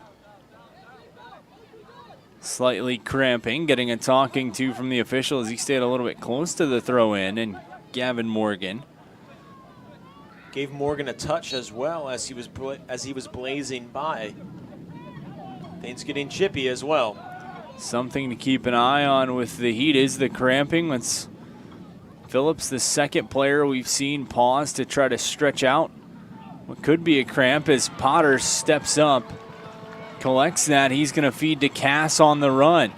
slightly cramping, getting a talking to from the official as he stayed a little bit close to the throw-in, and Gavin Morgan Gave Morgan a touch as well as he was blazing by. Things getting chippy as well. Something to keep an eye on with the heat is the cramping. Phillips, the second player we've seen pause to try to stretch out what could be a cramp as Potter steps up, collects that. He's going to feed to Cass on the run.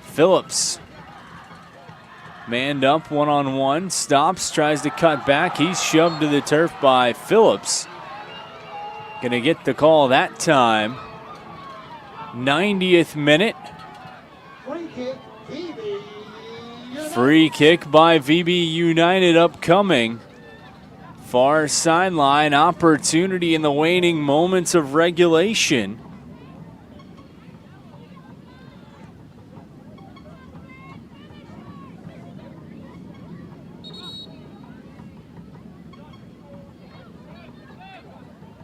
Phillips, manned up one-on-one, stops, tries to cut back. He's shoved to the turf by Phillips. Going to get the call that time. 90th minute. Free kick by VB United upcoming. Far sideline opportunity in the waning moments of regulation.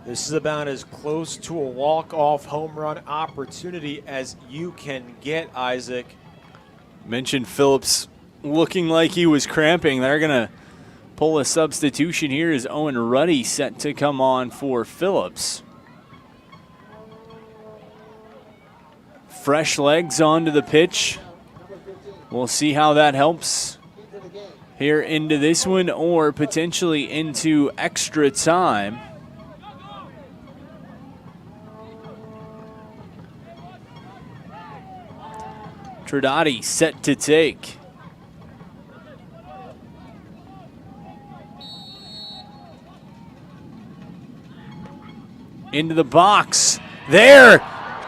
This is about as close to a walk-off home run opportunity as you can get, Isaac. Mentioned Phillips looking like he was cramping. They're going to pull a substitution here as Owen Ruddy set to come on for Phillips. Fresh legs onto the pitch. We'll see how that helps here into this one or potentially into extra time. Tridati set to take. Into the box. There!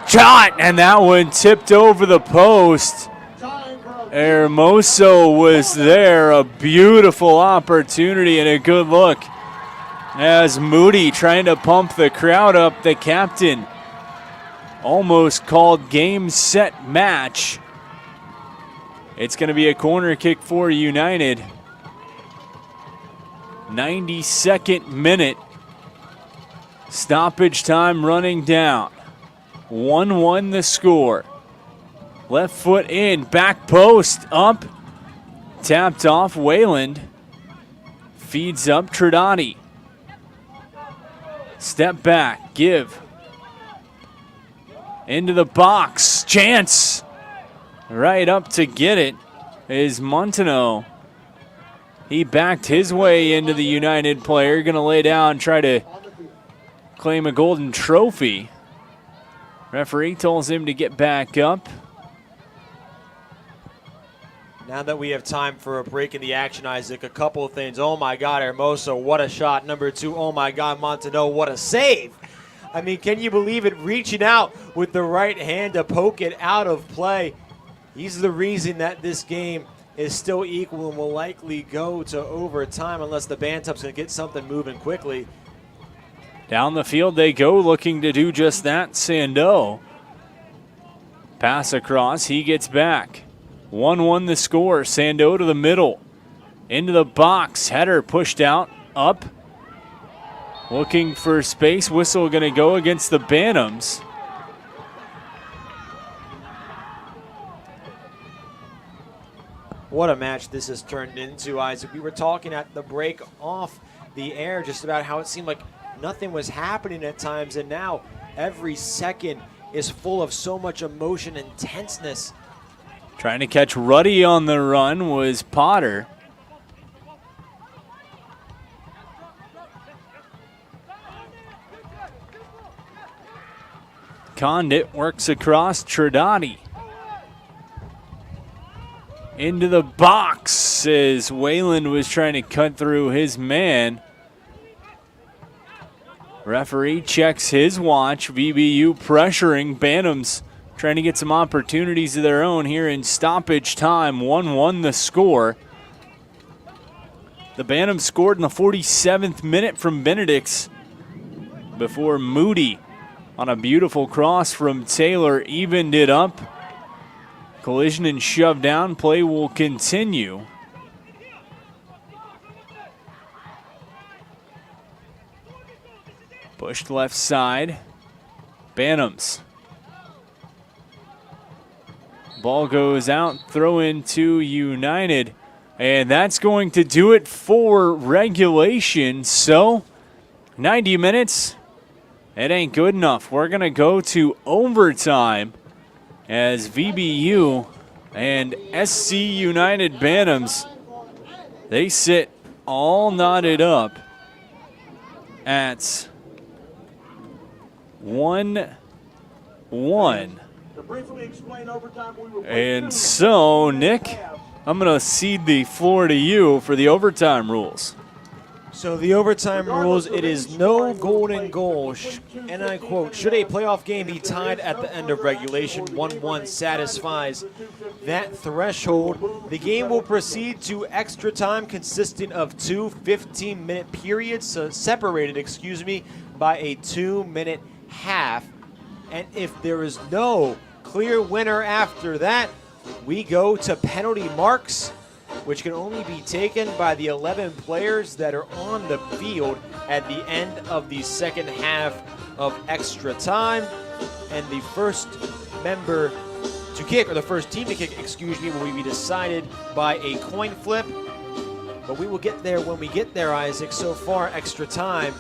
Shot! And that one tipped over the post. Hermoso was there. A beautiful opportunity and a good look. As Moody trying to pump the crowd up, the captain almost called game, set, match. It's going to be a corner kick for United. 92nd minute. Stoppage time running down. 1-1 the score. Left foot in, back post, up. Tapped off, Wayland. Feeds up Tridati. Step back, give. Into the box, chance. Right up to get it is Montano. He backed his way into the United player. Going to lay down, try to claim a golden trophy. Referee tells him to get back up. Now that we have time for a break in the action, Isaac, a couple of things. Oh my God, Hermoso, what a shot. Number two, oh my God, Montano, what a save. I mean, can you believe it? Reaching out with the right hand to poke it out of play. He's the reason that this game is still equal and will likely go to overtime unless the Bantams can get something moving quickly. Down the field they go, looking to do just that. Sandeau. Pass across, he gets back. 1-1 the score. Sandeau to the middle. Into the box. Header pushed out. Up. Looking for space. Whistle going to go against the Bantams. What a match this has turned into, Isaac. We were talking at the break off the air just about how it seemed like nothing was happening at times, and now every second is full of so much emotion and tenseness. Trying to catch Ruddy on the run was Potter. Condit works across Tridati. Into the box as Wayland was trying to cut through his man. Referee checks his watch. VBU pressuring. Bantams trying to get some opportunities of their own here in stoppage time. 1-1 the score. The Bantams scored in the 47th minute from Benedict's before Moody on a beautiful cross from Taylor, evened it up. Collision and shove down. Play will continue. Pushed left side. Bantams. Ball goes out, throw into United. And that's going to do it for regulation. So, 90 minutes, it ain't good enough. We're going to go to overtime as VBU and SC United Bantams, they sit all knotted up at 1-1. And so, Nick, I'm going to cede the floor to you for the overtime rules. So the overtime rules, it is no golden goal, and I quote, should a playoff game be tied at the end of regulation, 1-1 satisfies that threshold, the game will proceed to extra time consisting of two 15-minute periods, separated by a 2-minute half. And if there is no clear winner after that, we go to penalty marks, which can only be taken by the 11 players that are on the field at the end of the second half of extra time. And the first member to kick, or the first team to kick, will be decided by a coin flip. But we will get there when we get there, Isaac. So far, extra time.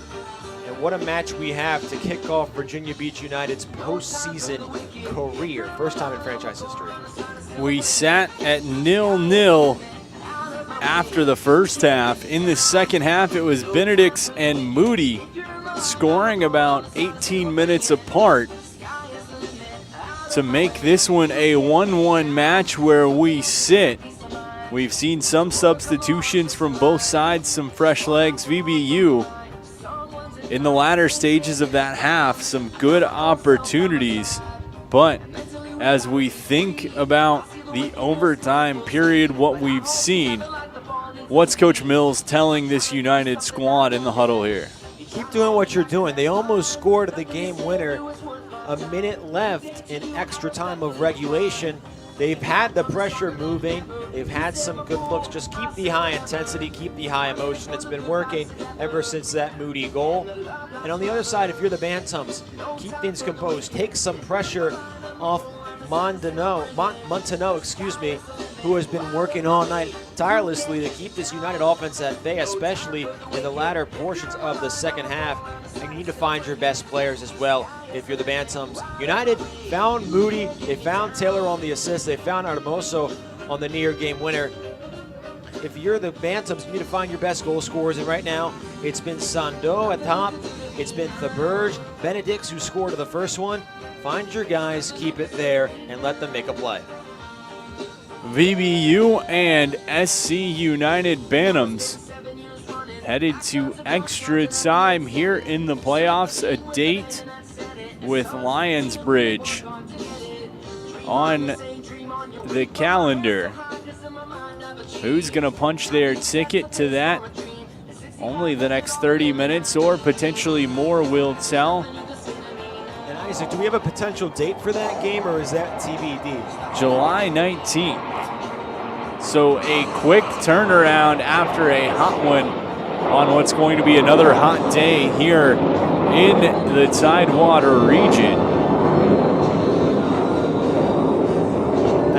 And what a match we have to kick off Virginia Beach United's postseason career. First time in franchise history. We sat at 0-0 after the first half. In the second half, it was Benedicts and Moody scoring about 18 minutes apart to make this one a 1-1 match where we sit. We've seen some substitutions from both sides, some fresh legs. VBU in the latter stages of that half, some good opportunities. But as we think about the overtime period, what we've seen, what's Coach Mills telling this United squad in the huddle here? Keep doing what you're doing. They almost scored the game winner. A minute left in extra time of regulation. They've had the pressure moving. They've had some good looks. Just keep the high intensity, keep the high emotion. It's been working ever since that Moody goal. And on the other side, if you're the Bantams, keep things composed. Take some pressure off Montenot, who has been working all night tirelessly to keep this United offense at bay, especially in the latter portions of the second half. And you need to find your best players as well if you're the Bantams. United found Moody, they found Taylor on the assist, they found Artemoso on the near game winner. If you're the Bantams, you need to find your best goal scorers, and right now it's been Sando at top, it's been Thaberge, Benedicts who scored the first one. Find your guys, keep it there, and let them make a play. VBU and SC United Bantams headed to extra time here in the playoffs. A date with Lionsbridge on the calendar. Who's going to punch their ticket to that? Only the next 30 minutes or potentially more will tell. And Isaac, do we have a potential date for that game, or is that TBD? July 19th. So a quick turnaround after a hot one on what's going to be another hot day here in the Tidewater region.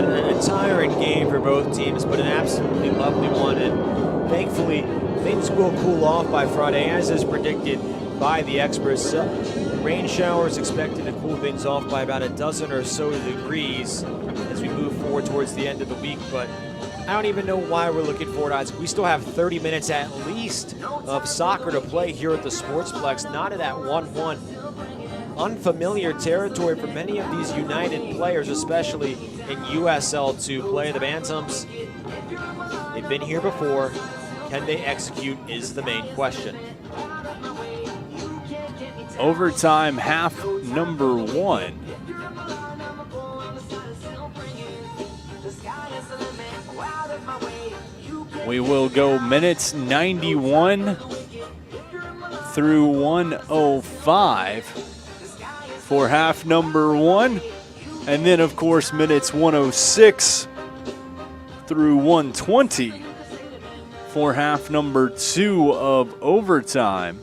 A tiring game for both teams, but an absolutely lovely one. And thankfully, things will cool off by Friday, as is predicted by the experts. Rain showers expected to cool things off by about a dozen or so degrees as we move forward towards the end of the week. But I don't even know why we're looking forward, Isaac. We still have 30 minutes at least of soccer to play here at the Sportsplex, not at that 1-1. Unfamiliar territory for many of these United players, especially in USL to play. The Bantams, they've been here before. Can they execute is the main question. Overtime half number 1. We will go minutes 91 through 105 for half number 1. And then, of course, minutes 106 through 120 for half number 2 of overtime.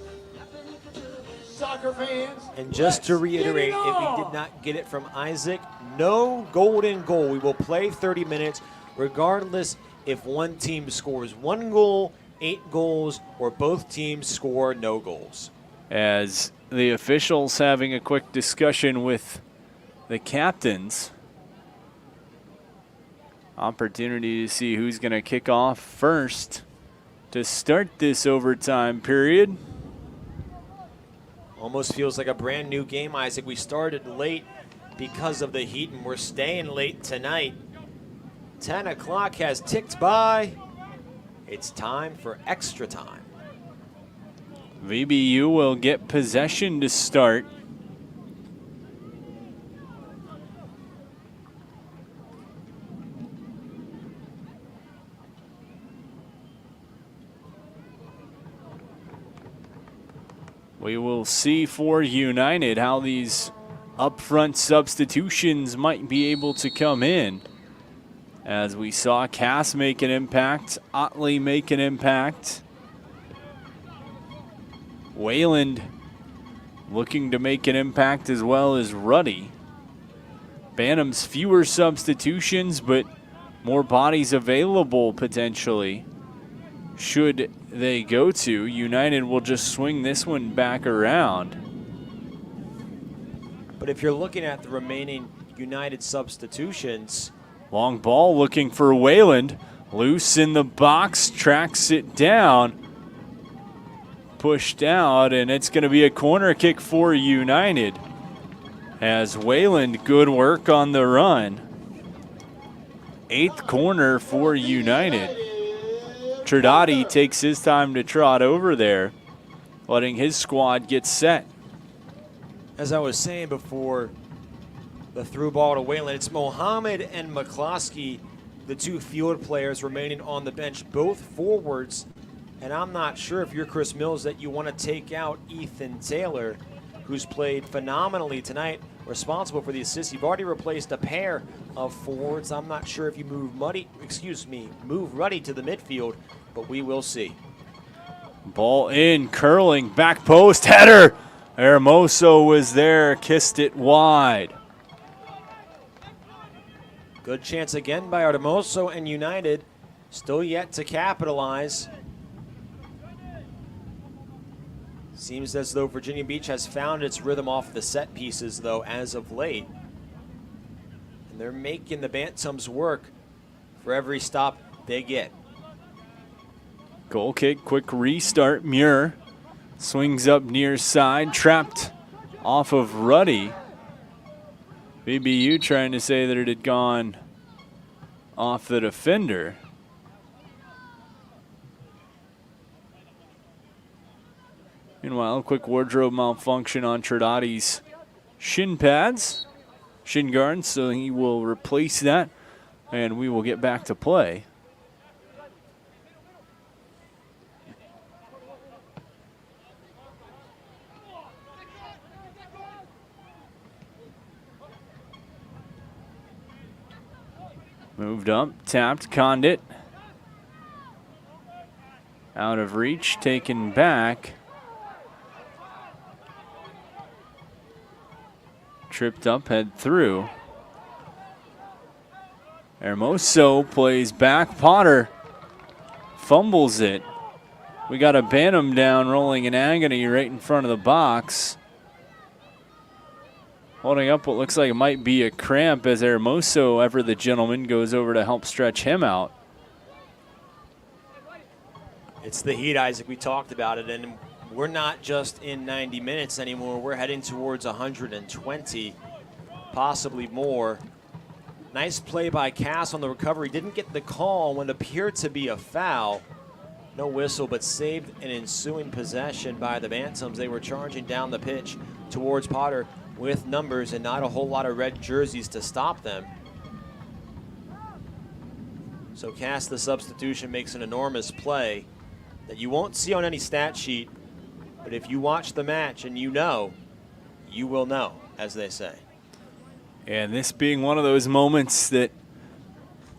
Soccer fans. And just to reiterate, if we did not get it from Isaac, no golden goal. We will play 30 minutes regardless if one team scores 1 goal, 8 goals, or both teams score no goals. As the officials having a quick discussion with the captains. Opportunity to see who's going to kick off first to start this overtime period. Almost feels like a brand new game, Isaac. We started late because of the heat, and we're staying late tonight. 10 o'clock has ticked by. It's time for extra time. VBU will get possession to start. We will see for United how these upfront substitutions might be able to come in. As we saw Cass make an impact, Otley make an impact. Wayland looking to make an impact as well as Ruddy. Bantams fewer substitutions, but more bodies available potentially. Should they go to, United will just swing this one back around. But if you're looking at the remaining United substitutions, long ball looking for Wayland. Loose in the box, tracks it down. Pushed out, and it's going to be a corner kick for United. As Wayland, good work on the run. 8th corner for United. Tridati takes his time to trot over there, letting his squad get set. as I was saying before, the through ball to Wayland, it's Mohammed and McCloskey, the two field players remaining on the bench, both forwards. And I'm not sure if you're Chris Mills that you want to take out Ethan Taylor, who's played phenomenally tonight, responsible for the assist. You've already replaced a pair of forwards. I'm not sure if you move Ruddy to the midfield, but we will see. Ball in, curling, back post, header. Hermoso was there, kissed it wide. Good chance again by Hermoso, and United still yet to capitalize. Seems as though Virginia Beach has found its rhythm off the set pieces, though, as of late. And they're making the Bantams work for every stop they get. Goal kick, quick restart. Muir swings up near side, trapped off of Ruddy. BBU trying to say that it had gone off the defender. Meanwhile, quick wardrobe malfunction on Tridati's shin pads, shin guards, so he will replace that, and we will get back to play. Moved up, tapped, Condit. Out of reach, taken back. Tripped up, head through. Hermoso plays back. Potter fumbles it. We got a Bantam down rolling in agony right in front of the box. Holding up what looks like it might be a cramp as Hermoso, ever the gentleman, goes over to help stretch him out. It's the heat, Isaac. We talked about it, and we're not just in 90 minutes anymore. We're heading towards 120, possibly more. Nice play by Cass on the recovery. Didn't get the call when it appeared to be a foul. No whistle, but saved an ensuing possession by the Bantams. They were charging down the pitch towards Potter with numbers and not a whole lot of red jerseys to stop them. So Cass, the substitution, makes an enormous play that you won't see on any stat sheet, but if you watch the match and you know, you will know, as they say. And this being one of those moments that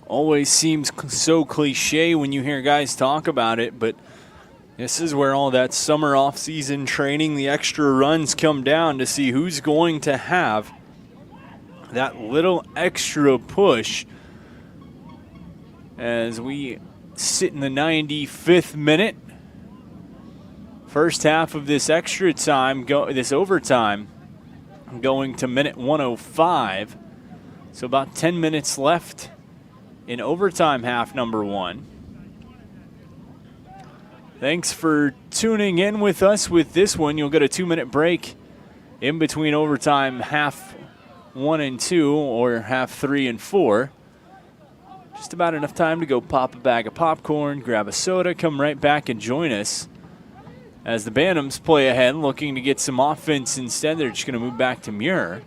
always seems so cliche when you hear guys talk about it, but this is where all that summer off-season training, the extra runs come down to see who's going to have that little extra push as we sit in the 95th minute. First half of this extra time, this overtime, going to minute 105. So about 10 minutes left in overtime half number 1. Thanks for tuning in with us with this one. You'll get a 2-minute break in between overtime half 1 and 2 or half 3 and 4. Just about enough time to go pop a bag of popcorn, grab a soda, come right back and join us as the Bantams play ahead, looking to get some offense instead. They're just going to move back to Muir.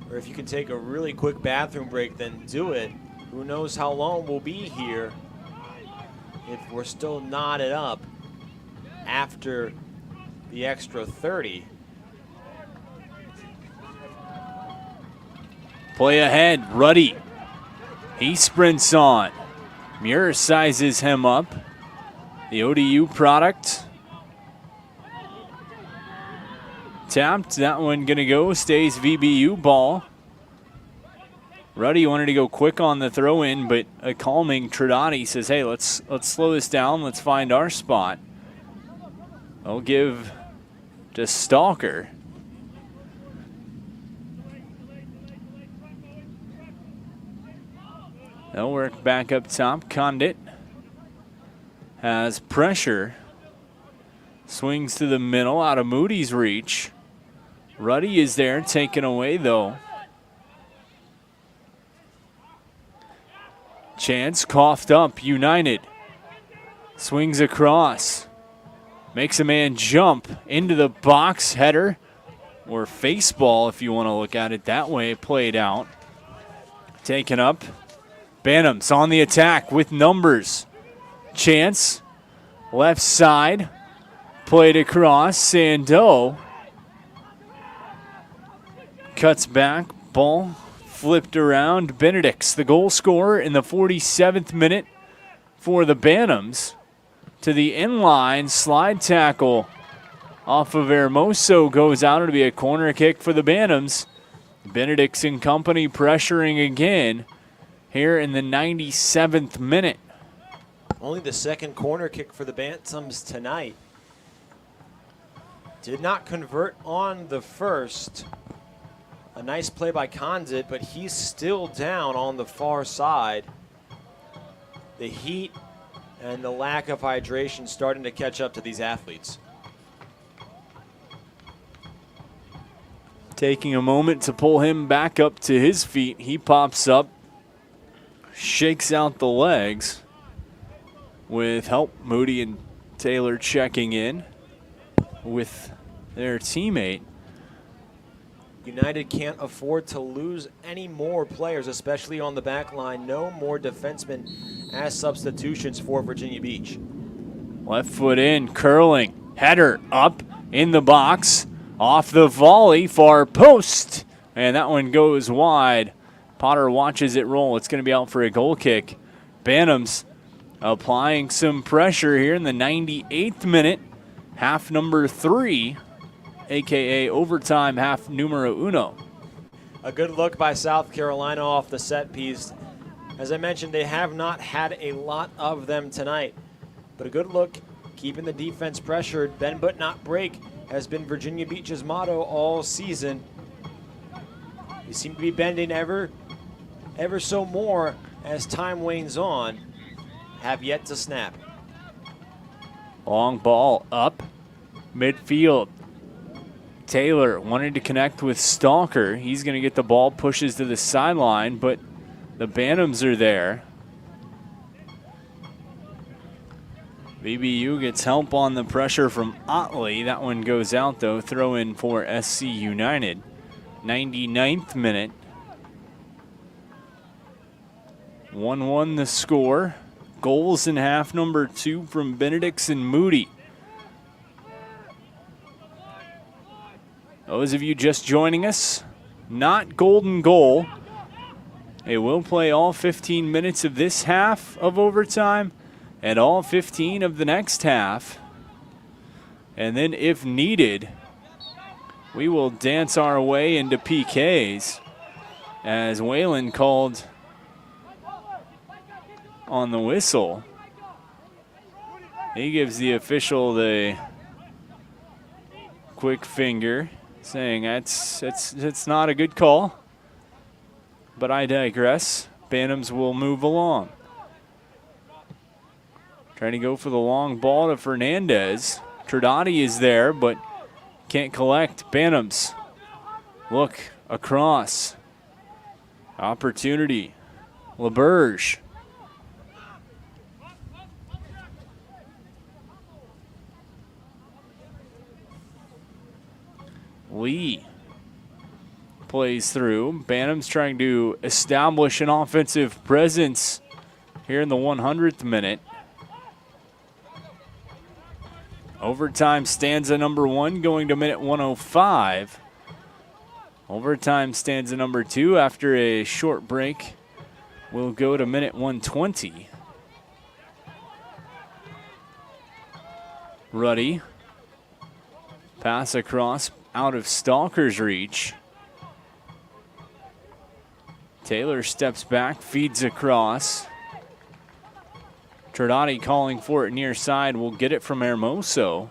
Or if you can take a really quick bathroom break, then do it. Who knows how long we'll be here if we're still knotted up after the extra 30. Play ahead, Ruddy. He sprints on. Muir sizes him up. The ODU product. Tapped, that one gonna go, stays VBU ball. Ruddy wanted to go quick on the throw in, but a calming Trinati says, hey, let's slow this down, let's find our spot. I'll give to Stalker. They'll work back up top. Condit has pressure. Swings to the middle, out of Moody's reach. Ruddy is there, taken away though. Chance coughed up, United. Swings across. Makes a man jump into the box, header. Or face ball if you want to look at it that way, played out. Taken up. Bantams on the attack with numbers. Chance, left side, played across. Sandeau cuts back, ball flipped around. Benedict's the goal scorer in the 47th minute for the Bantams. To the inline, slide tackle off of Hermoso goes out. It'll be a corner kick for the Bantams. Benedict's and company pressuring again here in the 97th minute. Only the second corner kick for the Bantams tonight. Did not convert on the first. A nice play by Condit, but he's still down on the far side. The heat and the lack of hydration starting to catch up to these athletes. Taking a moment to pull him back up to his feet. He pops up, shakes out the legs with help. Moody and Taylor checking in with their teammate. United can't afford to lose any more players, especially on the back line. No more defensemen as substitutions for Virginia Beach. Left foot in, curling, header up in the box, off the volley, far post, and that one goes wide. Potter watches it roll. It's going to be out for a goal kick. Bantams applying some pressure here in the 98th minute, half number 3, a.k.a. overtime half numero uno. A good look by South Carolina off the set piece. As I mentioned, they have not had a lot of them tonight, but a good look, keeping the defense pressured. Bend but not break has been Virginia Beach's motto all season. They seem to be bending ever so more as time wanes on. Have yet to snap. Long ball up midfield. Taylor wanted to connect with Stalker. He's going to get the ball, pushes to the sideline, but the Bantams are there. VBU gets help on the pressure from Otley. That one goes out, though. Throw in for SC United. 99th minute. 1-1 the score. Goals in half number 2 from Benedict's and Moody. Those of you just joining us, not golden goal. They will play all 15 minutes of this half of overtime and all 15 of the next half. And then if needed, we will dance our way into PKs as Whalen called on the whistle. He gives the official the quick finger, saying that's not a good call. But I digress. Bantams will move along. Trying to go for the long ball to Fernandez. Tridati is there, but can't collect. Bantams look across. Opportunity. LeBurge. Lee plays through. Bantams trying to establish an offensive presence here in the 100th minute. Overtime stanza number 1 going to minute 105. Overtime stanza number 2 after a short break will go to minute 120. Ruddy. Pass across out of Stalker's reach. Taylor steps back, feeds across. Tridati calling for it near side. Will get it from Hermoso.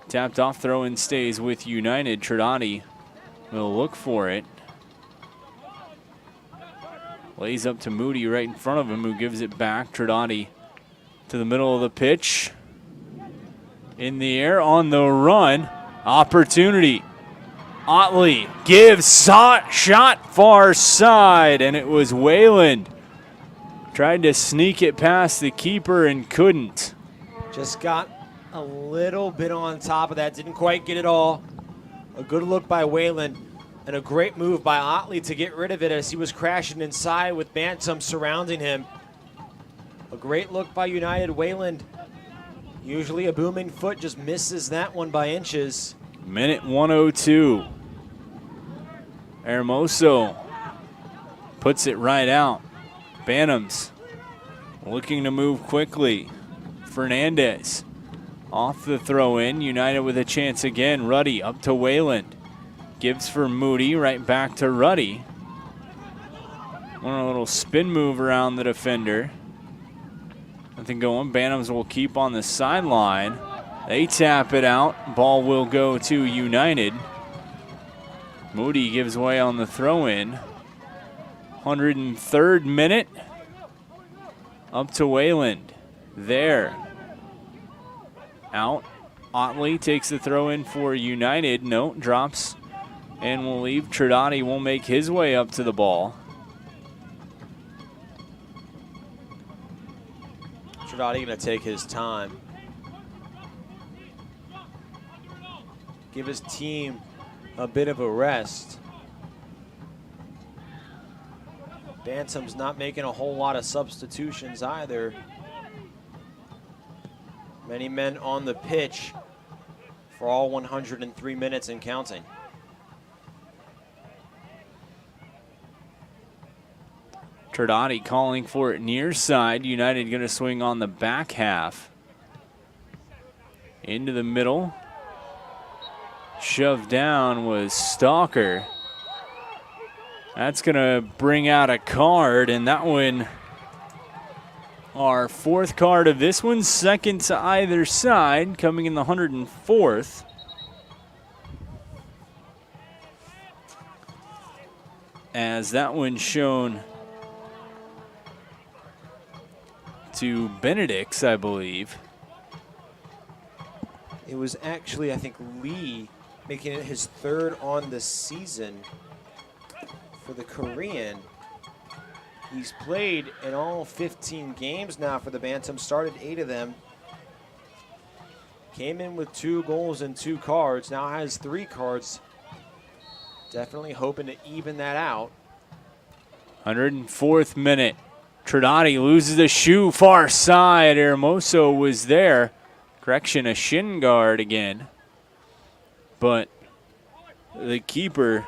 Tapped off, throw in stays with United. Tridati will look for it. Lays up to Moody right in front of him, who gives it back. Tridati to the middle of the pitch. In the air, on the run. Opportunity. Otley gives shot far side, and it was Wayland. Tried to sneak it past the keeper and couldn't. Just got a little bit on top of that. Didn't quite get it all. A good look by Wayland. And a great move by Otley to get rid of it as he was crashing inside with Bantam surrounding him. A great look by United. Wayland, usually a booming foot, just misses that one by inches. Minute 102. Hermoso puts it right out. Bantams looking to move quickly. Fernandez off the throw in. United with a chance again. Ruddy up to Wayland. Gives for Moody, right back to Ruddy. Want a little spin move around the defender. Nothing going. Bantams will keep on the sideline. They tap it out. Ball will go to United. Moody gives way on the throw-in. 103rd minute. Up to Wayland. There. Out. Otley takes the throw-in for United. No, drops and will leave. Tridati will make his way up to the ball. Tridati going to take his time. Give his team a bit of a rest. Bantam's not making a whole lot of substitutions either. Many men on the pitch for all 103 minutes and counting. Tridati calling for it near side. United going to swing on the back half. Into the middle. Shoved down was Stalker. That's going to bring out a card, and that one, our 4th card of this one, second to either side, coming in the 104th. As that one shown to Benedict's, I believe. It was actually, I think, Lee making it his 3rd on the season for the Korean. He's played in all 15 games now for the Bantams, started 8 of them. Came in with 2 goals and 2 cards, now has 3 cards. Definitely hoping to even that out. 104th minute. Trinati loses the shoe far side. Hermoso was there. Correction, a shin guard again. But the keeper,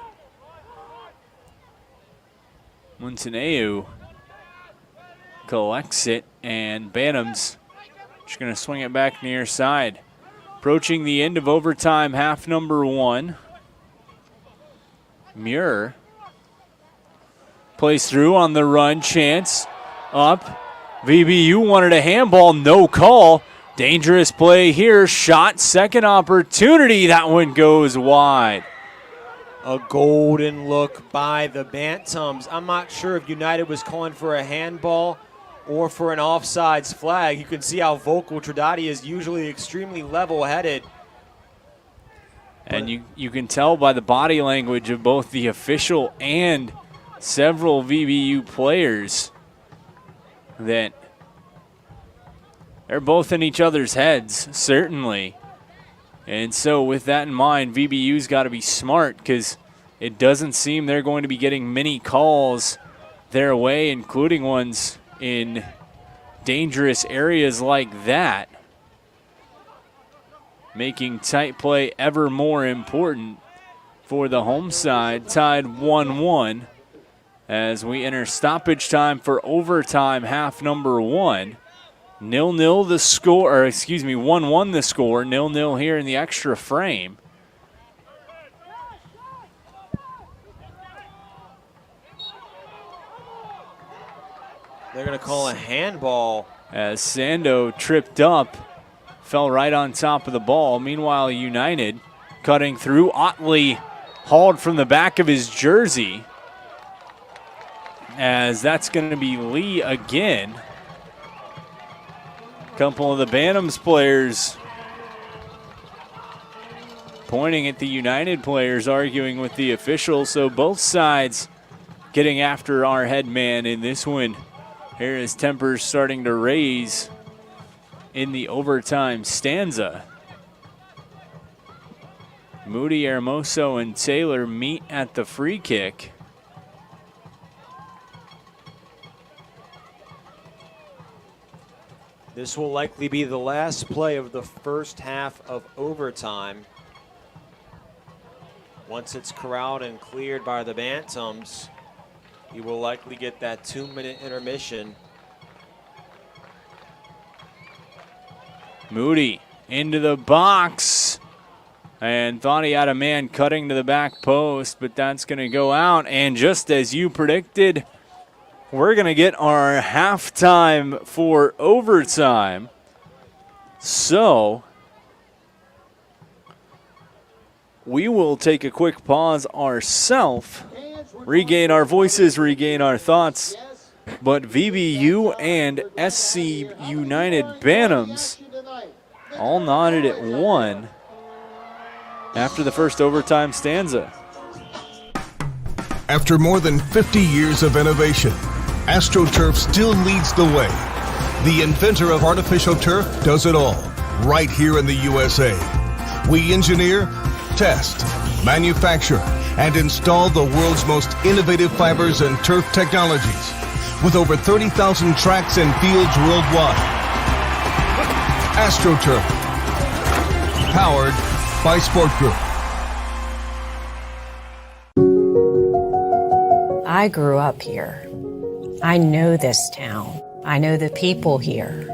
Montaneu, collects it, and Bantams just going to swing it back near side. Approaching the end of overtime, half number 1. Muir plays through on the run, chance up. VBU wanted a handball, no call. Dangerous play here, shot, second opportunity. That one goes wide. A golden look by the Bantams. I'm not sure if United was calling for a handball or for an offsides flag. You can see how vocal Trinati is, usually extremely level-headed. And you can tell by the body language of both the official and several VBU players that they're both in each other's heads, certainly. And so with that in mind, VBU's got to be smart, because it doesn't seem they're going to be getting many calls their way, including ones in dangerous areas like that, making tight play ever more important for the home side. Tied 1-1 as we enter stoppage time for overtime, half number 1. 0-0 the score, or excuse me, 1-1 the score. 0-0 here in the extra frame. They're going to call a handball. As Sando tripped up, fell right on top of the ball. Meanwhile, United cutting through. Otley hauled from the back of his jersey, as that's going to be Lee again. A couple of the Bantams players pointing at the United players, arguing with the officials. So both sides getting after our head man in this one. Here is tempers starting to raise in the overtime stanza. Moody, Hermoso, and Taylor meet at the free kick. This will likely be the last play of the first half of overtime. Once it's corralled and cleared by the Bantams, you will likely get that 2-minute intermission. Moody into the box, and thought he had a man cutting to the back post, but that's going to go out. And just as you predicted, we're going to get our halftime for overtime. So we will take a quick pause ourselves, regain our voices, regain our thoughts. But VBU and SC United Bantams all nodded at 1 after the first overtime stanza. After more than 50 years of innovation, AstroTurf still leads the way. The inventor of artificial turf does it all, right here in the USA. We engineer, test, manufacture, and install the world's most innovative fibers and turf technologies, with over 30,000 tracks and fields worldwide. AstroTurf, powered by Sport Group. I grew up here. I know this town. I know the people here.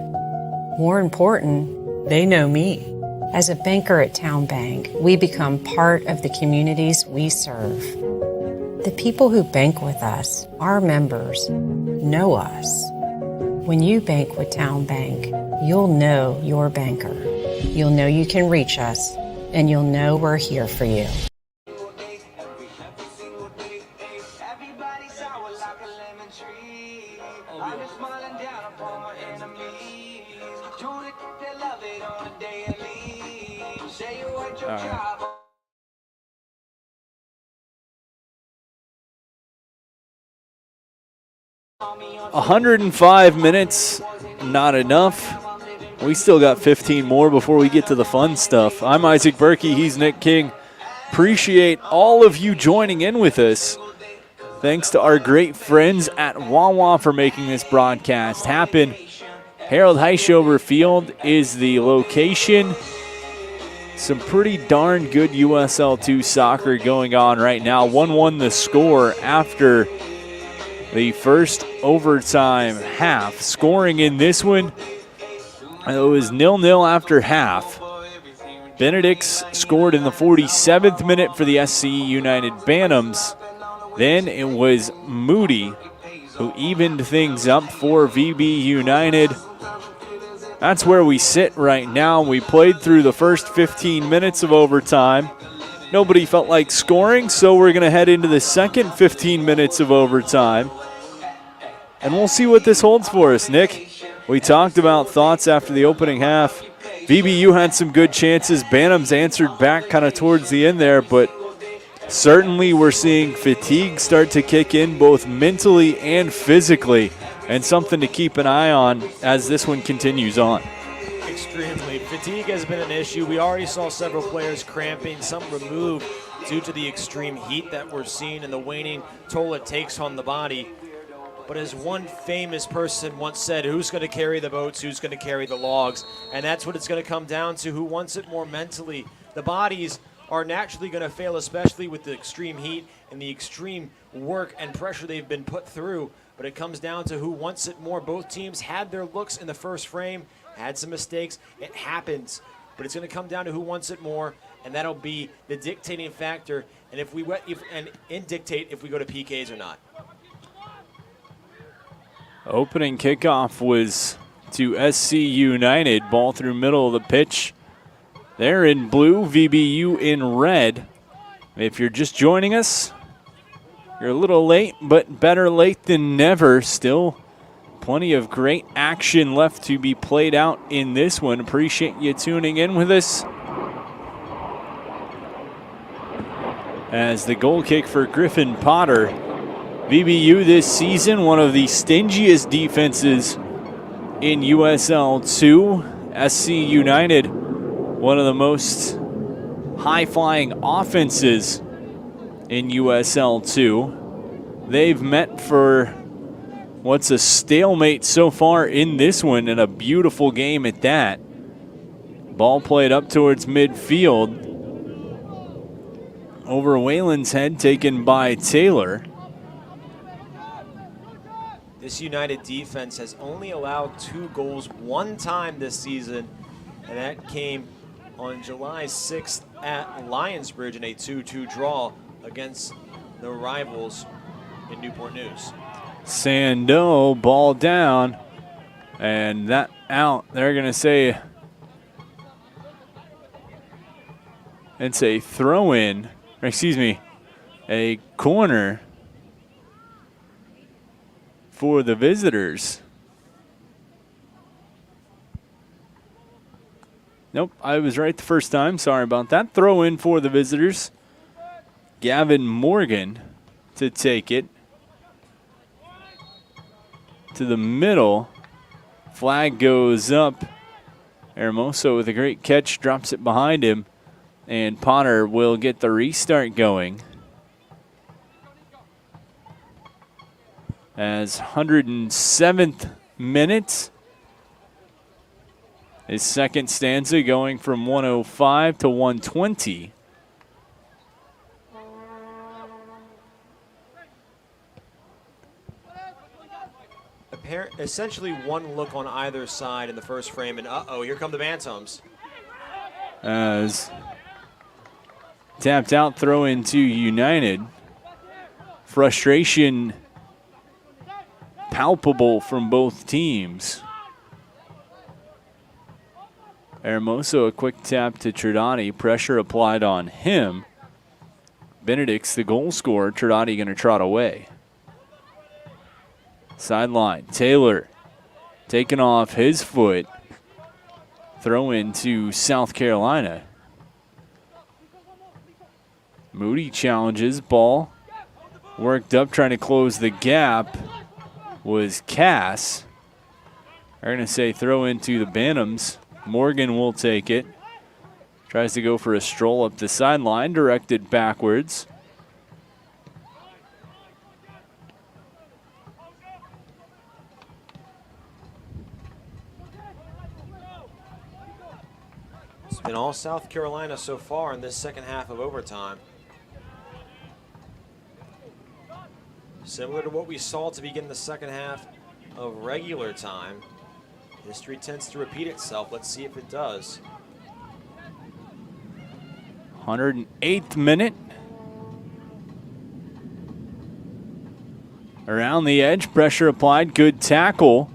More important, they know me. As a banker at Town Bank, we become part of the communities we serve. The people who bank with us, our members, know us. When you bank with Town Bank, you'll know your banker. You'll know you can reach us, and you'll know we're here for you. All right. 105 minutes, not enough. We still got 15 more before we get to the fun stuff. I'm Isaac Berkey, he's Nick King. Appreciate all of you joining in with us. Thanks to our great friends at Wawa for making this broadcast happen. Harold Heishover Field is the location. Some pretty darn good USL2 soccer going on right now. 1-1 the score after the first overtime half. Scoring in this one, it was 0-0 after half. Benedict's scored in the 47th minute for the SC United Bantams. Then it was Moody who evened things up for VB United. That's where we sit right now. We played through the first 15 minutes of overtime. Nobody felt like scoring, so we're going to head into the second 15 minutes of overtime. And we'll see what this holds for us, Nick. We talked about thoughts after the opening half. VBU had some good chances. Bantams answered back kind of towards the end there, but certainly we're seeing fatigue start to kick in both mentally and physically, and something to keep an eye on as this one continues on. Extremely. Fatigue has been an issue. We already saw several players cramping, some removed due to the extreme heat that we're seeing and the waning toll it takes on the body. But as one famous person once said, who's going to carry the boats, who's going to carry the logs? And that's what it's going to come down to, who wants it more mentally. The bodies are naturally going to fail, especially with the extreme heat and the extreme work and pressure they've been put through. But it comes down to who wants it more. Both teams had their looks in the first frame, had some mistakes. It happens. But it's going to come down to who wants it more, and that'll be the dictating factor. And dictate if we go to PKs or not. Opening kickoff was to SC United. Ball through middle of the pitch. They're in blue, VBU in red. If you're just joining us, you're a little late, but better late than never. Still plenty of great action left to be played out in this one. Appreciate you tuning in with us. As the goal kick for Griffin Potter. VBU this season, one of the stingiest defenses in USL 2. SC United, one of the most high-flying offenses in USL 2. They've met for what's a stalemate so far in this one, and a beautiful game at that. Ball played up towards midfield. Over Whalen's head, taken by Taylor. This United defense has only allowed 2 goals one time this season, and that came on July 6th at Lionsbridge in a 2-2 draw against the rivals in Newport News. Sando, ball down, and that out. They're going to say it's a throw-in, or excuse me, a corner for the visitors. Nope, I was right the first time. Sorry about that. Throw in for the visitors. Gavin Morgan to take it to the middle. Flag goes up. Hermoso with a great catch, drops it behind him, and Potter will get the restart going. As 107th minute, his second stanza going from 105 to 120. Essentially one look on either side in the first frame, and uh-oh, here come the Bantams. As tapped out throw into United. Frustration palpable from both teams. Hermoso, a quick tap to Tridani. Pressure applied on him. Benedict's the goal scorer. Tridani going to trot away. Sideline. Taylor taking off his foot. Throw into South Carolina. Moody challenges. Ball worked up, trying to close the gap. Was Cass. They're going to say throw into the Bantams. Morgan will take it. Tries to go for a stroll up the sideline, directed backwards. It's been all South Carolina so far in this second half of overtime. Similar to what we saw to begin the second half of regular time. History tends to repeat itself. Let's see if it does. 108th minute. Around the edge, pressure applied, good tackle.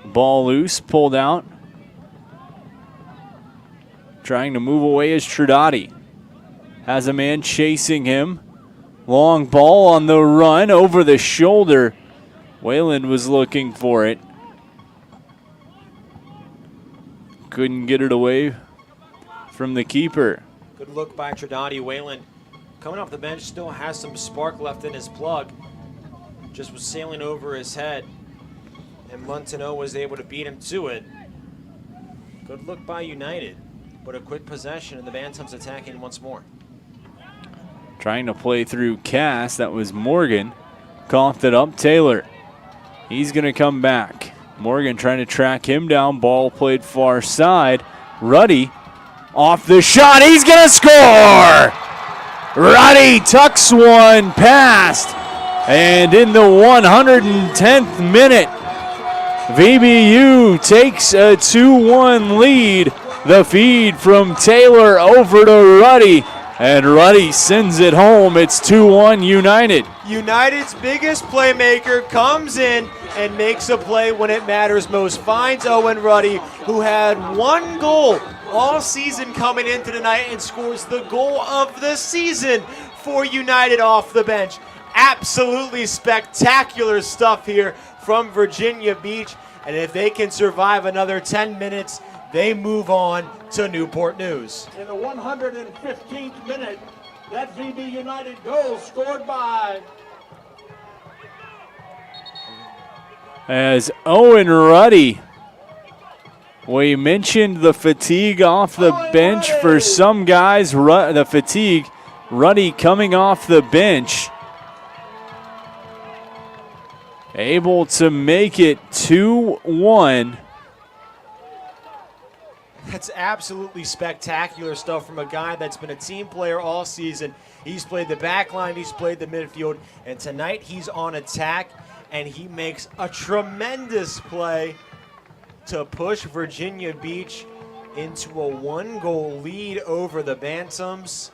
Ball loose, pulled out. Trying to move away is Tridati. Has a man chasing him. Long ball on the run, over the shoulder. Wayland was looking for it. Couldn't get it away from the keeper. Good look by Tridati. Wayland coming off the bench, still has some spark left in his plug. Just was sailing over his head, and Montenot was able to beat him to it. Good look by United, but a quick possession, and the Bantams attacking once more. Trying to play through Cass, that was Morgan. Coughed it up, Taylor. He's gonna come back. Morgan trying to track him down, ball played far side. Ruddy off the shot, he's gonna score! Ruddy tucks one past, and in the 110th minute, VBU takes a 2-1 lead. The feed from Taylor over to Ruddy, and Ruddy sends it home. It's 2-1 United. United's biggest playmaker comes in and makes a play when it matters most. Finds Owen Ruddy, who had one goal all season coming into tonight, and scores the goal of the season for United off the bench. Absolutely spectacular stuff here from Virginia Beach, and if they can survive another 10 minutes, they move on to Newport News. In the 115th minute, that VB United goal scored by as Owen Ruddy. We mentioned the fatigue off the bench for some guys. The fatigue, Ruddy coming off the bench. Able to make it 2-1. That's absolutely spectacular stuff from a guy that's been a team player all season. He's played the back line, he's played the midfield, and tonight he's on attack, and he makes a tremendous play to push Virginia Beach into a 1-goal lead over the Bantams.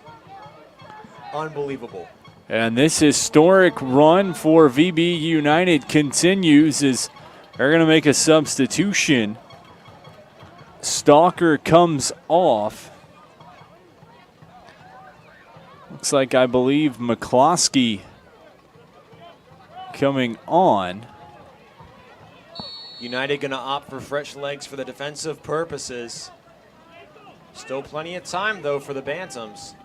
Unbelievable. And this historic run for VB United continues as they're going to make a substitution. Stalker comes off. Looks like, I believe, McCloskey coming on. United going to opt for fresh legs for the defensive purposes. Still plenty of time, though, for the Bantams.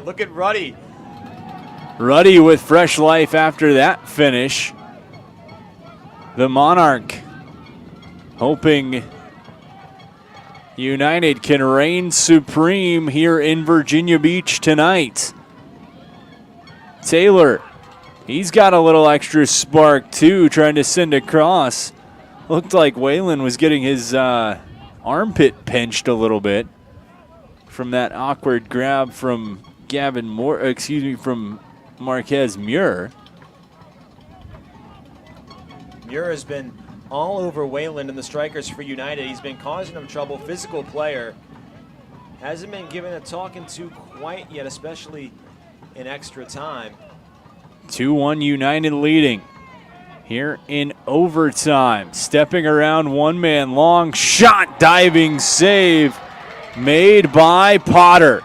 Look at Ruddy. Ruddy with fresh life after that finish. The Monarch hoping United can reign supreme here in Virginia Beach tonight. Taylor, he's got a little extra spark too, trying to send across. Looked like Wayland was getting his armpit pinched a little bit from that awkward grab from from Marquez Muir. Muir has been all over Wayland and the strikers for United. He's been causing them trouble. Physical player. Hasn't been given a talking to quite yet, especially in extra time. 2-1 United leading here in overtime. Stepping around, one man, long shot, diving save made by Potter.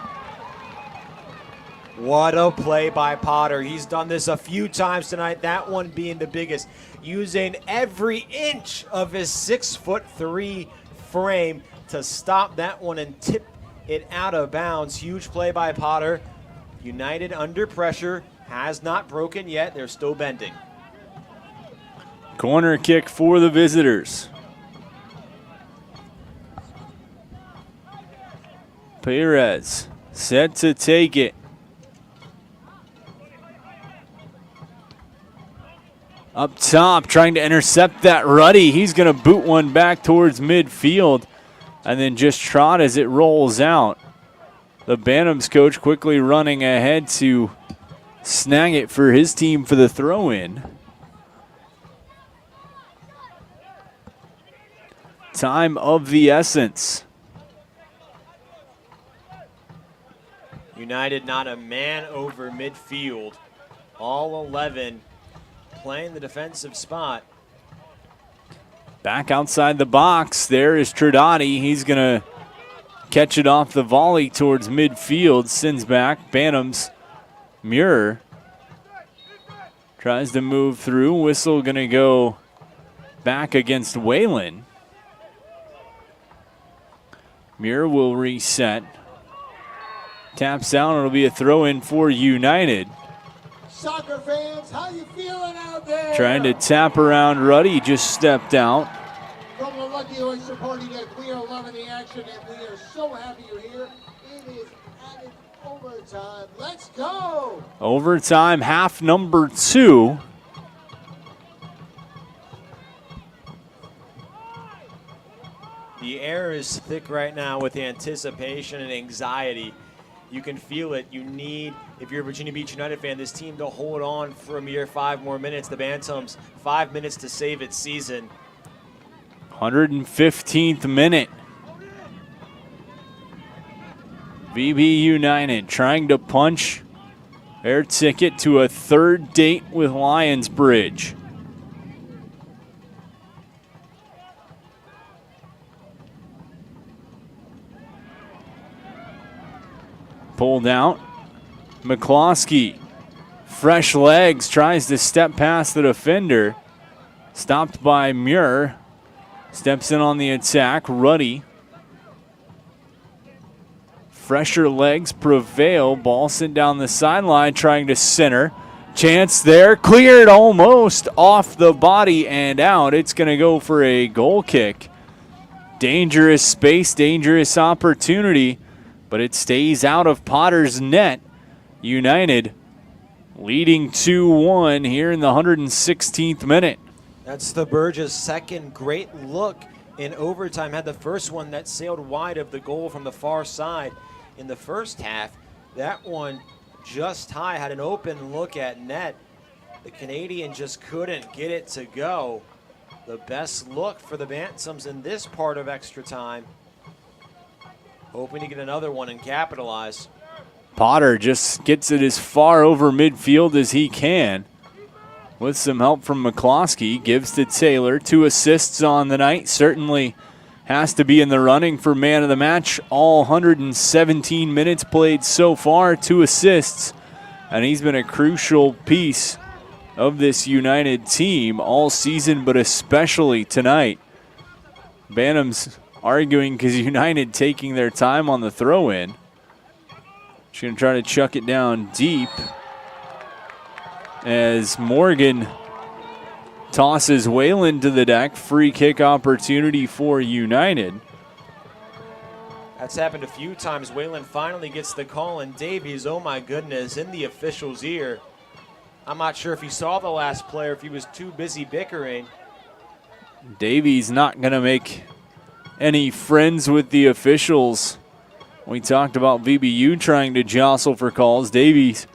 What a play by Potter. He's done this a few times tonight, that one being the biggest, using every inch of his 6'3" frame to stop that one and tip it out of bounds. Huge play by Potter. United under pressure, has not broken yet. They're still bending. Corner kick for the visitors. Perez set to take it. Up top, trying to intercept that Ruddy. He's going to boot one back towards midfield and then just trot as it rolls out. The Bantams coach quickly running ahead to snag it for his team for the throw-in. Time of the essence. United not a man over midfield. All 11 playing the defensive spot. Back outside the box, there is Tridati. He's going to catch it off the volley towards midfield. Sends back. Bantams. Muir tries to move through. Whistle going to go back against Whalen. Muir will reset. Taps down. It'll be a throw-in for United. Soccer fans, how you feeling out there? Trying to tap around Ruddy, just stepped out. From the Lucky Oyster Party Deck, we are loving the action and we are so happy you're here. It is added overtime. Let's go! Overtime, half number 2. The air is thick right now with anticipation and anxiety. You can feel it. You need, if you're a Virginia Beach United fan, this team to hold on for a mere 5 more minutes. The Bantams, 5 minutes to save its season. 115th minute. VB United trying to punch their ticket to a third date with Lionsbridge. Pulled out. McCloskey, fresh legs, tries to step past the defender. Stopped by Muir. Steps in on the attack. Ruddy. Fresher legs prevail. Ball sent down the sideline, trying to center. Chance there. Cleared almost off the body and out. It's going to go for a goal kick. Dangerous space, dangerous opportunity, but it stays out of Potter's net. United leading 2-1 here in the 116th minute. That's the Burgess' second great look in overtime. Had the first one that sailed wide of the goal from the far side in the first half. That one just high, had an open look at net. The Canadian just couldn't get it to go. The best look for the Bantams in this part of extra time. Hoping to get another one and capitalize. Potter just gets it as far over midfield as he can. With some help from McCloskey, gives to Taylor. 2 assists on the night. Certainly has to be in the running for man of the match. All 117 minutes played so far, 2 assists. And he's been a crucial piece of this United team all season, but especially tonight. Bantams arguing because United taking their time on the throw-in. She's going to try to chuck it down deep as Morgan tosses Whalen to the deck. Free kick opportunity for United. That's happened a few times. Whalen finally gets the call, and Davies, oh my goodness, in the official's ear. I'm not sure if he saw the last player, if he was too busy bickering. Davies not going to make any friends with the officials. We talked about VBU trying to jostle for calls. Davies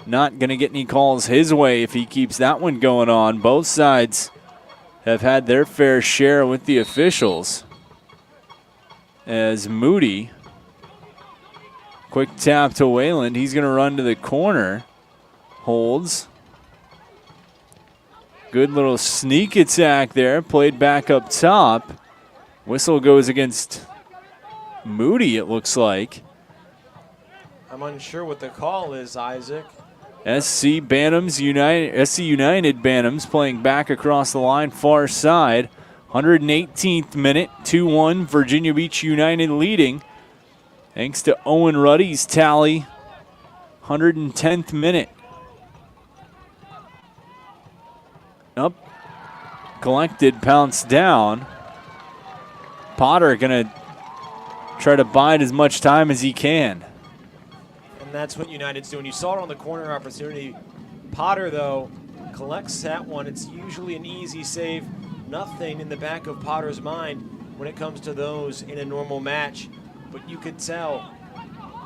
not going to get any calls his way if he keeps that one going on. Both sides have had their fair share with the officials. As Moody, quick tap to Wayland. He's going to run to the corner. Holds. Good little sneak attack there. Played back up top. Whistle goes against Moody, it looks like. I'm unsure what the call is, Isaac. SC United Bantams playing back across the line, far side. 118th minute, 2-1, Virginia Beach United leading. Thanks to Owen Ruddy's tally. 110th minute. Up, collected, pounced down. Potter gonna try to bide as much time as he can. And that's what United's doing. You saw it on the corner opportunity. Potter, though, collects that one. It's usually an easy save. Nothing in the back of Potter's mind when it comes to those in a normal match. But you could tell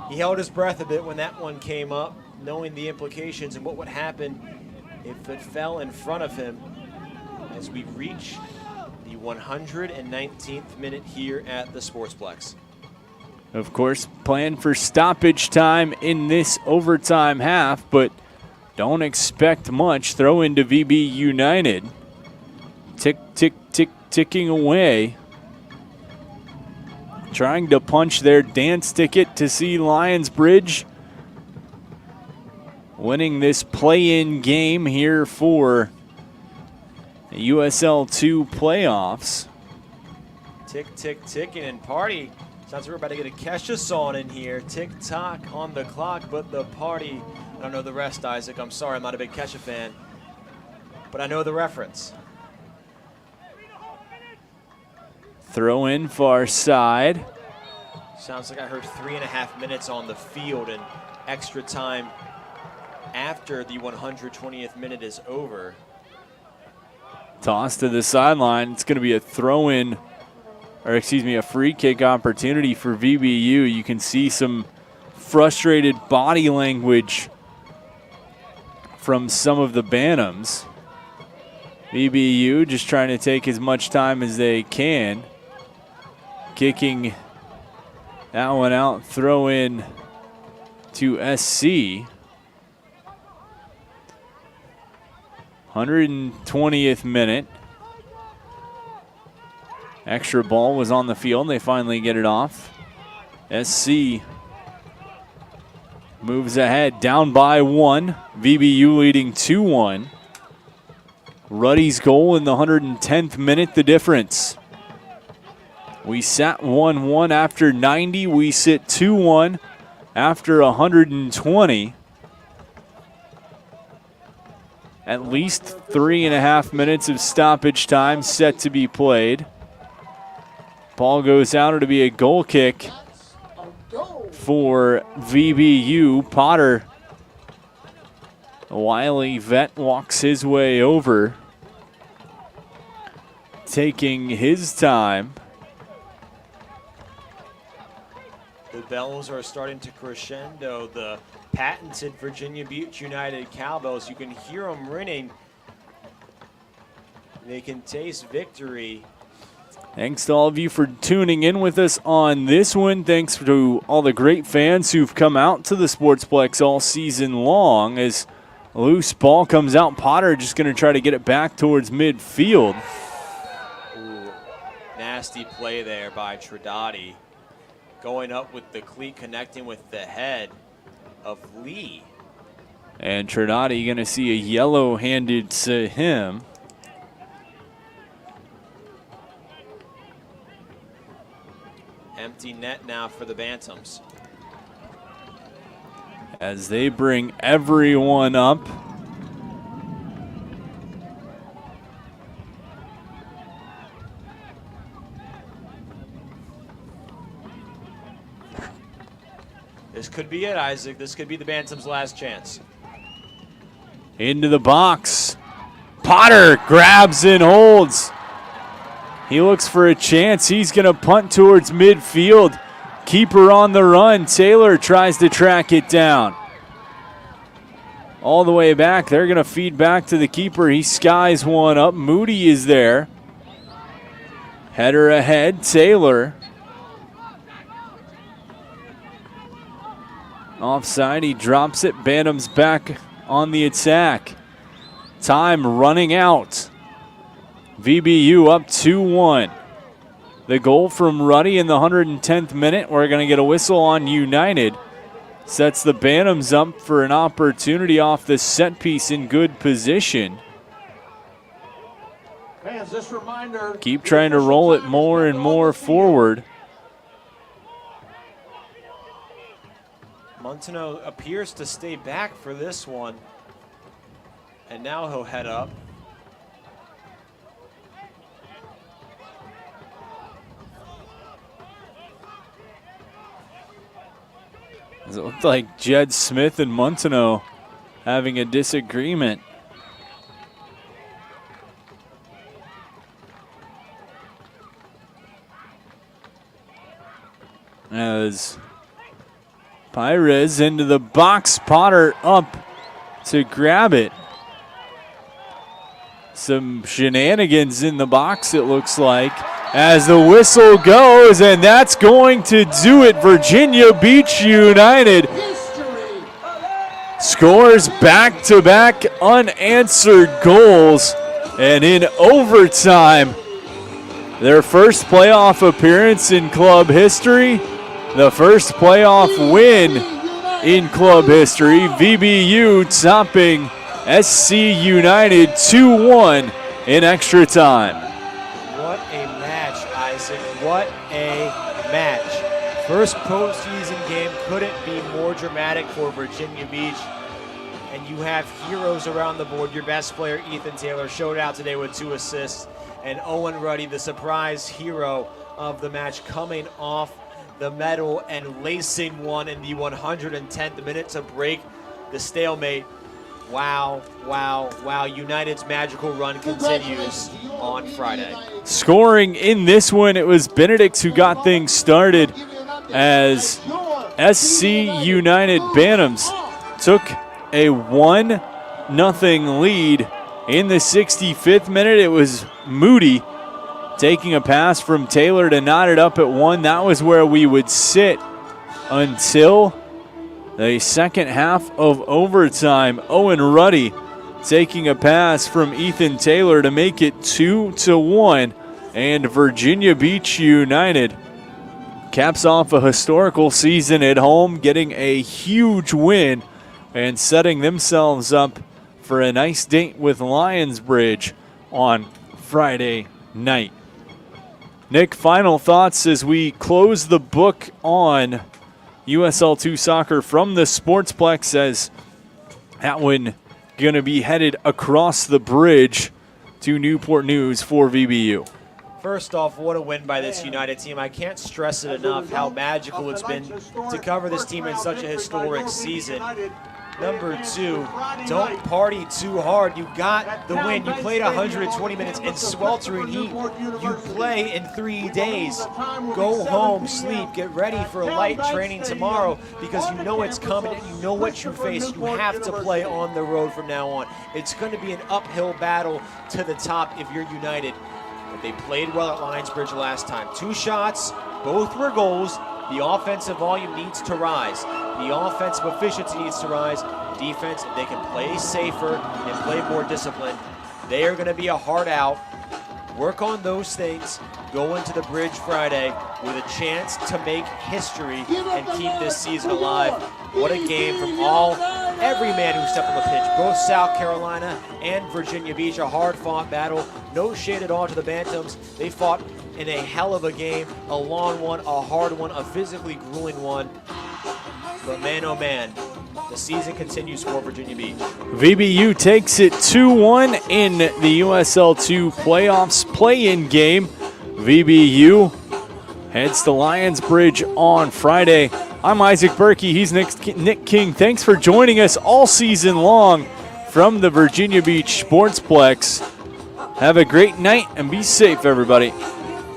he held his breath a bit when that one came up, knowing the implications and what would happen if it fell in front of him as we reach the 119th minute here at the Sportsplex. Of course, plan for stoppage time in this overtime half, but don't expect much. Throw into VB United. Tick, tick, tick, ticking away. Trying to punch their dance ticket to see Lions Bridge winning this play-in game here for the USL 2 playoffs. Tick, tick, ticking, and party. Sounds like we're about to get a Kesha song in here. Tick-tock on the clock, but the party. I don't know the rest, Isaac. I'm sorry, I'm not a big Kesha fan. But I know the reference. Throw in far side. Sounds like I heard 3.5 minutes on the field and extra time after the 120th minute is over. Toss to the sideline. It's going to be a throw-in, or excuse me, a free kick opportunity for VBU. You can see some frustrated body language from some of the Bantams. VBU just trying to take as much time as they can. Kicking that one out, throw in to SC. 120th minute. Extra ball was on the field. They finally get it off. SC moves ahead, down by 1. VBU leading 2-1. Ruddy's goal in the 110th minute, the difference. We sat 1-1 after 90. We sit 2-1 after 120. At least 3.5 minutes of stoppage time set to be played. Ball goes out. It'll be a goal kick for VBU. Potter, a wily vet, walks his way over, taking his time. The bells are starting to crescendo. The patented Virginia Beach United cowbells. You can hear them ringing. They can taste victory. Thanks to all of you for tuning in with us on this one. Thanks to all the great fans who've come out to the Sportsplex all season long. As a loose ball comes out, Potter just going to try to get it back towards midfield. Ooh, nasty play there by Tridati. Going up with the cleat, connecting with the head of Lee. And Trinati going to see a yellow handed to him. Empty net now for the Bantams. As they bring everyone up. This could be it, Isaac. This could be the Bantams' last chance. Into the box. Potter grabs and holds. He looks for a chance. He's going to punt towards midfield. Keeper on the run. Taylor tries to track it down. All the way back. They're going to feed back to the keeper. He skies one up. Moody is there. Header ahead. Taylor. Offside, he drops it. Bantams back on the attack. Time running out. VBU up 2-1. The goal from Ruddy in the 110th minute. We're going to get a whistle on United. Sets the Bantams up for an opportunity off the set piece in good position. Fans, this reminder, keep trying to roll it more and more forward. Montano appears to stay back for this one. And now he'll head up. It looked like Jed Smith and Montano having a disagreement. as Pires into the box. Potter up to grab it. Some shenanigans in the box, it looks like, as the whistle goes, and that's going to do it. Virginia Beach United scores back-to-back unanswered goals, and in overtime, their first playoff appearance in club history, the first playoff win in club history, VBU topping SC United 2-1 in extra time. What a match, Isaac. What a match. First postseason game couldn't be more dramatic for Virginia Beach. And you have heroes around the board. Your best player, Ethan Taylor, showed out today with 2 assists. And Owen Ruddy, the surprise hero of the match, coming off the medal and lacing one in the 110th minute to break the stalemate. Wow, wow, wow. United's magical run continues on Friday. Scoring in this one, it was Benedict who got things started as SC United Bantams took a 1-0 lead in the 65th minute. It was Moody taking a pass from Taylor to knot it up at 1. That was where we would sit until the second half of overtime. Owen Ruddy taking a pass from Ethan Taylor to make it 2-1. And Virginia Beach United caps off a historical season at home, getting a huge win and setting themselves up for a nice date with Lionsbridge on Friday night. Nick, final thoughts as we close the book on USL2 soccer from the Sportsplex, as that one going to be headed across the bridge to Newport News for VBU. First off, what a win by this United team. I can't stress it enough how magical it's been to cover this team in such a historic season. Number 2, don't party too hard. You got the win. You played 120 minutes in sweltering heat. You play in 3 days. Go home, sleep, get ready for a light training tomorrow because you know it's coming and you know what you face. You have to play on the road from now on. It's going to be an uphill battle to the top if you're United. But they played well at Lionsbridge last time. 2 shots, both were goals. The offensive volume needs to rise. The offensive efficiency needs to rise. Defense, if they can play safer and play more disciplined, they are going to be a hard out. Work on those things. Go into the bridge Friday with a chance to make history and keep this season alive. What a game from every man who stepped on the pitch. Both South Carolina and Virginia Beach, a hard-fought battle. No shade at all to the Bantams. They fought in a hell of a game, a long one, a hard one, a physically grueling one. But man, oh man, the season continues for Virginia Beach. VBU takes it 2-1 in the USL2 playoffs play-in game. VBU heads to Lionsbridge on Friday. I'm Isaac Berkey. He's Nick King. Thanks for joining us all season long from the Virginia Beach Sportsplex. Have a great night and be safe, everybody.